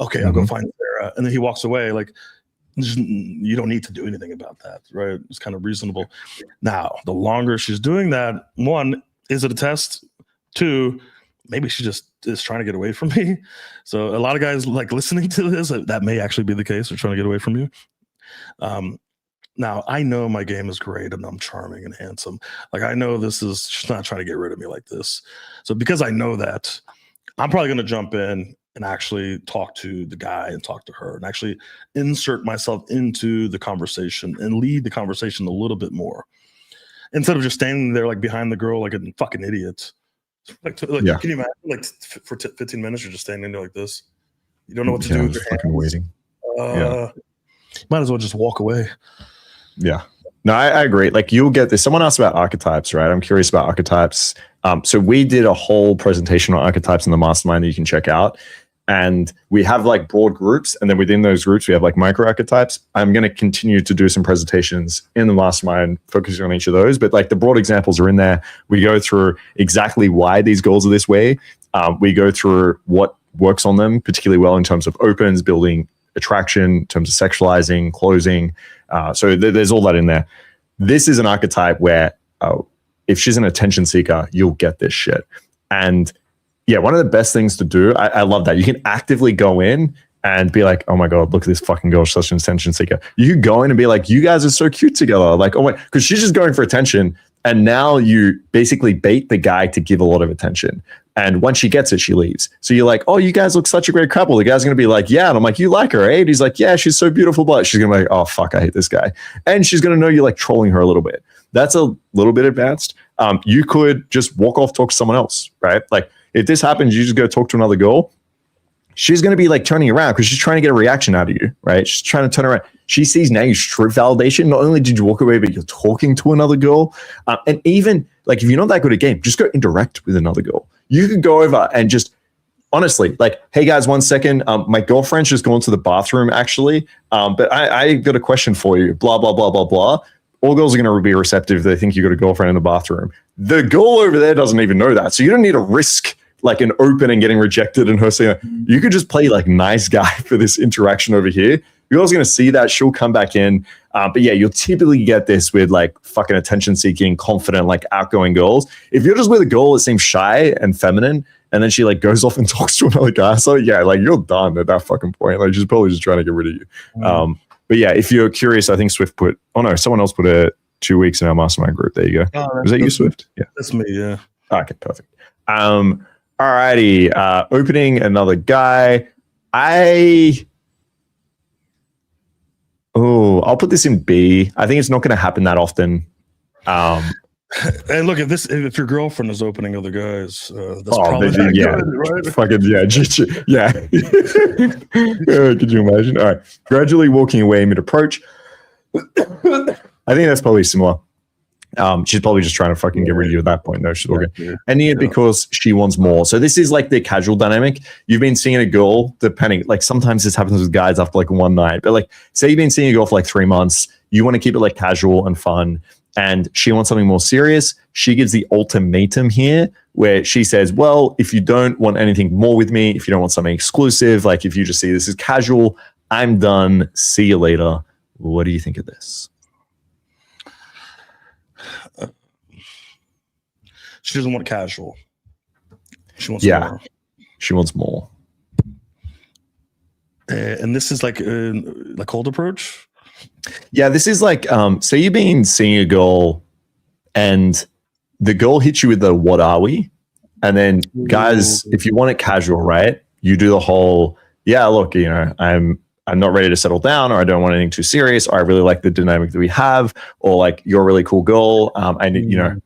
Okay, I'll go find Sarah. And then he walks away. Like, you don't need to do anything about that, right? It's kind of reasonable. Now, the longer she's doing that, one, is it a test? Two, maybe she just is trying to get away from me. So a lot of guys like listening to this, that may actually be the case. They're trying to get away from you. Now, I know my game is great and I'm charming and handsome. Like, I know she's not trying to get rid of me like this. So because I know that, I'm probably going to jump in and actually talk to the guy and talk to her and actually insert myself into the conversation and lead the conversation a little bit more, instead of just standing there like behind the girl like a fucking idiot. Like can you imagine like for 15 minutes you're just standing there like this? You don't know what to do with your fucking hands. Waiting. Might as well just walk away. Yeah. No, I agree. Like, you'll get this. Someone asked about archetypes, right? I'm curious about archetypes. So we did a whole presentation on archetypes in the Mastermind that you can check out. And we have like broad groups, and then within those groups, we have like micro archetypes. I'm going to continue to do some presentations in the Mastermind focusing on each of those, but like the broad examples are in there. We go through exactly why these goals are this way. We go through what works on them particularly well in terms of opens, building attraction, in terms of sexualizing, closing. So there's all that in there. This is an archetype where if she's an attention seeker, you'll get this shit. And yeah, one of the best things to do, I love that. You can actively go in and be like, oh my God, look at this fucking girl, she's such an attention seeker. You can go in and be like, you guys are so cute together. Like, oh my, because she's just going for attention. And now you basically bait the guy to give a lot of attention. And once she gets it, she leaves. So you're like, oh, you guys look such a great couple. The guy's going to be like, yeah. And I'm like, you like her, eh? And he's like, yeah, she's so beautiful. But she's going to be like, oh, fuck, I hate this guy. And she's going to know you're like trolling her a little bit. That's a little bit advanced. You could just walk off, talk to someone else, right? Like, if this happens, you just go talk to another girl. She's going to be like turning around because she's trying to get a reaction out of you, right? She's trying to turn around. She sees now you strip validation. Not only did you walk away, but you're talking to another girl. And even like, if you're not that good at game, just go interact with another girl. You could go over and just honestly, like, hey guys, 1 second. My girlfriend's just gone to the bathroom actually. But I got a question for you. Blah, blah, blah, blah, blah. All girls are going to be receptive if they think you got a girlfriend in the bathroom. The girl over there doesn't even know that. So you don't need to risk like an open and getting rejected and her saying, you could just play like nice guy for this interaction over here. You're also going to see that she'll come back in. But yeah, you'll typically get this with like fucking attention seeking, confident, like outgoing girls. If you're just with a girl that seems shy and feminine and then she like goes off and talks to another guy. So yeah, like you're done at that fucking point. Like she's probably just trying to get rid of you. But yeah, if you're curious, I think Swift put, oh no, someone else put it 2 weeks in our mastermind group. There you go. Was that you, Swift? Yeah. That's me, yeah. Okay, perfect. Alrighty. Opening another guy. I'll put this in B. I think it's not going to happen that often. And look, if your girlfriend is opening other guys, that's probably not good, right? Fucking yeah. Could you imagine? All right, gradually walking away mid-approach. I think that's probably similar. She's probably just trying to fucking get rid of you at that point, though. She's all good. Ending it because she wants more. So this is like the casual dynamic. You've been seeing a girl, depending, like sometimes this happens with guys after like one night, but like say you've been seeing a girl for like 3 months, you want to keep it like casual and fun, and she wants something more serious. She gives the ultimatum here where she says, well, if you don't want anything more with me, if you don't want something exclusive, like if you just see this as casual, I'm done. See you later. What do you think of this? She doesn't want casual. She wants more. She wants more. And this is like cold approach? Yeah, this is like, so you've been seeing a girl and the girl hits you with the what are we? And then guys, if you want it casual, right? You do the whole, yeah, look, you know, I'm not ready to settle down, or I don't want anything too serious, or I really like the dynamic that we have, or like you're a really cool girl. I need, you know,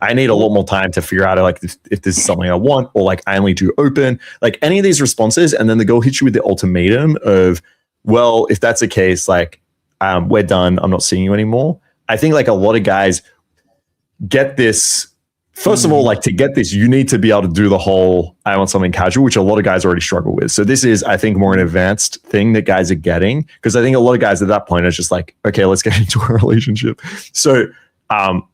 I need a lot more time to figure out like if this is something I want, or like I only do open, like any of these responses. And then the girl hits you with the ultimatum of, well, if that's the case, like we're done. I'm not seeing you anymore. I think like a lot of guys get this. First of all, like to get this, you need to be able to do the whole I want something casual, which a lot of guys already struggle with. So this is, I think, more an advanced thing that guys are getting, because I think a lot of guys at that point are just like, okay, let's get into a relationship. So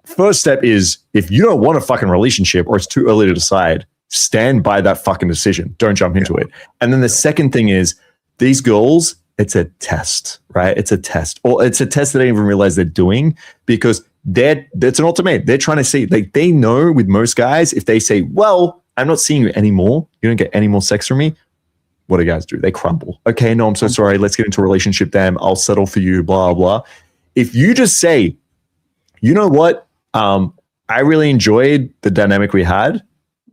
first step is, if you don't want a fucking relationship or it's too early to decide, stand by that fucking decision. Don't jump into it. And then the second thing is, these girls, it's a test, right? It's a test. Or it's a test that they don't even realize they're doing, because that's an ultimatum. They're trying to see, like, they know with most guys, if they say, well, I'm not seeing you anymore, you don't get any more sex from me, what do guys do? They crumble. Okay, no, I'm so sorry. Let's get into a relationship then. I'll settle for you, blah, blah. If you just say, you know what? I really enjoyed the dynamic we had.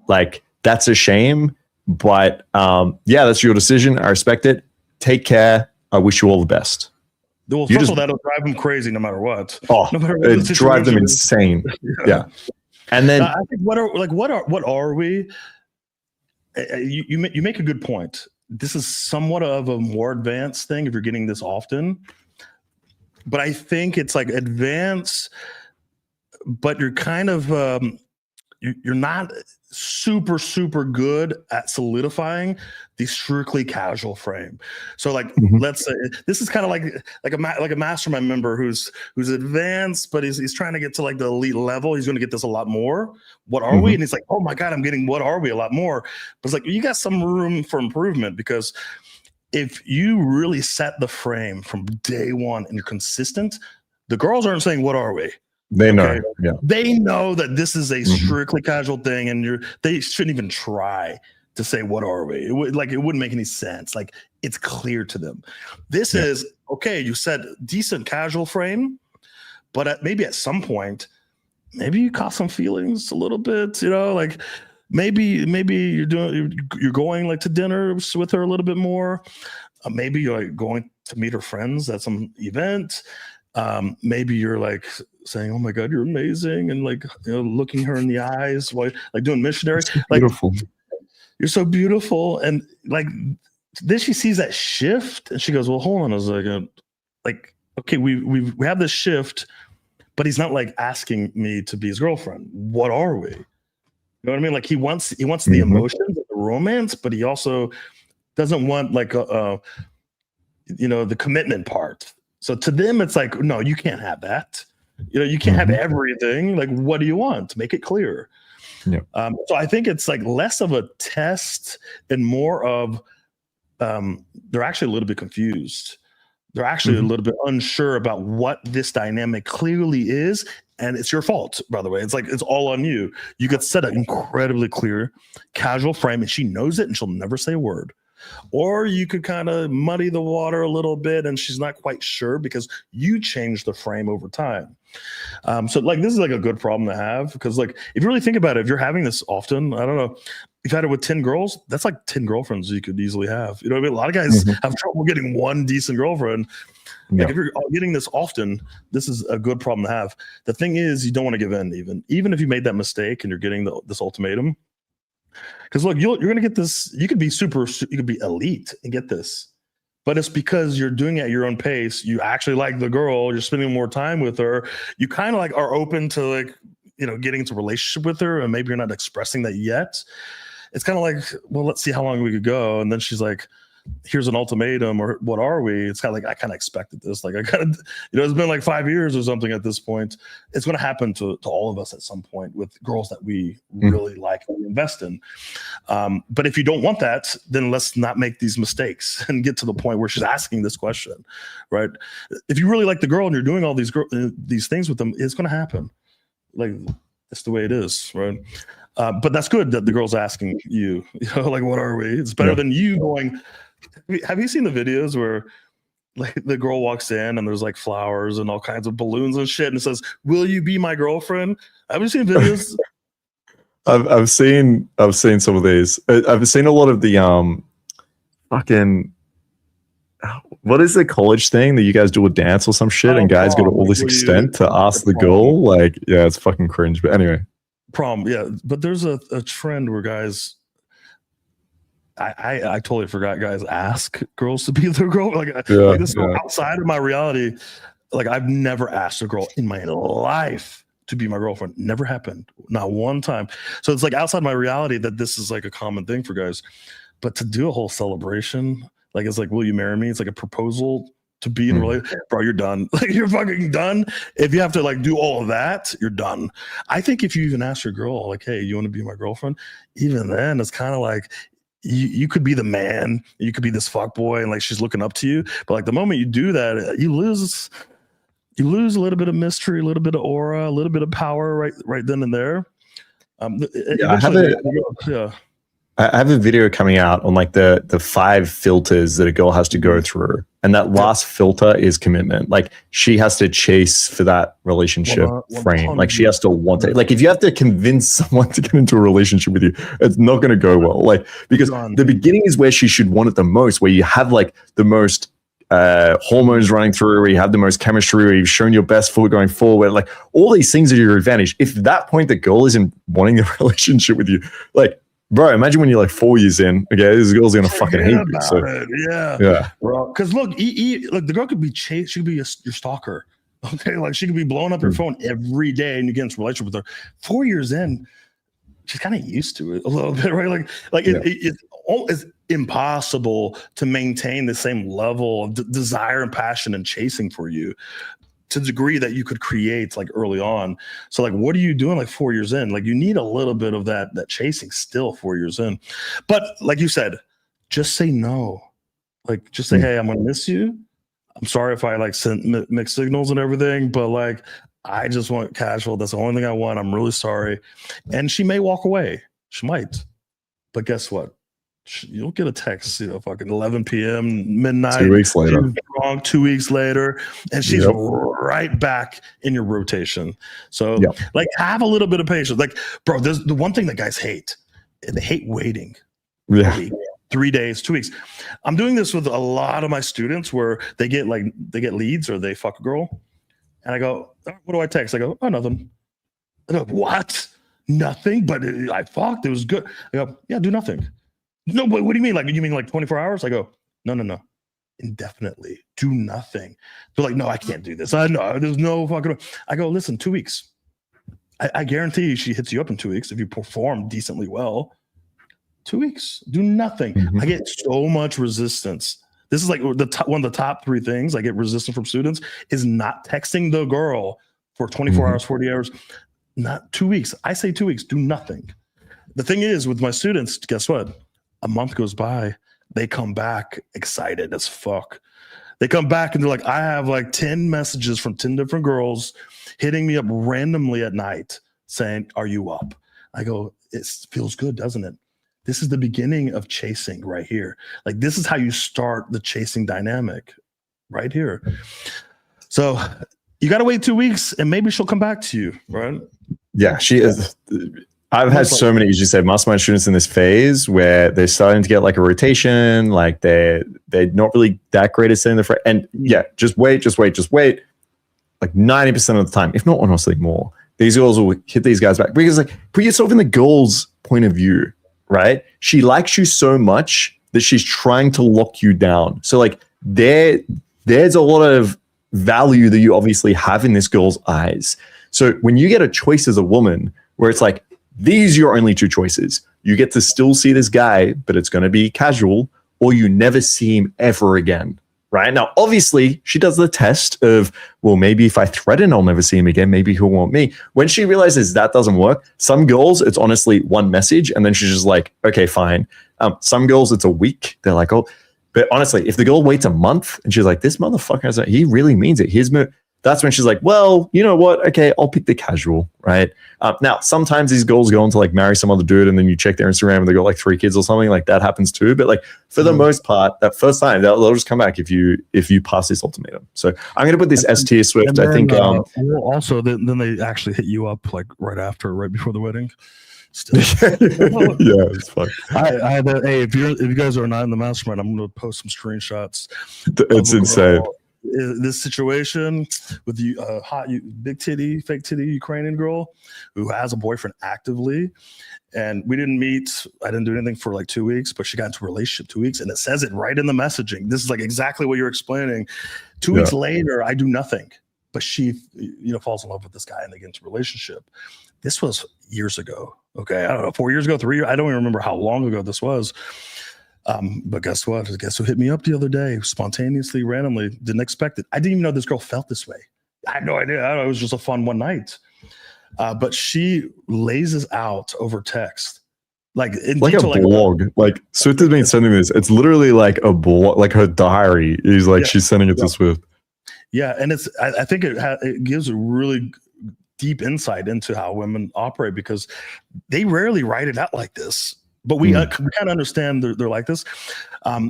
Like, that's a shame. But yeah, that's your decision. I respect it. Take care. I wish you all the best. Well, first of all, that'll drive them crazy no matter what. Oh, no matter what it drives them insane. Yeah. And then I think what are we? You make a good point. This is somewhat of a more advanced thing if you're getting this often. But I think it's like advanced, but you're kind of you're not super good at solidifying the strictly casual frame. So like, let's say this is kind of like a mastermind member who's advanced, but he's trying to get to like the elite level. He's going to get this a lot more. What are we? And he's like, oh my God, I'm getting what are we a lot more. But it's like, you got some room for improvement, because if you really set the frame from day one and you're consistent, the girls aren't saying, what are we? They know. Yeah. They know that this is a strictly casual thing, and they shouldn't even try to say, what are we? It wouldn't make any sense. Like, it's clear to them. This is, okay, you said decent casual frame, but maybe at some point, maybe you caught some feelings a little bit, you know, like maybe you're going like to dinner with her a little bit more. Maybe you're like going to meet her friends at some event. Maybe you're like saying, oh my God, you're amazing, and like, you know, looking her in the eyes while like doing missionary, like, beautiful. You're so beautiful. And like, then she sees that shift and she goes, well, hold on a second. Like, okay, we have this shift, but he's not like asking me to be his girlfriend. What are we? You know what I mean? Like, he wants the emotions, the romance, but he also doesn't want like you know, the commitment part. So to them, it's like, no, you can't have that. You know, you can't have everything. Like, what do you want? Make it clear. Yeah. So I think it's like less of a test and more of they're actually a little bit confused. They're actually a little bit unsure about what this dynamic clearly is, And it's your fault, by the way. It's like, it's all on you. You could set an incredibly clear, casual frame, and she knows it and she'll never say a word. Or you could kind of muddy the water a little bit and she's not quite sure because you changed the frame over time. So like, this is like a good problem to have, because like, if you really think about it, if you're having this often, I don't know, you've had it with 10 girls, that's like 10 girlfriends you could easily have. You know what I mean? A lot of guys have trouble getting one decent girlfriend. Like if you're getting this often, this is a good problem to have. The thing is, you don't want to give in, even if you made that mistake and you're getting this ultimatum. Because look, you're going to get this. You could be you could be elite and get this, but it's because you're doing it at your own pace. You actually like the girl. You're spending more time with her. You kind of like are open to like, you know, getting into a relationship with her, and maybe you're not expressing that yet. It's kind of like, well, let's see how long we could go. And then she's like, here's an ultimatum, or what are we? It's kind of like, I kind of expected this. Like I kind of, you know, it's been like 5 years or something at this point. It's going to happen to all of us at some point with girls that we really like and we invest in. But if you don't want that, then let's not make these mistakes and get to the point where she's asking this question, right? If you really like the girl and you're doing all these things with them, it's going to happen. Like, that's the way it is, right? But that's good that the girl's asking you, you know, like, what are we? It's better than you going. Have you seen the videos where like the girl walks in and there's like flowers and all kinds of balloons and shit, and it says, "Will you be my girlfriend?" Have you seen videos? I've seen some of these. I've seen a lot of the fucking, what is the college thing that you guys do a dance or some shit, and guys go to all this extent to ask the girl? Like, yeah, it's fucking cringe. But anyway, prom, yeah. But there's a trend where guys, I totally forgot guys ask girls to be their girl. Like this is outside of my reality. Like, I've never asked a girl in my life to be my girlfriend. Never happened. Not one time. So it's like outside my reality that this is like a common thing for guys. But to do a whole celebration, like, it's like, will you marry me? It's like a proposal to be in a relationship. Bro, you're done. Like, you're fucking done. If you have to like do all of that, you're done. I think if you even ask your girl, like, hey, you want to be my girlfriend? Even then, it's kind of like, you could be the man, you could be this fuck boy, and like she's looking up to you. But like the moment you do that, you lose a little bit of mystery, a little bit of aura, a little bit of power right then and there. I have a video coming out on like the 5 filters that a girl has to go through. And that last filter is commitment. Like, she has to chase for that relationship frame. Like, she has to want it. Like, if you have to convince someone to get into a relationship with you, it's not going to go well. Like, because the beginning is where she should want it the most, where you have like the most hormones running through, where you have the most chemistry, where you've shown your best foot going forward. Like, all these things are your advantage. If at that point the girl isn't wanting a relationship with you, like, bro, imagine when you're like 4 years in, okay, this girl's gonna fucking hate you. So, yeah, bro. Because look, look, the girl could be chased. She could be your stalker. Okay, like she could be blowing up your phone every day, and you get into a relationship with her. 4 years in, she's kind of used to it a little bit, right? Like it's impossible to maintain the same level of desire and passion and chasing for you to the degree that you could create like early on. So like, what are you doing like 4 years in? Like, you need a little bit of that chasing still 4 years in. But like you said, just say no. Like, just say, hey, I'm gonna miss you. I'm sorry if I like sent mixed signals and everything, but like, I just want casual. That's the only thing I want. I'm really sorry. And she may walk away. She might. But guess what? You'll get a text, you know, fucking 11 p.m., midnight. 2 weeks later. 2 weeks later. And she's right back in your rotation. So like, have a little bit of patience. Like, bro, there's the one thing that guys hate. They hate waiting. Yeah. 3 days, 2 weeks. I'm doing this with a lot of my students where they get leads or they fuck a girl. And I go, what do I text? I go, oh, nothing. I go, what? Nothing? But I fucked. It was good. I go, yeah, do nothing. No, but what do you mean? Like, you mean like 24 hours? I go, no. Indefinitely. Do nothing. They're like, no, I can't do this. I know. There's no fucking. I go, listen, 2 weeks. I guarantee you she hits you up in 2 weeks if you perform decently well. 2 weeks. Do nothing. I get so much resistance. This is like one of the top 3 things I get resistance from students is not texting the girl for 24 hours, 40 hours. Not 2 weeks. I say 2 weeks. Do nothing. The thing is with my students, guess what? A month goes by, they come back excited as fuck. They come back and they're like, I have like 10 messages from 10 different girls hitting me up randomly at night saying, are you up? I go, it feels good, doesn't it? This is the beginning of chasing right here. Like, this is how you start the chasing dynamic right here. So you got to wait 2 weeks and maybe she'll come back to you, right? Yeah, she is. I've had so many, as you said, mastermind students in this phase where they're starting to get like a rotation, like they're not really that great at setting the frame. And yeah, just wait. Like 90% of the time, if not honestly more, these girls will hit these guys back. Because like, put yourself in the girl's point of view, right? She likes you so much that she's trying to lock you down. So like there's a lot of value that you obviously have in this girl's eyes. So when you get a choice as a woman where it's like, these are your only two choices. You get to still see this guy, but it's going to be casual, or you never see him ever again, right? Now, obviously, she does the test of, well, maybe if I threaten I'll never see him again, maybe he'll want me. When she realizes that doesn't work, some girls, it's honestly one message, and then she's just like, okay, fine. Some girls, it's a week. They're like, oh, but honestly, if the girl waits a month and she's like, this motherfucker, he really means it. That's when she's like, well, you know what? Okay, I'll pick the casual, right? Now, sometimes these girls go on to like marry some other dude and then you check their Instagram and they got like 3 kids or something. Like that happens too. But like for the most part, that first time, they'll just come back if you pass this ultimatum. So I'm going to put this S tier Swift. Then, I think. Well, also, then they actually hit you up like right before the wedding. Still. Yeah, it's fun. I had that. Hey, if you guys are not in the mastermind, I'm going to post some screenshots. It's insane. This situation with the hot, big titty, fake titty Ukrainian girl who has a boyfriend actively, and we didn't meet. I didn't do anything for like 2 weeks, but she got into a relationship 2 weeks, and it says it right in the messaging. This is like exactly what you're explaining. 2 weeks later, I do nothing, but she, falls in love with this guy and they get into a relationship. This was years ago. Okay, I don't know, 4 years ago, 3 years. I don't even remember how long ago this was. But guess what? Guess who hit me up the other day? Spontaneously, randomly, didn't expect it. I didn't even know this girl felt this way. I had no idea. It was just a fun one night. But she lays this out over text. Like a blog. Like Swift has been sending this. It's literally like a blog, like her diary. Is like she's sending it to Swift. Yeah, and I think it gives a really deep insight into how women operate because they rarely write it out like this. But we kind of understand they're like this.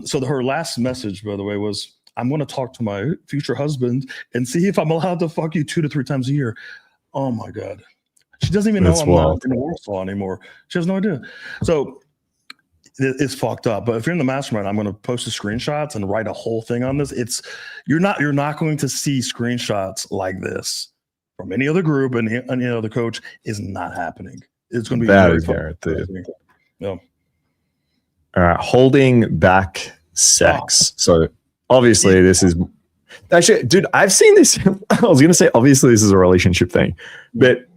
So her last message, by the way, was, I'm going to talk to my future husband and see if I'm allowed to fuck you 2 to 3 times a year. Oh, my God. She doesn't even know I'm not in Warsaw anymore. She has no idea. So it's fucked up. But if you're in the mastermind, I'm going to post the screenshots and write a whole thing on this. You're not going to see screenshots like this from any other group and any other coach. Is not happening. It's going to be very guaranteed. Yeah. All right, holding back sex. So obviously this is actually, dude, I've seen this. I was gonna say obviously this is a relationship thing, but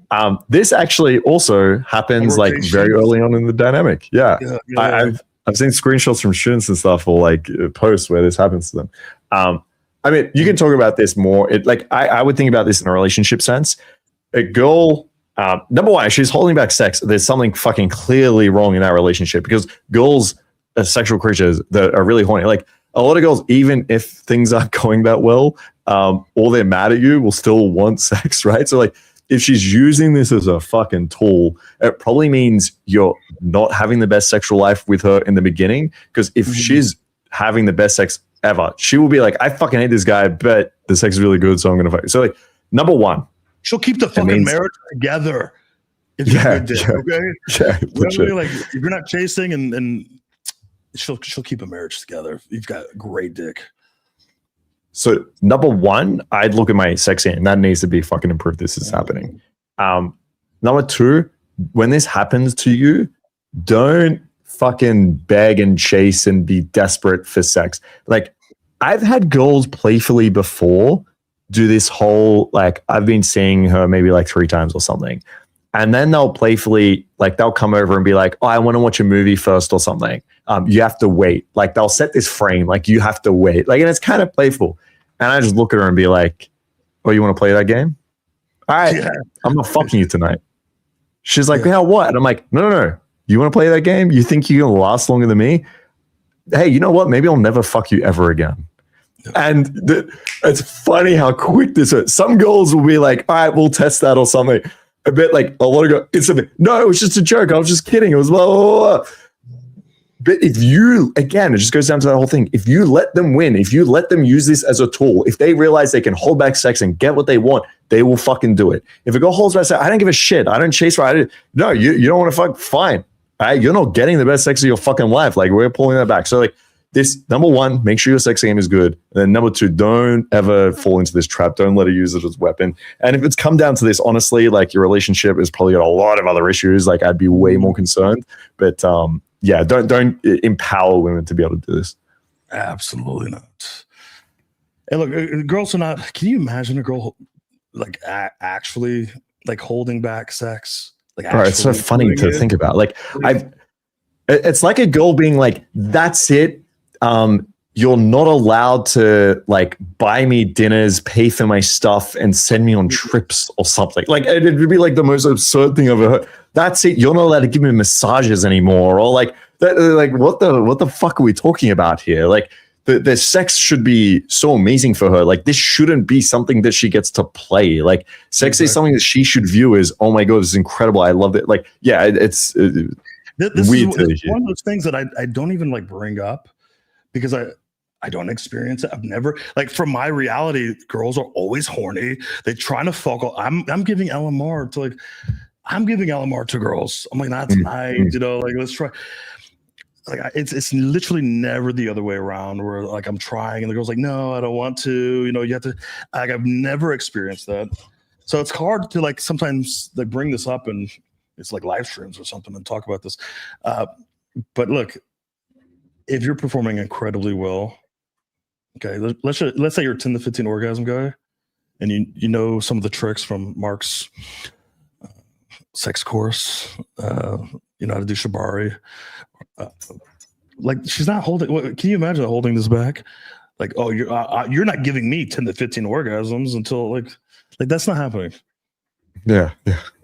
this actually also happens like very early on in the dynamic. Yeah. I've seen screenshots from students and stuff or like posts where this happens to them. I mean, you can talk about this more. I would think about this in a relationship sense. A girl. Number one, she's holding back sex. There's something fucking clearly wrong in that relationship because girls are sexual creatures that are really horny. Like a lot of girls, even if things aren't going that well, or they're mad at you, will still want sex, right? So like if she's using this as a fucking tool, it probably means you're not having the best sexual life with her in the beginning. Because if she's having the best sex ever, she will be like, I fucking hate this guy, but the sex is really good, so I'm gonna fuck. So like number one, she'll keep the fucking marriage together. If you're a good dick, okay? Yeah, really, like if you're not chasing and she'll keep a marriage together. You've got a great dick. So number one, I'd look at my sex game. That needs to be fucking improved. This is happening. Number two, when this happens to you, don't fucking beg and chase and be desperate for sex. Like I've had girls playfully before do this whole, like, I've been seeing her maybe like 3 times or something. And then they'll playfully, like, they'll come over and be like, oh, I want to watch a movie first or something. You have to wait. Like, they'll set this frame, like, you have to wait. Like, and it's kind of playful. And I just look at her and be like, oh, you want to play that game? All right, I'm not fucking you tonight. She's like, yeah, what? And I'm like, no. You want to play that game? You think you're going to last longer than me? Hey, you know what? Maybe I'll never fuck you ever again. And it's funny how quick this is. Some girls will be like, all right, we'll test that or something. A bit like, a lot of girls, it's a bit, no, it was just a joke. I was just kidding. It was blah, blah, blah. But if you, again, it just goes down to that whole thing. If you let them win, if you let them use this as a tool, if they realize they can hold back sex and get what they want, they will fucking do it. If a girl holds back sex, I don't give a shit. I don't chase her. No, you don't want to fuck, fine. All right, you're not getting the best sex of your fucking life. Like, we're pulling that back. So like this, number one, make sure your sex game is good. And then number two, don't ever fall into this trap. Don't let her use it as a weapon. And if it's come down to this, honestly, like your relationship has probably got a lot of other issues. Like I'd be way more concerned. But yeah, don't empower women to be able to do this. Absolutely not. And look, girls are not. Can you imagine a girl like actually like holding back sex? Like, bro, it's so funny to think about. Like, it's like a girl being like, "That's it. You're not allowed to like buy me dinners, pay for my stuff, and send me on trips or something." Like, it would be like the most absurd thing I've ever heard. That's it. You're not allowed to give me massages anymore, or like that. Like, what the fuck are we talking about here? Like, the sex should be so amazing for her. Like, this shouldn't be something that she gets to play. Like, sex is something that she should view as, oh my god, this is incredible. I love it. Like, yeah, it's this weird. It's one of those things that I don't even like bring up because I don't experience it. I've never, like, from my reality, girls are always horny. They're trying to fuck. I'm giving LMR to I'm giving LMR to girls. I'm like, that's nice, you know, like, let's try. Like, it's literally never the other way around where like I'm trying and the girl's like, no, I don't want to, you know, you have to, like, I've never experienced that. So it's hard to like sometimes like bring this up and it's like live streams or something and talk about this. But look, if you're performing incredibly well, okay, let's say you're a 10 to 15 orgasm guy and you know some of the tricks from Mark's sex course, you know how to do shibari. Like, she's not holding. Can you imagine holding this back? Like, oh, you're not giving me 10 to 15 orgasms until like that's not happening. Yeah.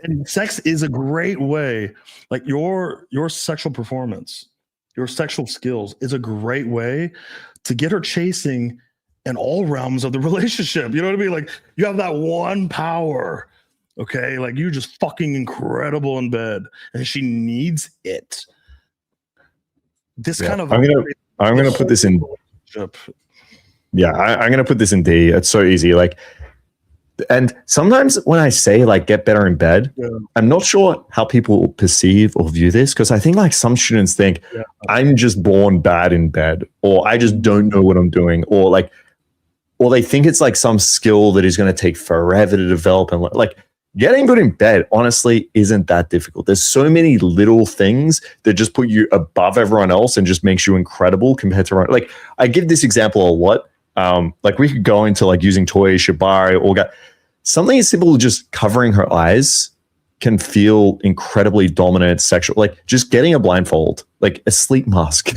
And sex is a great way. Like your sexual performance, your sexual skills is a great way to get her chasing in all realms of the relationship. You know what I mean? Like, you have that one power. Okay, like, you're just fucking incredible in bed, and she needs it. This kind of I'm gonna put this in. Yeah, I'm gonna put this in D. It's so easy. Like, and sometimes when I say like get better in bed, I'm not sure how people perceive or view this, because I think like some students think I'm just born bad in bed, or I just don't know what I'm doing, or they think it's like some skill that is going to take forever to develop. And like, getting good in bed, honestly, isn't that difficult. There's so many little things that just put you above everyone else and just makes you incredible compared to, like, I give this example a lot. Like, we could go into like using toys, shibari, or something as simple as just covering her eyes can feel incredibly dominant, sexual. Like, just getting a blindfold, like a sleep mask,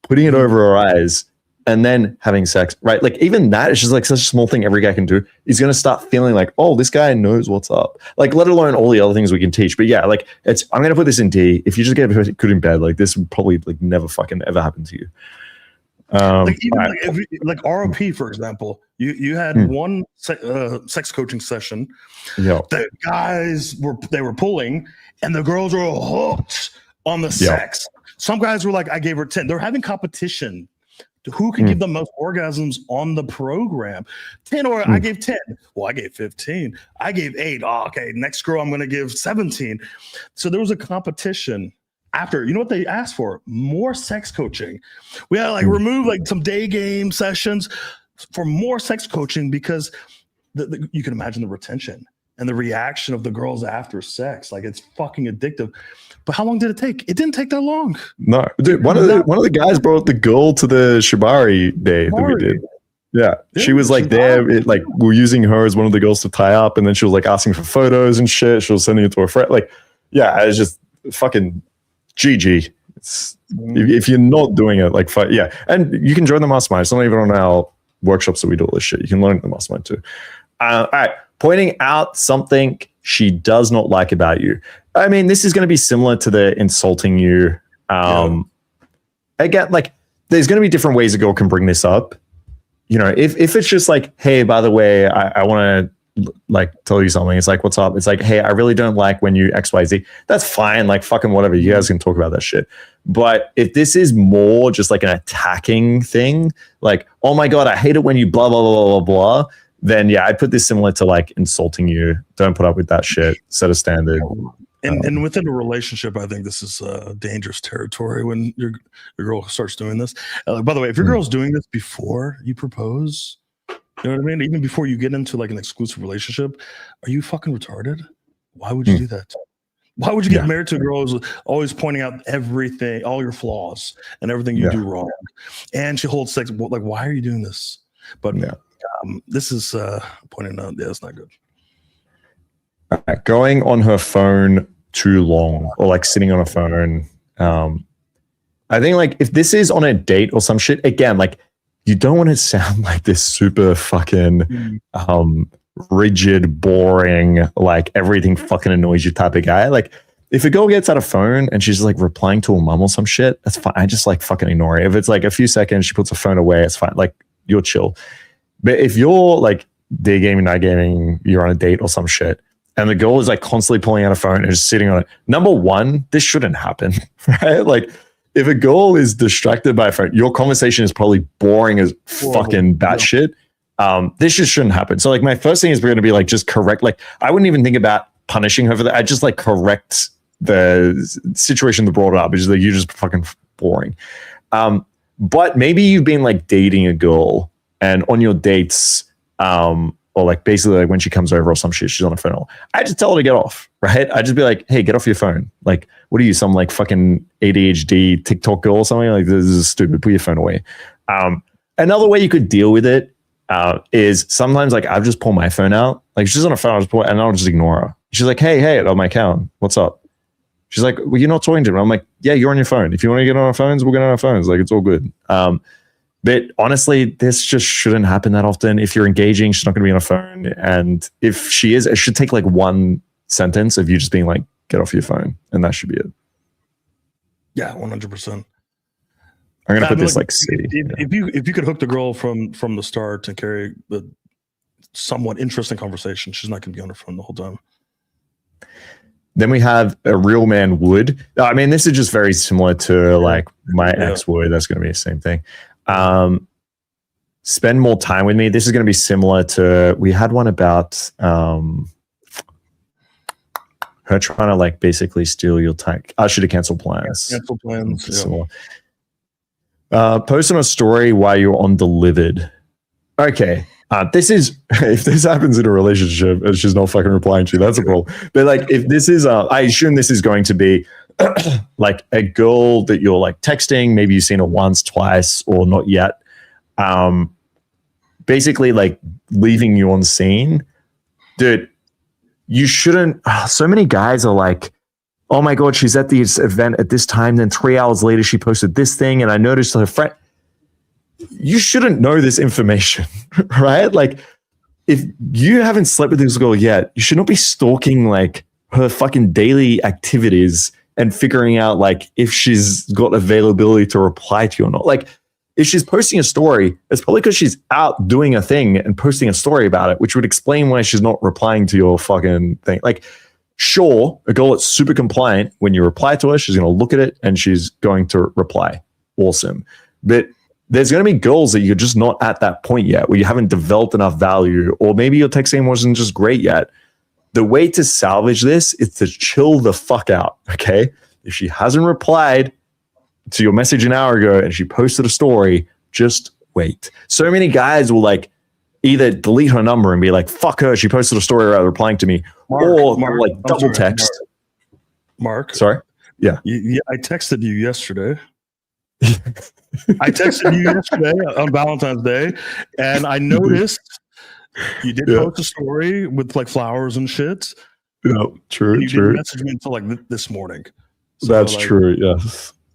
putting it over her eyes, and then having sex, right? Like, even that is just like such a small thing every guy can do. He's going to start feeling like, oh, this guy knows what's up. Like, let alone all the other things we can teach. But yeah, like, I'm going to put this in D. If you just get good in bed, like, this would probably like never fucking ever happen to you. Like, even like ROP, for example, you had one sex coaching session. Yeah, the guys were pulling, and the girls were hooked on the sex. Some guys were like, I gave her 10. They're having competition to who can give the most orgasms on the program. 10 or I gave 10. Well, I gave 15. I gave 8. Oh, okay, next girl I'm going to give 17. So there was a competition. After, you know what they asked for? More sex coaching. We had like remove like some day game sessions for more sex coaching, because you can imagine the retention and the reaction of the girls after sex. Like, it's fucking addictive. But how long did it take? It didn't take that long. No, dude. One of the guys brought the girl to the shibari day that we did. Yeah, she was like there. Like, we're using her as one of the girls to tie up, and then she was like asking for photos and shit. She was sending it to her friend. Like, yeah, it's just fucking GG. If you're not doing it, like, yeah, and you can join the mastermind. It's not even on our workshops that we do all this shit. You can learn the mastermind too. All right, pointing out something she does not like about you. I mean, this is going to be similar to the insulting you. Again, like, there's going to be different ways a girl can bring this up. if it's just like, hey, by the way, I want to like tell you something. It's like, what's up? It's like, hey, I really don't like when you XYZ. That's fine. Like fucking whatever. You guys can talk about that shit. But if this is more just like an attacking thing, like, oh my God, I hate it when you blah, blah, blah, blah, blah, then yeah, I'd put this similar to like insulting you. Don't put up with that shit. Set a standard. And within a relationship, I think this is dangerous territory when your girl starts doing this. By the way, if your girl's doing this before you propose, you know what I mean? Even before you get into like an exclusive relationship, are you fucking retarded? Why would you do that? Why would you get married to a girl who's always pointing out everything, all your flaws and everything you do wrong? And she holds sex. Like, why are you doing this? But this is pointing out, it's not good. Going on her phone too long or like sitting on a phone. I think like if this is on a date or some shit, again, like you don't want to sound like this super fucking rigid, boring, like everything fucking annoys you type of guy. Like if a girl gets out a phone and she's like replying to her mom or some shit, that's fine. I just like fucking ignore it. If it's like a few seconds, she puts her phone away, it's fine. Like you're chill. But if you're like day gaming, night gaming, you're on a date or some shit, and the girl is like constantly pulling out a phone and just sitting on it. Number one, this shouldn't happen, right? Like if a girl is distracted by a phone, your conversation is probably boring as fucking batshit. This just shouldn't happen. So like my first thing is we're going to be like, just correct. Like I wouldn't even think about punishing her for that. I just like correct the situation that brought it up. It's just like, you're just fucking boring. But maybe you've been like dating a girl and on your dates, or like basically like when she comes over or some shit, she's on the phone. I just tell her to get off, right? I just be like, hey, get off your phone. Like, what are you, some like fucking ADHD TikTok girl or something? Like, this is stupid. Put your phone away. Another way you could deal with it is sometimes like I'll just pull my phone out. Like she's on her phone, and I'll just ignore her. She's like, hey, on my account. What's up? She's like, well, you're not talking to me. I'm like, yeah, you're on your phone. If you want to get on our phones, we'll get on our phones. Like, it's all good. But honestly, this just shouldn't happen that often. If you're engaging, she's not going to be on a phone. And if she is, it should take like one sentence of you just being like, get off your phone. And that should be it. Yeah, 100%. I'm going to put this like C. If you could hook the girl from the start and carry the somewhat interesting conversation, she's not going to be on her phone the whole time. Then we have a real man would. I mean, this is just very similar to like my ex would. That's going to be the same thing. Spend more time with me. This is going to be similar to, we had one about her trying to like basically steal your time. I should have canceled plans. Cancel plans. Post on a story while you're on delivered. Okay. This is, if this happens in a relationship and she's not fucking replying to you, that's a problem. But like, if this is, I assume this is going to be like a girl that you're like texting, maybe you've seen her once, twice, or not yet. Basically like leaving you on scene. Dude, you shouldn't. So many guys are like, oh my God, she's at this event at this time. Then 3 hours later, she posted this thing. And I noticed her friend. You shouldn't know this information, right? Like if you haven't slept with this girl yet, you should not be stalking like her fucking daily activities and figuring out like if she's got availability to reply to you or not. Like if she's posting a story, it's probably because she's out doing a thing and posting a story about it, which would explain why she's not replying to your fucking thing. Like, sure, a girl that's super compliant, when you reply to her, she's going to look at it and she's going to reply. Awesome. But there's going to be girls that you're just not at that point yet, where you haven't developed enough value, or maybe your texting wasn't just great yet. The way to salvage this is to chill the fuck out, okay? If she hasn't replied to your message an hour ago and she posted a story, just wait. So many guys will like either delete her number and be like, fuck her, she posted a story without replying to me, or like double text. Mark. Sorry? Yeah. I texted you yesterday. I texted you yesterday on Valentine's Day, and I noticed you did post a story with like flowers and shit. Yeah, true. You didn't message me until like this morning. So that's like, true.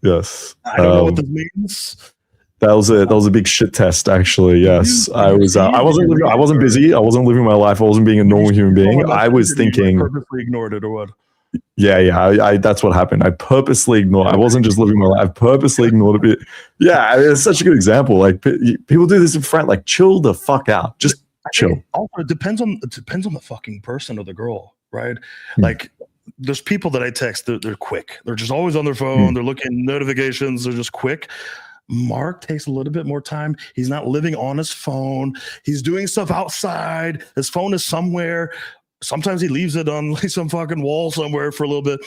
Yes. I don't know what this means. That was a big shit test, actually. Yes, I wasn't busy. I wasn't living my life. I wasn't being a normal human being. I was thinking. Purposely ignored it or what? I that's what happened. I purposely ignored. I wasn't just living my life. I purposely ignored a bit. Yeah, I mean, it's such a good example. Like people do this in front. Like, chill the fuck out. Just chill. Also, it depends on the fucking person or the girl, right? Hmm. Like, there's people that I text. They're quick. They're just always on their phone. They're looking notifications. They're just quick. Mark takes a little bit more time. He's not living on his phone. He's doing stuff outside. His phone is somewhere. Sometimes he leaves it on like some fucking wall somewhere for a little bit.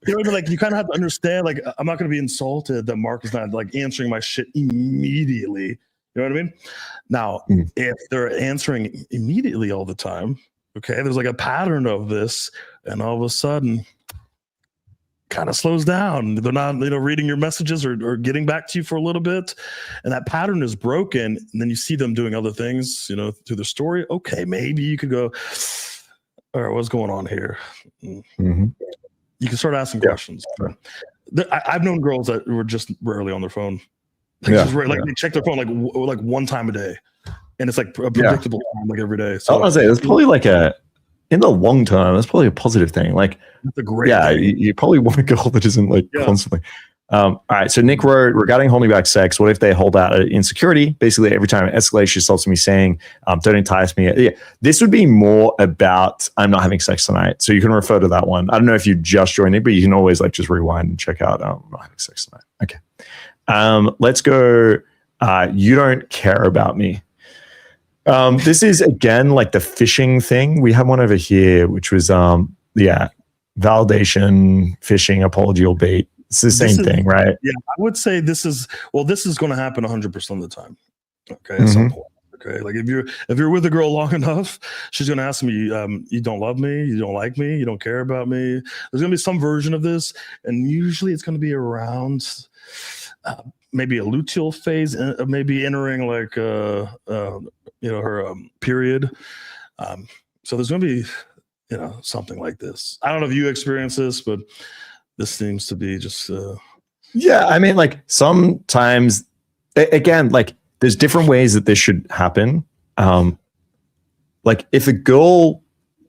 You know what I mean? Like, you kind of have to understand, like, I'm not going to be insulted that Mark is not like answering my shit immediately. You know what I mean? Now, if they're answering immediately all the time, okay, there's like a pattern of this, and all of a sudden kind of slows down. They're not, reading your messages or getting back to you for a little bit, and that pattern is broken. And then you see them doing other things, through the story. Okay, maybe you could go, all right, what's going on here? You can start asking questions. I've known girls that were just rarely on their phone. They check their phone like one time a day, and it's like a predictable time, like every day. So I was gonna say that's probably like in the long term, that's probably a positive thing. Like, it's a great thing. You probably want a girl that isn't like constantly. All right. So Nick wrote, regarding holding back sex, what if they hold out insecurity? Basically, every time it escalates, she stops me saying, don't entice me. Yeah. This would be more about, I'm not having sex tonight. So you can refer to that one. I don't know if you just joined it, but you can always like just rewind and check out, I'm not having sex tonight. Okay. Let's go. You don't care about me. This is again like the fishing thing. We have one over here, which was validation, fishing, apology or bait. It's the same thing, right? Yeah, I would say this is going to happen 100% of the time. Okay, at some point. Okay, like if you're with a girl long enough, she's going to ask me, you don't love me, you don't like me, you don't care about me. There's going to be some version of this, and usually it's going to be around maybe a luteal phase, maybe entering like her period. So there's going to be something like this. I don't know if you experience this, but this seems to be just I mean, like sometimes again, like there's different ways that this should happen. Like if a girl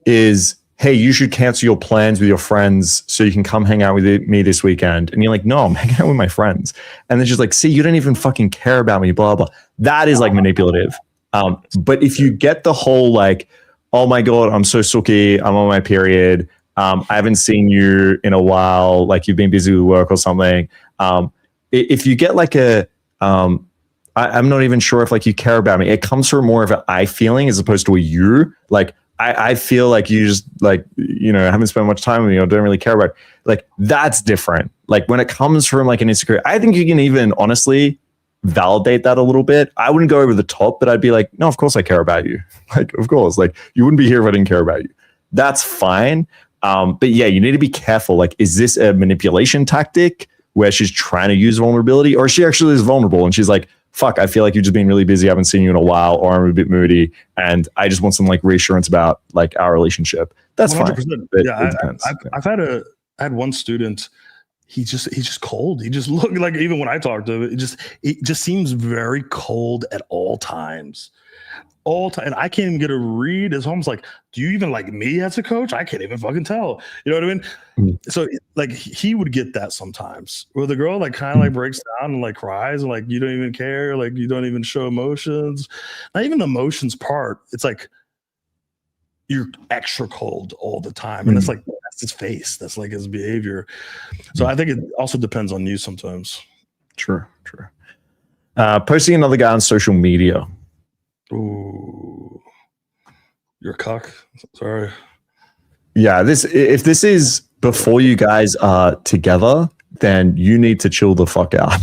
is, hey, you should cancel your plans with your friends so you can come hang out with me this weekend, and you're like, no, I'm hanging out with my friends, and they're just like, see, you don't even fucking care about me, blah blah. That is like manipulative. But if you get the whole like, oh my god, I'm so sucky, I'm on my period, I haven't seen you in a while, like you've been busy with work or something. If you get like I'm not even sure if like you care about me. It comes from more of an I feeling as opposed to a you. Like I feel like you just like, haven't spent much time with me or don't really care about it. Like that's different. Like when it comes from like an insecurity, I think you can even honestly validate that a little bit. I wouldn't go over the top, but I'd be like, no, of course I care about you. Like, of course, like you wouldn't be here if I didn't care about you. That's fine. But yeah, you need to be careful. Like, is this a manipulation tactic where she's trying to use vulnerability, or she actually is vulnerable and she's like, fuck, I feel like you've just been really busy. I haven't seen you in a while, or I'm a bit moody and I just want some like reassurance about like our relationship. That's 100%. Fine. Yeah, I had one student. He's just cold. He just looked like, even when I talked to him, it just seems very cold at all times. And I can't even get a read. It's almost like, do you even like me as a coach? I can't even fucking tell. You know what I mean? Mm-hmm. So like he would get that sometimes where the girl like kind of like breaks down and like cries and like, you don't even care. Like you don't even show emotions. Not even the emotions part. It's like you're extra cold all the time. And it's like, that's his face. That's like his behavior. So I think it also depends on you sometimes. True. Posting another guy on social media. Ooh, you're a cock. Sorry. Yeah, if this is before you guys are together, then you need to chill the fuck out.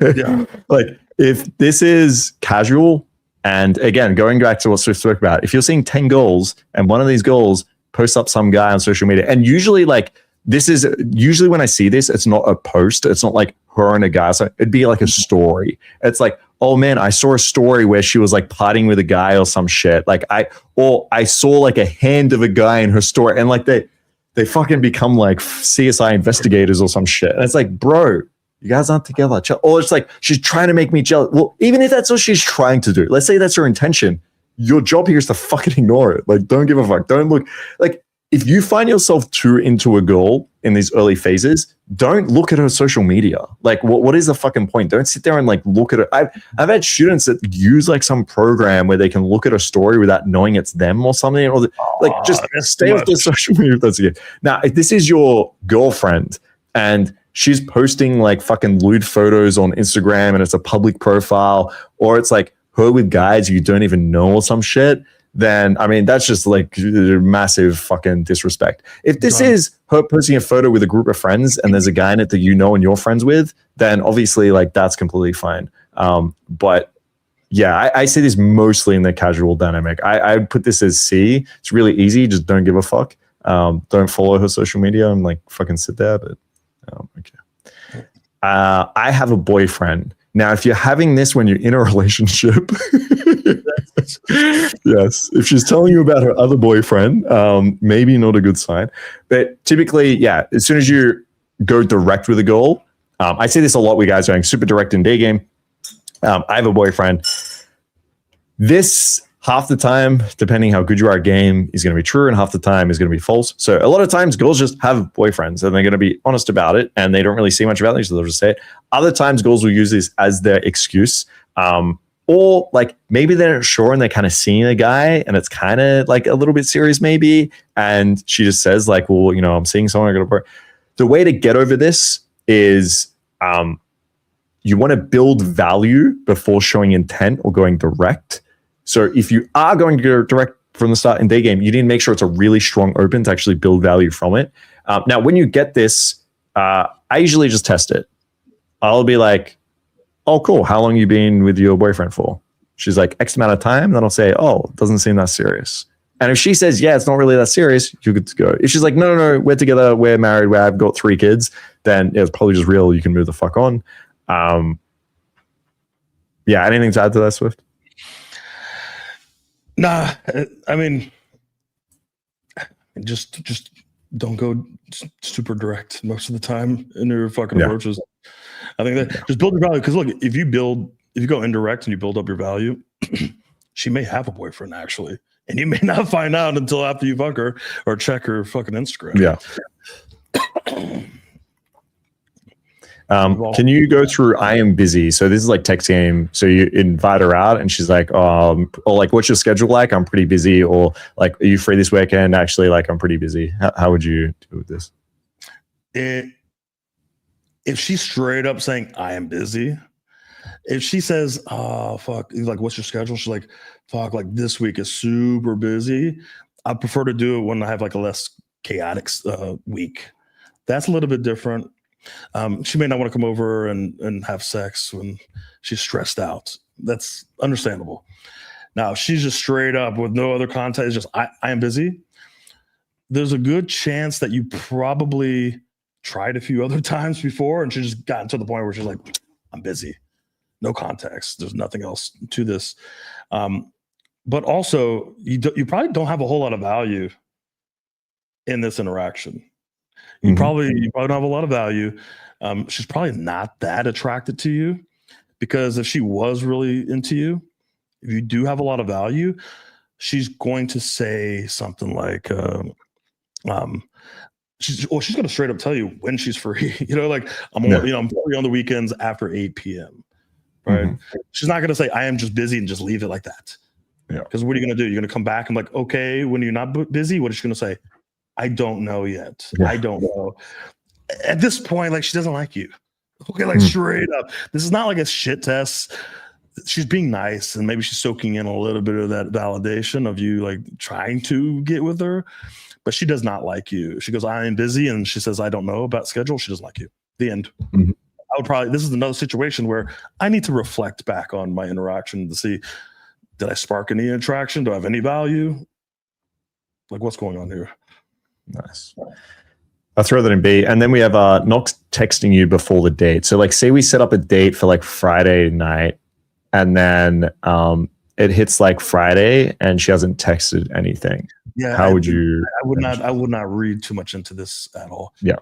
Yeah. Like if this is casual, and again, going back to what Swift spoke about, if you're seeing 10 goals and one of these goals posts up some guy on social media, and usually like usually when I see this, it's not a post. It's not like her and a guy. So it'd be like a story. It's like, oh man, I saw a story where she was like partying with a guy or some shit. Like I saw like a hand of a guy in her story, and like they fucking become like CSI investigators or some shit. And it's like, bro, you guys aren't together. Or it's like, she's trying to make me jealous. Well, even if that's what she's trying to do, let's say that's her intention. Your job here is to fucking ignore it. Like, don't give a fuck. Don't look like if you find yourself too into a girl in these early phases, don't look at her social media. Like, what is the fucking point? Don't sit there and like look at it. I've had students that use like some program where they can look at a story without knowing it's them or something, or like just stay off the social media. If that's good. Now, if this is your girlfriend and she's posting like fucking lewd photos on Instagram and it's a public profile, or it's like her with guys you don't even know or some shit, then I mean that's just like massive fucking disrespect. If this is her posting a photo with a group of friends and there's a guy in it that you know and you're friends with, then obviously like that's completely fine. But yeah, I see this mostly in the casual dynamic. I'd put this as C. It's really easy. Just don't give a fuck. Don't follow her social media and like fucking sit there. But okay. I have a boyfriend. Now, if you're having this when you're in a relationship, yes, if she's telling you about her other boyfriend, maybe not a good sign. But typically, yeah, as soon as you go direct with a girl, I see this a lot with guys going super direct in day game. I have a boyfriend. This half the time, depending how good you are at game, is going to be true, and half the time is going to be false. So a lot of times girls just have boyfriends and they're going to be honest about it and they don't really see much about them, so they'll just say it. Other times girls will use this as their excuse. Or like maybe they're not sure and they're kind of seeing a guy and it's kind of like a little bit serious maybe. And she just says like, well, you know, I'm seeing someone. I got to. The way to get over this is you want to build value before showing intent or going direct. So if you are going to go direct from the start in day game, you need to make sure it's a really strong open to actually build value from it. Now, when you get this, I usually just test it. I'll be like, oh, cool. How long you been with your boyfriend for? She's like, X amount of time. Then I'll say, oh, it doesn't seem that serious. And if she says, yeah, it's not really that serious, you're good to go. If she's like, no, we're together, we're married, I've got 3 kids, then it's probably just real. You can move the fuck on. Yeah, anything to add to that, Swift? Nah, I mean, just don't go super direct most of the time in your fucking approaches. I think that just build your value, because look, if you go indirect and you build up your value, she may have a boyfriend actually, and you may not find out until after you fuck her or check her fucking Instagram. Yeah. Can you go through I am busy? So this is like text game. So you invite her out and she's like, or like, what's your schedule like? I'm pretty busy. Or like, are you free this weekend? Actually, like, I'm pretty busy. How would you do with this? If she's straight up saying I am busy, if she says, oh, fuck, like, what's your schedule? She's like, fuck, like this week is super busy. I prefer to do it when I have like a less chaotic week. That's a little bit different. She may not want to come over and have sex when she's stressed out. That's understandable. Now, if she's just straight up with no other context, it's just I am busy, there's a good chance that you probably tried a few other times before and she just gotten to the point where she's like, I'm busy. No context. There's nothing else to this. But also, you probably don't have a whole lot of value in this interaction. You probably don't have a lot of value. She's probably not that attracted to you, because if she was really into you, if you do have a lot of value, she's going to say something like, she's going to straight up tell you when she's free. Like I'm free on the weekends after 8 p.m. Right? She's not going to say I am just busy and just leave it like that. Yeah. Because what are you going to do? You're going to come back and like, okay, when you're not busy, what is she going to say? I don't know yet. Yeah. I don't know. At this point, like, she doesn't like you. Okay, like straight up. This is not like a shit test. She's being nice, and maybe she's soaking in a little bit of that validation of you like trying to get with her, but she does not like you. She goes, I am busy, and she says, I don't know about schedule. She doesn't like you. The end. This is another situation where I need to reflect back on my interaction to see, did I spark any attraction? Do I have any value? Like, what's going on here? Nice. I'll throw that in B. And then we have not texting you before the date. So like, say we set up a date for like Friday night, and then it hits like Friday and she hasn't texted anything. Yeah. How would you? I would not read too much into this at all. Yeah.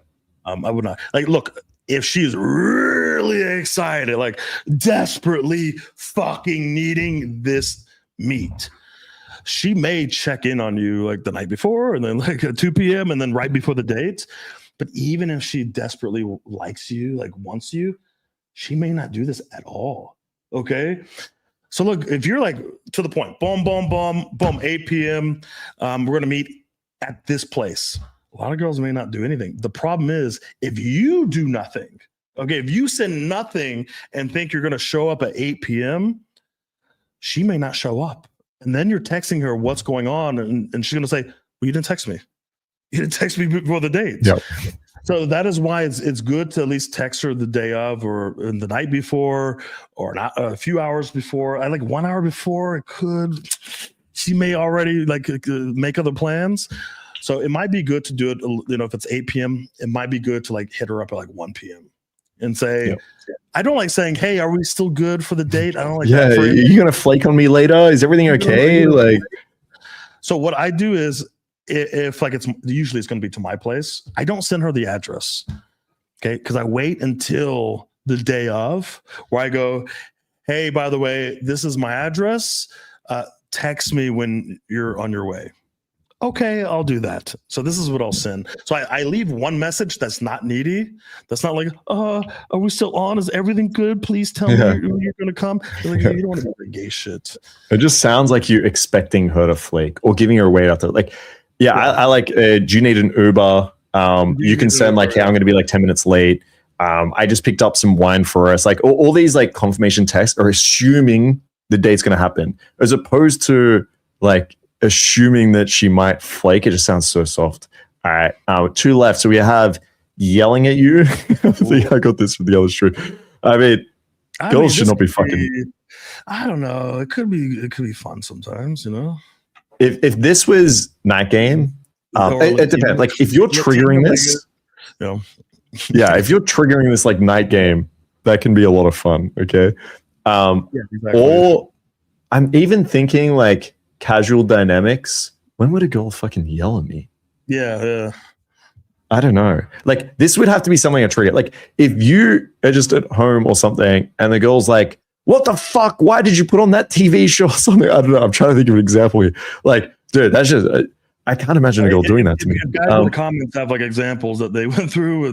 I would not. Like, look, if she's really excited, like desperately fucking needing this meet, she may check in on you like the night before and then like at 2 p.m. and then right before the date. But even if she desperately likes you, like wants you, she may not do this at all. Okay. So look, if you're like to the point, boom, boom, boom, boom, 8 p.m. We're going to meet at this place. A lot of girls may not do anything. The problem is if you do nothing, okay, if you send nothing and think you're going to show up at 8 p.m., she may not show up. And then you're texting her what's going on. And she's going to say, well, you didn't text me. You didn't text me before the date. Yep. So that is why it's good to at least text her the day of or the night before or not a few hours before. I like 1 hour before. It could. She may already like make other plans. So it might be good to do it. You know, if it's 8 p.m., it might be good to like hit her up at like 1 p.m. and say, yep. I don't like saying, hey, are we still good for the date? I don't like that. Yeah, are you gonna flake on me later? Is everything okay? Like, so what I do is, if like it's usually it's going to be to my place, I don't send her the address, okay? Because I wait until the day of where I go, hey, by the way, this is my address. Text me when you're on your way. Okay, I'll do that. So this is what I'll send. So I leave one message that's not needy. That's not like, are we still on? Is everything good? Please tell me when you're going to come. Like, you don't want to do gay shit. It just sounds like you're expecting her to flake or giving her a way out there. Like, yeah. I like, do you need an Uber? You can send like, hey, I'm going to be like 10 minutes late. I just picked up some wine for us. Like all these like confirmation texts are assuming the date's going to happen as opposed to like assuming that she might flake. It just sounds so soft. All right. 2 left. So we have yelling at you. I think I got this from the other stream. I mean, girls should not be fucking. I don't know. It could be fun sometimes, you know? If this was night game, it depends. Like if you're triggering this, if you're triggering this like night game, that can be a lot of fun. Okay. Exactly. Or I'm even thinking like casual dynamics. When would a girl fucking yell at me? Yeah. I don't know. Like this would have to be something a trigger. Like if you are just at home or something and the girl's like, what the fuck? Why did you put on that TV show or something? I don't know. I'm trying to think of an example here. Like, dude, that's just, I can't imagine a girl doing that to me. Guys in the comments have like examples that they went through. I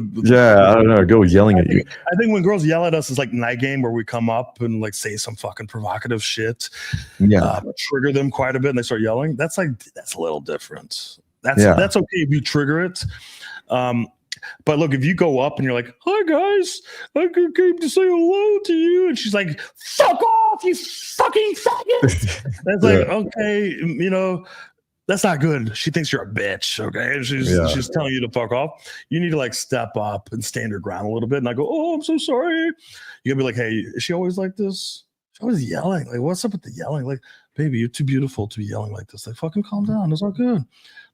don't know. A girl yelling at you. I think when girls yell at us, it's like night game where we come up and like say some fucking provocative shit. Yeah. Trigger them quite a bit and they start yelling. That's a little different. That's okay if you trigger it. But look, if you go up and you're like, hi guys, I came to say hello to you. And she's like, fuck off, you fucking faggot. That's like, okay, you know, that's not good. She thinks you're a bitch, okay? She's telling you to fuck off. You need to like step up and stand your ground a little bit. And I go, oh, I'm so sorry. You gotta be like, hey, is she always like this? She's always yelling. Like, what's up with the yelling? Like, baby, you're too beautiful to be yelling like this. Like, fucking calm down. It's all good.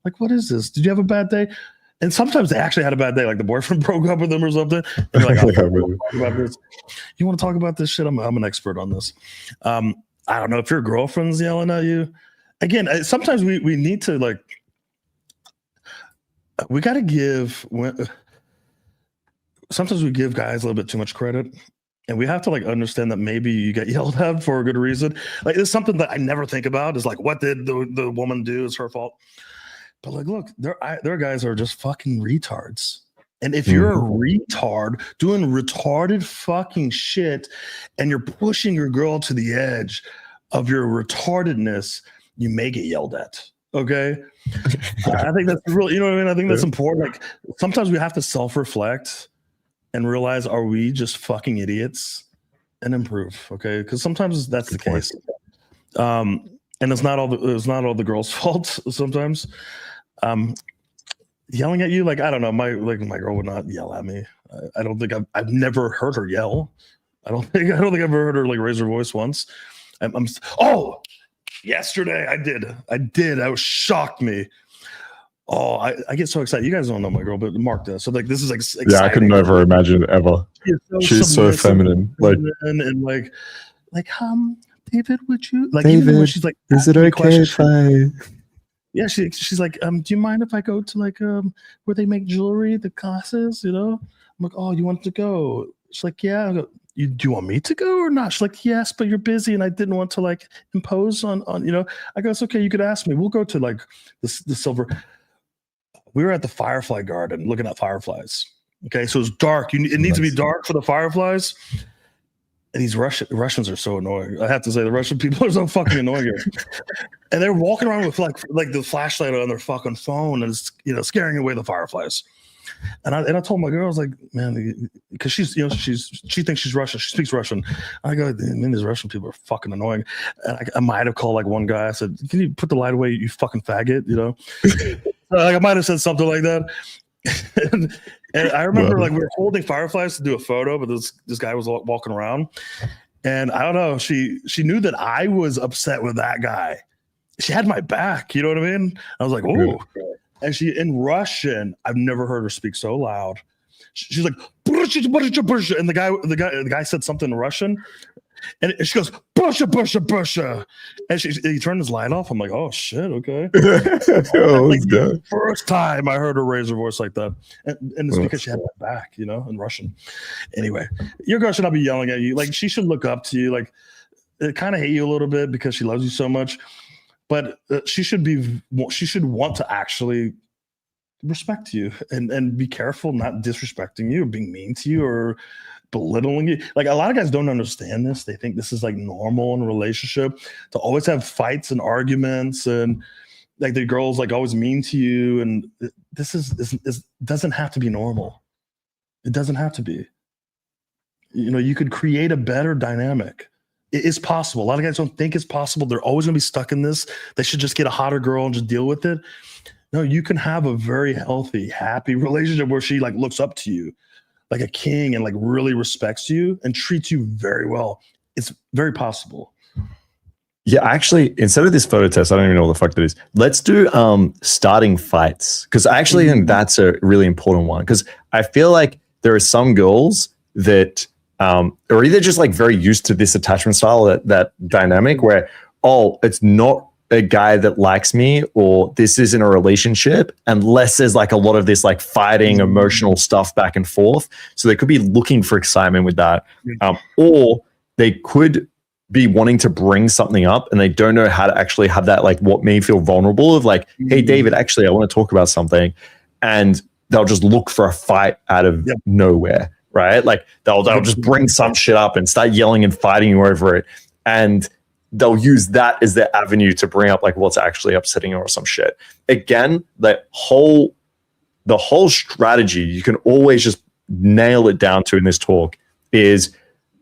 Like, what is this? Did you have a bad day? And sometimes they actually had a bad day, like the boyfriend broke up with them or something. And you're like, about this. You want to talk about this shit? I'm an expert on this. I don't know if your girlfriend's yelling at you. Again, sometimes we need to like, we got to give. Sometimes we give guys a little bit too much credit, and we have to like understand that maybe you get yelled at for a good reason. Like it's something that I never think about. Is like, what did the woman do? It's her fault. But like, look, there are guys who are just fucking retards. And if you're a retard doing retarded fucking shit and you're pushing your girl to the edge of your retardedness, you may get yelled at. Okay. I think that's really, you know what I mean? I think that's important. Like sometimes we have to self-reflect and realize, are we just fucking idiots, and improve? Okay. Because sometimes that's the case. And it's not all the girl's fault sometimes. Yelling at you, like I don't know, my girl would not yell at me. I don't think I've never heard her yell. I don't think I've ever heard her like raise her voice once. Yesterday I did. That shocked me. Oh, I get so excited. You guys don't know my girl, but Mark does. So like this is like exciting. Yeah, I could never imagine it ever. She's so feminine. Like and like David, would you like David, even when she's like, is it okay if I? Yeah, she's like, do you mind if I go to like where they make jewelry, the classes, you know? I'm like, oh, you want to go? She's like, yeah. I go, do you want me to go or not? She's like, yes, but you're busy and I didn't want to like impose on, I go, it's okay. You could ask me. We'll go to like the silver. We were at the Firefly Garden looking at fireflies. Okay. So it's dark. It needs to be dark for the fireflies. And these Russians are so annoying. I have to say, the Russian people are so fucking annoying here. And they're walking around with like the flashlight on their fucking phone and it's, scaring away the fireflies. And I told my girl, I was like, man, because she's, she thinks she's Russian. She speaks Russian. I go, man, these Russian people are fucking annoying. And I might have called like one guy. I said, can you put the light away, you fucking faggot, Like I might have said something like that. and I remember like we were holding fireflies to do a photo, but this guy was walking around, and I don't know. She knew that I was upset with that guy. She had my back. You know what I mean? I was like, oh. And she in Russian, I've never heard her speak so loud. She's like, and the guy said something in Russian. And she goes, Busha. And he turned his light off. I'm like, oh, shit, okay. The first time I heard her raise her voice like that. And it's because she had my back, in Russian. Anyway, your girl should not be yelling at you. Like, she should look up to you. Like, it kind of hate you a little bit because she loves you so much. But she should want to actually respect you and be careful not disrespecting you or being mean to you or belittling you. Like a lot of guys don't understand this. They think this is like normal in a relationship to always have fights and arguments and like the girl's like always mean to you. And this doesn't have to be normal. It doesn't have to be. You could create a better dynamic. It is possible. A lot of guys don't think it's possible. They're always going to be stuck in this. They should just get a hotter girl and just deal with it. No, you can have a very healthy, happy relationship where she like looks up to you like a king and like really respects you and treats you very well. It's very possible. Yeah, actually, instead of this photo test, I don't even know what the fuck that is. Let's do starting fights, because I actually think that's a really important one, because I feel like there are some girls that are either just like very used to this attachment style, that dynamic where, oh, it's not a guy that likes me or this isn't a relationship unless there's like a lot of this like fighting emotional stuff back and forth. So they could be looking for excitement with that, or they could be wanting to bring something up and they don't know how to actually have that, like what made me feel vulnerable of like, hey, David, actually, I want to talk about something. And they'll just look for a fight out of nowhere, right? Like they'll just bring some shit up and start yelling and fighting you over it. And they'll use that as their avenue to bring up like what's actually upsetting or some shit. Again, the whole strategy, you can always just nail it down to in this talk is,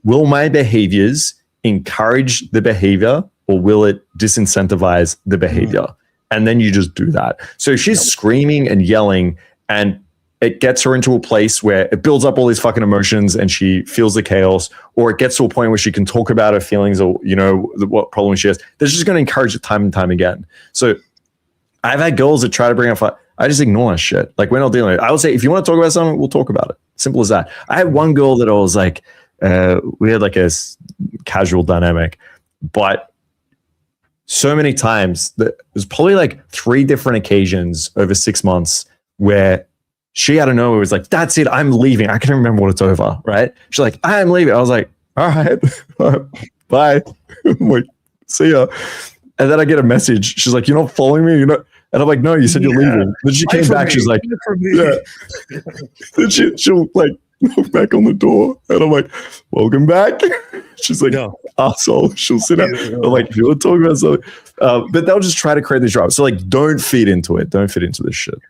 will my behaviors encourage the behavior or will it disincentivize the behavior? And then you just do that. So if she's screaming and yelling and it gets her into a place where it builds up all these fucking emotions and she feels the chaos, or it gets to a point where she can talk about her feelings or, what problem she has, they're just going to encourage it time and time again. So I've had girls that try to bring up, I just ignore that shit. Like, we're not dealing with it. I would say, if you want to talk about something, we'll talk about it. Simple as that. I had one girl that I was like, we had like a casual dynamic, but so many times that there's probably like 3 different occasions over 6 months where she out of nowhere was like, that's it, I'm leaving. I can't remember what it's over, right? She's like, I'm leaving. I was like, all right, bye. I'm like, see ya. And then I get a message. She's like, you're not following me? And I'm like, no, you said you're leaving. Then she came back. She's like, yeah. Then she'll like look back on the door. And I'm like, welcome back. She's like, asshole. She'll sit down. I'm like, if you want to talk about something. But they'll just try to create this drama. So like, don't feed into it. Don't feed into this shit.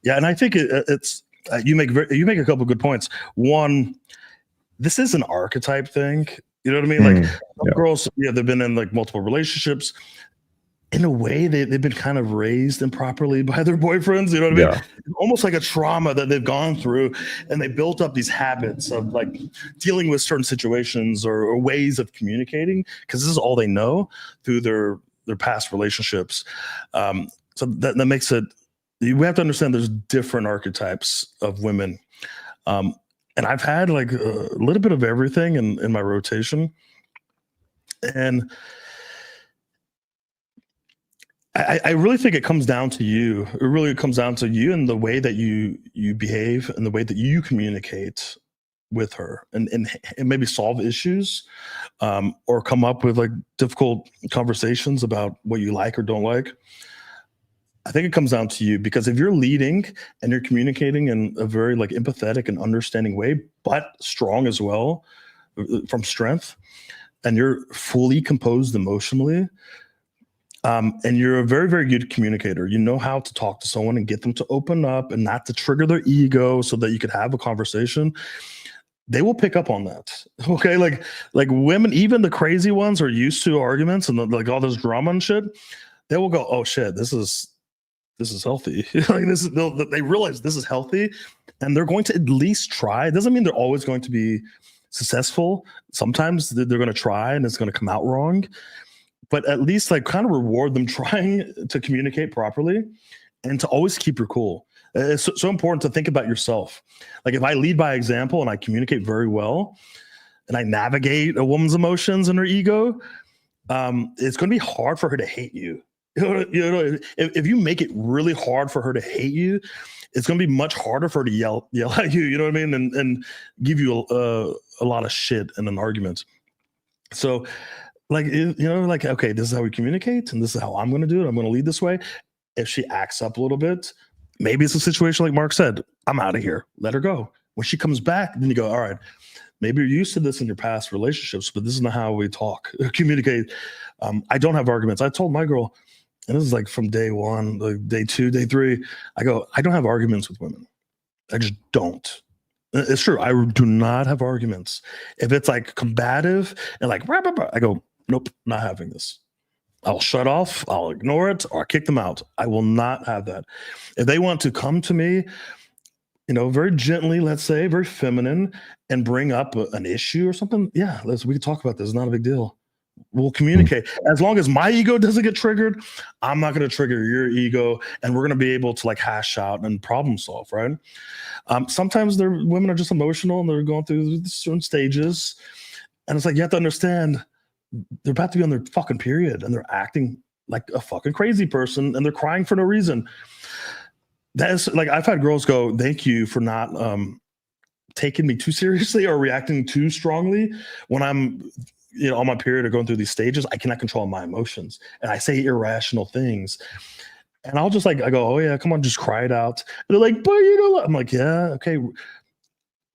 Yeah, and I think it's you make a couple of good points. One, this is an archetype thing. You know what I mean? Like girls, they've been in like multiple relationships. In a way, they've been kind of raised improperly by their boyfriends. You know what I mean? Almost like a trauma that they've gone through, and they built up these habits of like dealing with certain situations or ways of communicating, because this is all they know through their past relationships. So that makes it. We have to understand there's different archetypes of women. And I've had like a little bit of everything in my rotation. And I really think it comes down to you. It really comes down to you and the way that you behave and the way that you communicate with her and maybe solve issues, or come up with like difficult conversations about what you like or don't like. I think it comes down to you, because if you're leading and you're communicating in a very like empathetic and understanding way, but strong as well, from strength, and you're fully composed emotionally, and you're a very, very good communicator. You know how to talk to someone and get them to open up and not to trigger their ego so that you could have a conversation. They will pick up on that. Okay. Like women, even the crazy ones, are used to arguments and like all this drama and shit. They will go, oh shit, this is healthy. Like they realize this is healthy, and they're going to at least try. It doesn't mean they're always going to be successful. Sometimes they're going to try and it's going to come out wrong, but at least like kind of reward them trying to communicate properly and to always keep your cool. It's so important to think about yourself. Like if I lead by example and I communicate very well and I navigate a woman's emotions and her ego, it's going to be hard for her to hate you. You know, if you make it really hard for her to hate you, it's going to be much harder for her to yell at you. You know what I mean? And give you a lot of shit in an argument. So, like, you know, like, okay, this is how we communicate, and this is how I'm going to do it. I'm going to lead this way. If she acts up a little bit, maybe it's a situation like Mark said. I'm out of here. Let her go. When she comes back, then you go, all right, maybe you're used to this in your past relationships, but this is not how we talk, communicate. I don't have arguments. I told my girl, and this is like from day one, like day 2, day 3, I go, I don't have arguments with women. I just don't. It's true. I do not have arguments. If it's like combative and like, rah, rah, rah, I go, nope, not having this. I'll shut off, I'll ignore it, or I'll kick them out. I will not have that. If they want to come to me, you know, very gently, let's say, very feminine, and bring up an issue or something, yeah, we can talk about this. It's not a big deal. We'll communicate. As long as my ego doesn't get triggered, I'm not going to trigger your ego, and we're going to be able to like hash out and problem solve, right? Sometimes women are just emotional and they're going through certain stages, and it's like you have to understand they're about to be on their fucking period and they're acting like a fucking crazy person and they're crying for no reason. That is like, I've had girls go, thank you for not taking me too seriously or reacting too strongly when I'm, you know, on my period or going through these stages. I cannot control my emotions and I say irrational things. And I'll just like, I go, oh yeah, come on, just cry it out. And they're like, but you know, I'm like, yeah, okay.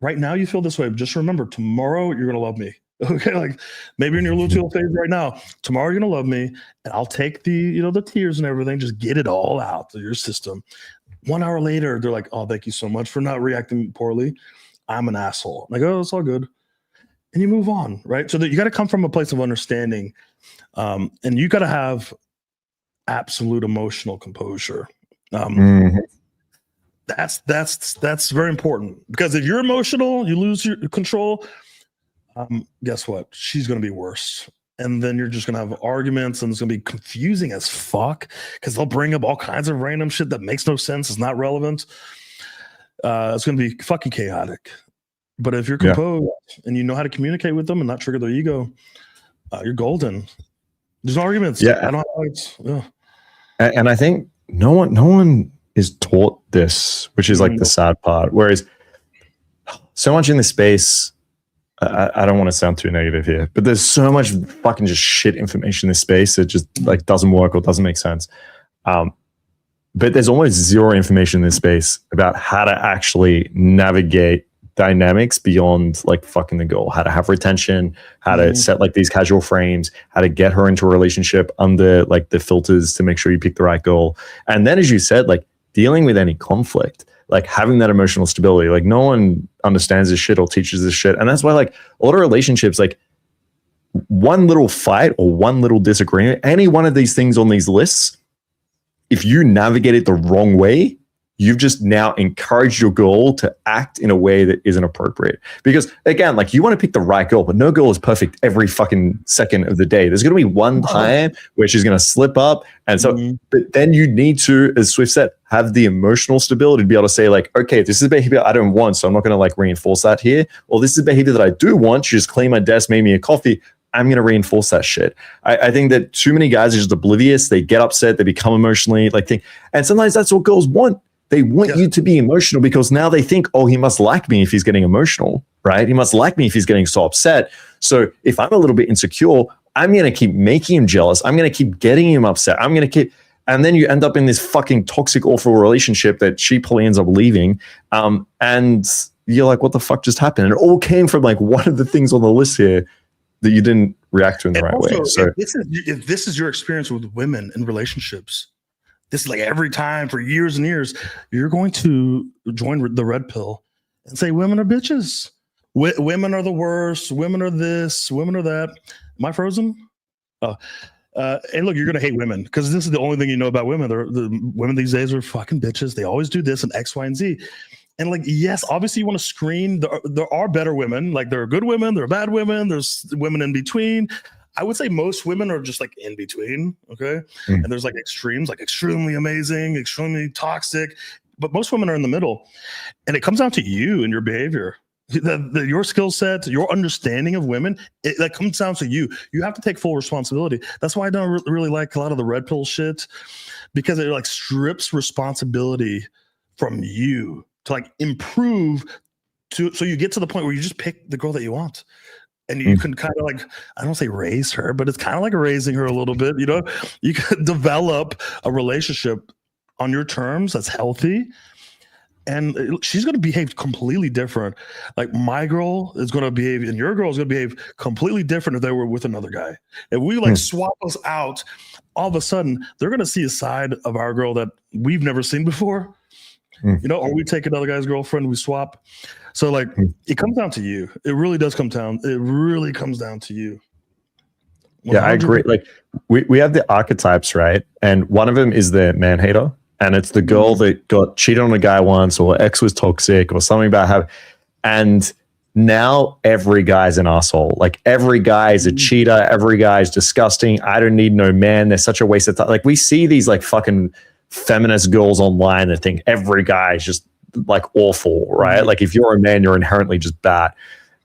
Right now you feel this way, but just remember, tomorrow you're going to love me. Okay, like maybe you're in your luteal phase right now. Tomorrow you're gonna love me, and I'll take the, you know, the tears and everything. Just get it all out of your system. 1 hour later, they're like, "Oh, thank you so much for not reacting poorly. I'm an asshole." I'm like, oh, it's all good, and you move on, right? So that you got to come from a place of understanding, and you got to have absolute emotional composure. That's very important, because if you're emotional, you lose your control. Guess what? She's going to be worse. And then you're just going to have arguments, and it's going to be confusing as fuck, because they'll bring up all kinds of random shit that makes no sense. It's not relevant. It's going to be fucking chaotic. But if you're composed and you know how to communicate with them and not trigger their ego, you're golden. There's no arguments. Yeah. I don't have fights. Yeah. And I think no one is taught this, which is like the sad part. Whereas so much in this space, I don't want to sound too negative here, but there's so much fucking just shit information in this space that just like doesn't work or doesn't make sense. But there's almost zero information in this space about how to actually navigate dynamics beyond like fucking the goal, how to have retention, how to set like these casual frames, how to get her into a relationship under like the filters to make sure you pick the right goal. And then, as you said, like dealing with any conflict, like having that emotional stability. Like no one understands this shit or teaches this shit. And that's why like a lot of relationships, like one little fight or one little disagreement, any one of these things on these lists, if you navigate it the wrong way, you've just now encouraged your girl to act in a way that isn't appropriate. Because again, like you want to pick the right girl, but no girl is perfect every fucking second of the day. There's going to be one time where she's going to slip up. And so, but then you need to, as Swift said, have the emotional stability to be able to say like, okay, this is behavior I don't want, so I'm not going to like reinforce that here. Or this is behavior that I do want. She just cleaned my desk, made me a coffee. I'm going to reinforce that shit. I think that too many guys are just oblivious. They get upset. They become emotionally like thing. And sometimes that's what girls want. They want you to be emotional because now they think, oh, he must like me if he's getting emotional, right? He must like me if he's getting so upset. So if I'm a little bit insecure, I'm going to keep making him jealous. I'm going to keep getting him upset. I'm going to keep, and then you end up in this fucking toxic, awful relationship that she probably ends up leaving. And you're like, what the fuck just happened? And it all came from like one of the things on the list here that you didn't react to in the right way. So if this is your experience with women in relationships, this is like every time for years and years, you're going to join the red pill and say women are bitches. Women are the worst. Women are this. Women are that. Am I frozen? Oh, and look, you're gonna hate women because this is the only thing you know about women. The women these days are fucking bitches. They always do this and X, Y, and Z. And like, yes, obviously you want to screen. There are better women. Like there are good women. There are bad women. There's women in between. I would say most women are just like in between. Okay, and there's like extremes, like extremely amazing, extremely toxic. But most women are in the middle, and it comes down to you and your behavior. Your skill set, your understanding of women, that comes down to you. You have to take full responsibility. That's why I don't really like a lot of the red pill shit, because it like strips responsibility from you to like improve so you get to the point where you just pick the girl that you want. And you can kind of like, I don't say raise her, but it's kind of like raising her a little bit. You know, you can develop a relationship on your terms that's healthy. And she's going to behave completely different. Like my girl is going to behave, and your girl is going to behave completely different if they were with another guy. If we like swap us out, all of a sudden they're going to see a side of our girl that we've never seen before. You know, or we take another guy's girlfriend, we swap. So like, it comes down to you. It really does come down. It really comes down to you. 100%. Yeah, I agree. Like we have the archetypes, right? And one of them is the man hater. And it's the girl that got cheated on a guy once, or ex was toxic, or something about how. And now every guy's an asshole. Like every guy is a cheater. Every guy is disgusting. I don't need no man. They're such a waste of time. Like we see these like fucking feminist girls online that think every guy is just like awful, right? Like if you're a man, you're inherently just bad.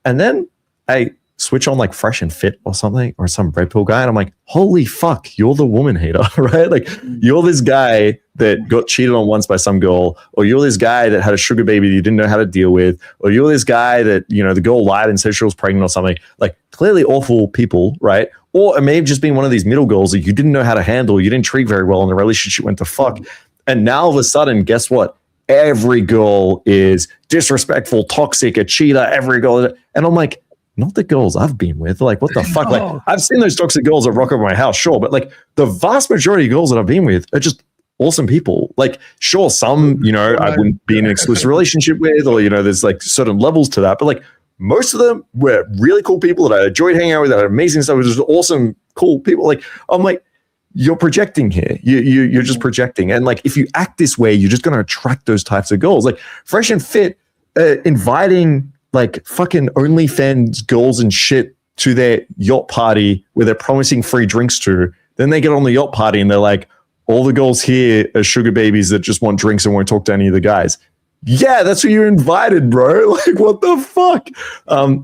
And then I switch on like Fresh and Fit or something, or some red pill guy, and I'm like, holy fuck, you're the woman hater, right? Like you're this guy that got cheated on once by some girl, or you're this guy that had a sugar baby that you didn't know how to deal with, or you're this guy that, you know, the girl lied and said she was pregnant or something. Like clearly awful people, right? Or it may have just been one of these middle girls that you didn't know how to handle, you didn't treat very well, and the relationship went to fuck. And now all of a sudden, guess what? Every girl is disrespectful, toxic, a cheater, every girl. And I'm like, not the girls I've been with. Like, what the fuck? Like, I've seen those toxic girls that rock over my house, sure. But like the vast majority of girls that I've been with are just awesome people. Like, sure, some, you know, I wouldn't be in an exclusive relationship with, or, you know, there's like certain levels to that. But like most of them were really cool people that I enjoyed hanging out with, that had amazing stuff, just awesome, cool people. Like, I'm like, you're projecting here. You're just projecting. And like, if you act this way, you're just going to attract those types of girls. Like Fresh and Fit, inviting like fucking OnlyFans girls and shit to their yacht party where they're promising free drinks to. Then they get on the yacht party and they're like, all the girls here are sugar babies that just want drinks and won't talk to any of the guys. Yeah, that's who you invited, bro. Like, what the fuck?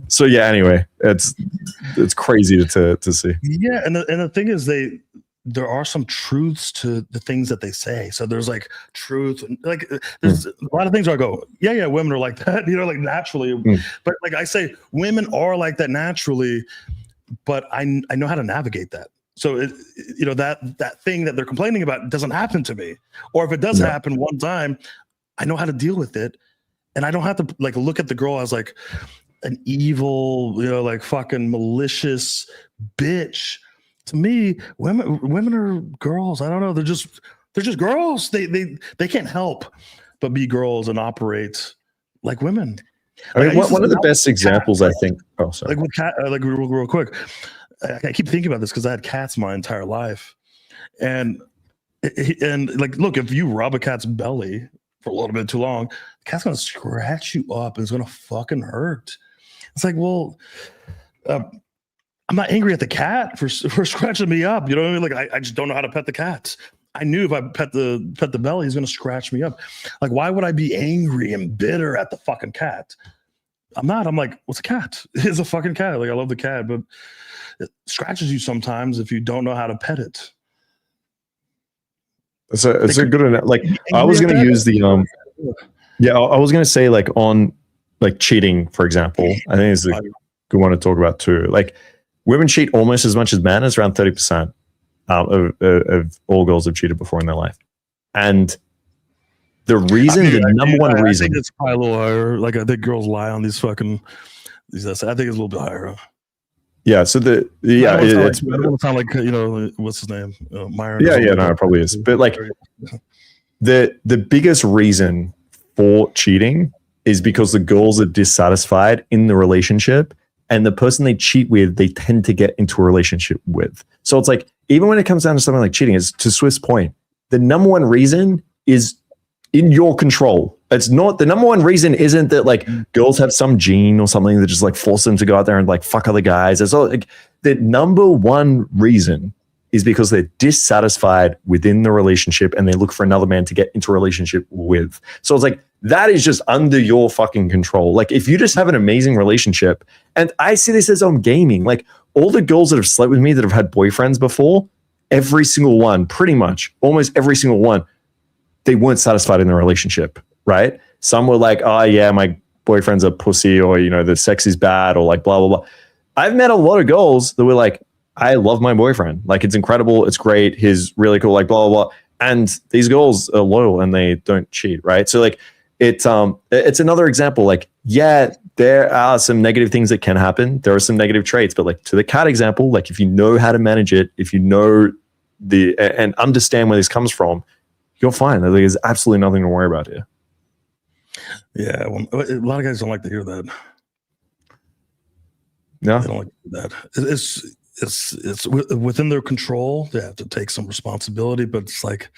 So yeah, anyway, it's crazy to see. Yeah, and the thing is, there are some truths to the things that they say. So there's like truth, like there's a lot of things where I go, yeah, women are like that, you know, like naturally. But like I say, women are like that naturally, but I know how to navigate that. So you know, that thing that they're complaining about doesn't happen to me. Or if it does happen one time, I know how to deal with it. And I don't have to like look at the girl as like an evil, you know, like fucking malicious bitch. To me, women are girls. I don't know. They're just girls. They can't help but be girls and operate like women. I mean, one of the best examples, I think. Oh, sorry. Like with cat. Like real quick. I keep thinking about this because I had cats my entire life, and like, look, if you rub a cat's belly for a little bit too long, the cat's gonna scratch you up and it's gonna fucking hurt. It's like, well, I'm not angry at the cat for scratching me up. You know what I mean? Like I just don't know how to pet the cats. I knew if I pet the belly, he's gonna scratch me up. Like, why would I be angry and bitter at the fucking cat? I'm not. I'm like, what's a cat? It's a fucking cat. Like, I love the cat, but it scratches you sometimes if you don't know how to pet it. It's a good, like, I was going to use the, I was going to say, like, on like cheating, for example, I think is a good one to talk about too. Like women cheat almost as much as men. It's around 30% of all girls have cheated before in their life. And the reason, number one reason, I think it's probably a little higher. Like I think girls lie on these fucking these. I think it's a little bit higher. Yeah. So I don't sound like what's his name, Myron. Yeah, no, it probably is. But like the biggest reason for cheating is because the girls are dissatisfied in the relationship, and the person they cheat with, they tend to get into a relationship with. So it's like, even when it comes down to something like cheating, is to Swift's point, the number one reason is in your control. It's not, the number one reason isn't that like girls have some gene or something that just like force them to go out there and like fuck other guys. It's all like, the number one reason is because they're dissatisfied within the relationship and they look for another man to get into a relationship with. So it's like, that is just under your fucking control. Like if you just have an amazing relationship, and I see this as on gaming, like all the girls that have slept with me that have had boyfriends before, every single one, pretty much almost every single one, they weren't satisfied in the relationship, right? Some were like, oh yeah, my boyfriend's a pussy, or, the sex is bad, or like blah, blah, blah. I've met a lot of girls that were like, I love my boyfriend. Like it's incredible. It's great. He's really cool, like blah, blah, blah. And these girls are loyal and they don't cheat, right? So like, it's another example. Like, yeah, there are some negative things that can happen. There are some negative traits, but like to the cat example, like if you know how to manage it, if you know and understand where this comes from, you're fine. There's absolutely nothing to worry about here. Yeah, well, a lot of guys don't like to hear that. No, they don't like to hear that. It's within their control. They have to take some responsibility, but it's like,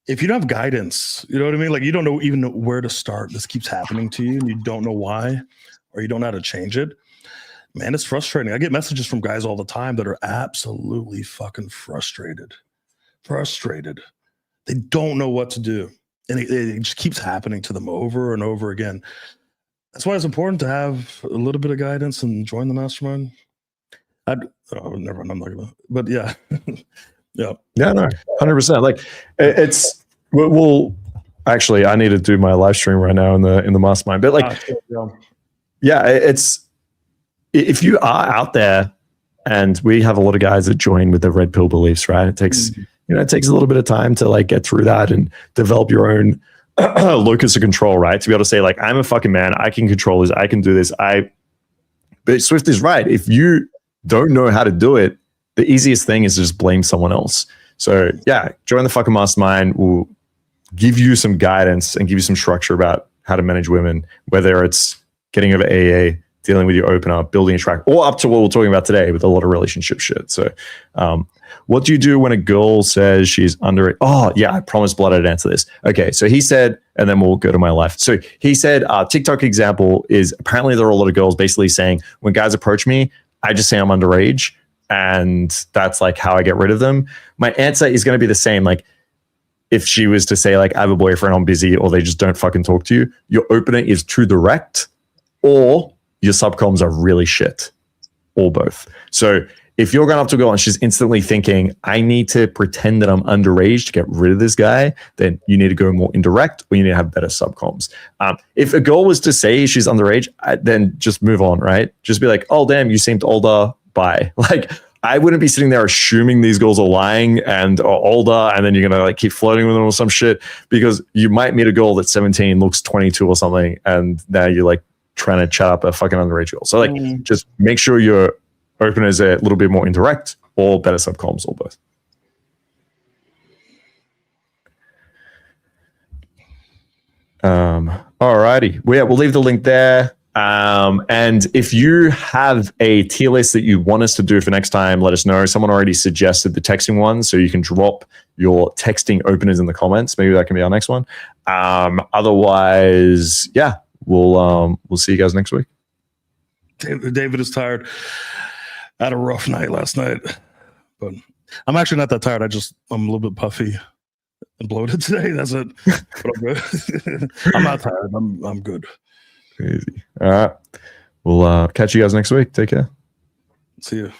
if you don't have guidance, you know what I mean? Like you don't know even where to start. This keeps happening to you and you don't know why, or you don't know how to change it. Man, it's frustrating. I get messages from guys all the time that are absolutely fucking frustrated. They don't know what to do. And it just keeps happening to them over and over again. That's why it's important to have a little bit of guidance and join the mastermind. Never mind, I'm not gonna, but yeah. Yeah, no, 100%. Like we'll actually, I need to do my live stream right now in the mastermind. But like, it's, if you are out there, and we have a lot of guys that join with the red pill beliefs, right? It takes it takes a little bit of time to like get through that and develop your own locus of control, right? To be able to say like, I'm a fucking man, I can control this, I can do this. But Swift is right. If you don't know how to do it, the easiest thing is to just blame someone else. So yeah, join the fucking mastermind. We'll give you some guidance and give you some structure about how to manage women, whether it's getting over AA, dealing with your opener, building a track, or up to what we're talking about today with a lot of relationship shit. So what do you do when a girl says she's under it? Oh yeah, I promised Blood I'd answer this. Okay, so he said, and then we'll go to my life. So he said, TikTok example is apparently there are a lot of girls basically saying, when guys approach me, I just say I'm underage, and that's like how I get rid of them. My answer is going to be the same. Like if she was to say like, I have a boyfriend, I'm busy, or they just don't fucking talk to you, your opener is too direct, or your subcoms are really shit, or both. So if you're going up to a girl and she's instantly thinking, I need to pretend that I'm underage to get rid of this guy, then you need to go more indirect, or you need to have better subcoms. If a girl was to say she's underage, then just move on, right? Just be like, oh, damn, you seemed older. Bye. Like, I wouldn't be sitting there assuming these girls are lying and are older, and then you're going to like keep flirting with them or some shit, because you might meet a girl that's 17, looks 22 or something, and now you're like trying to chat up a fucking underage girl. So like, just make sure your opener is a little bit more indirect, or better subcoms, or both. Alrighty. We'll leave the link there. And if you have a tier list that you want us to do for next time, let us know. Someone already suggested the texting one, so you can drop your texting openers in the comments. Maybe that can be our next one. Otherwise, yeah, we'll see you guys next week. David is tired. I had a rough night last night, but I'm actually not that tired. I'm a little bit puffy and bloated today. That's it. But I'm good. I'm not tired. I'm good. Crazy. All right. We'll catch you guys next week. Take care. See you.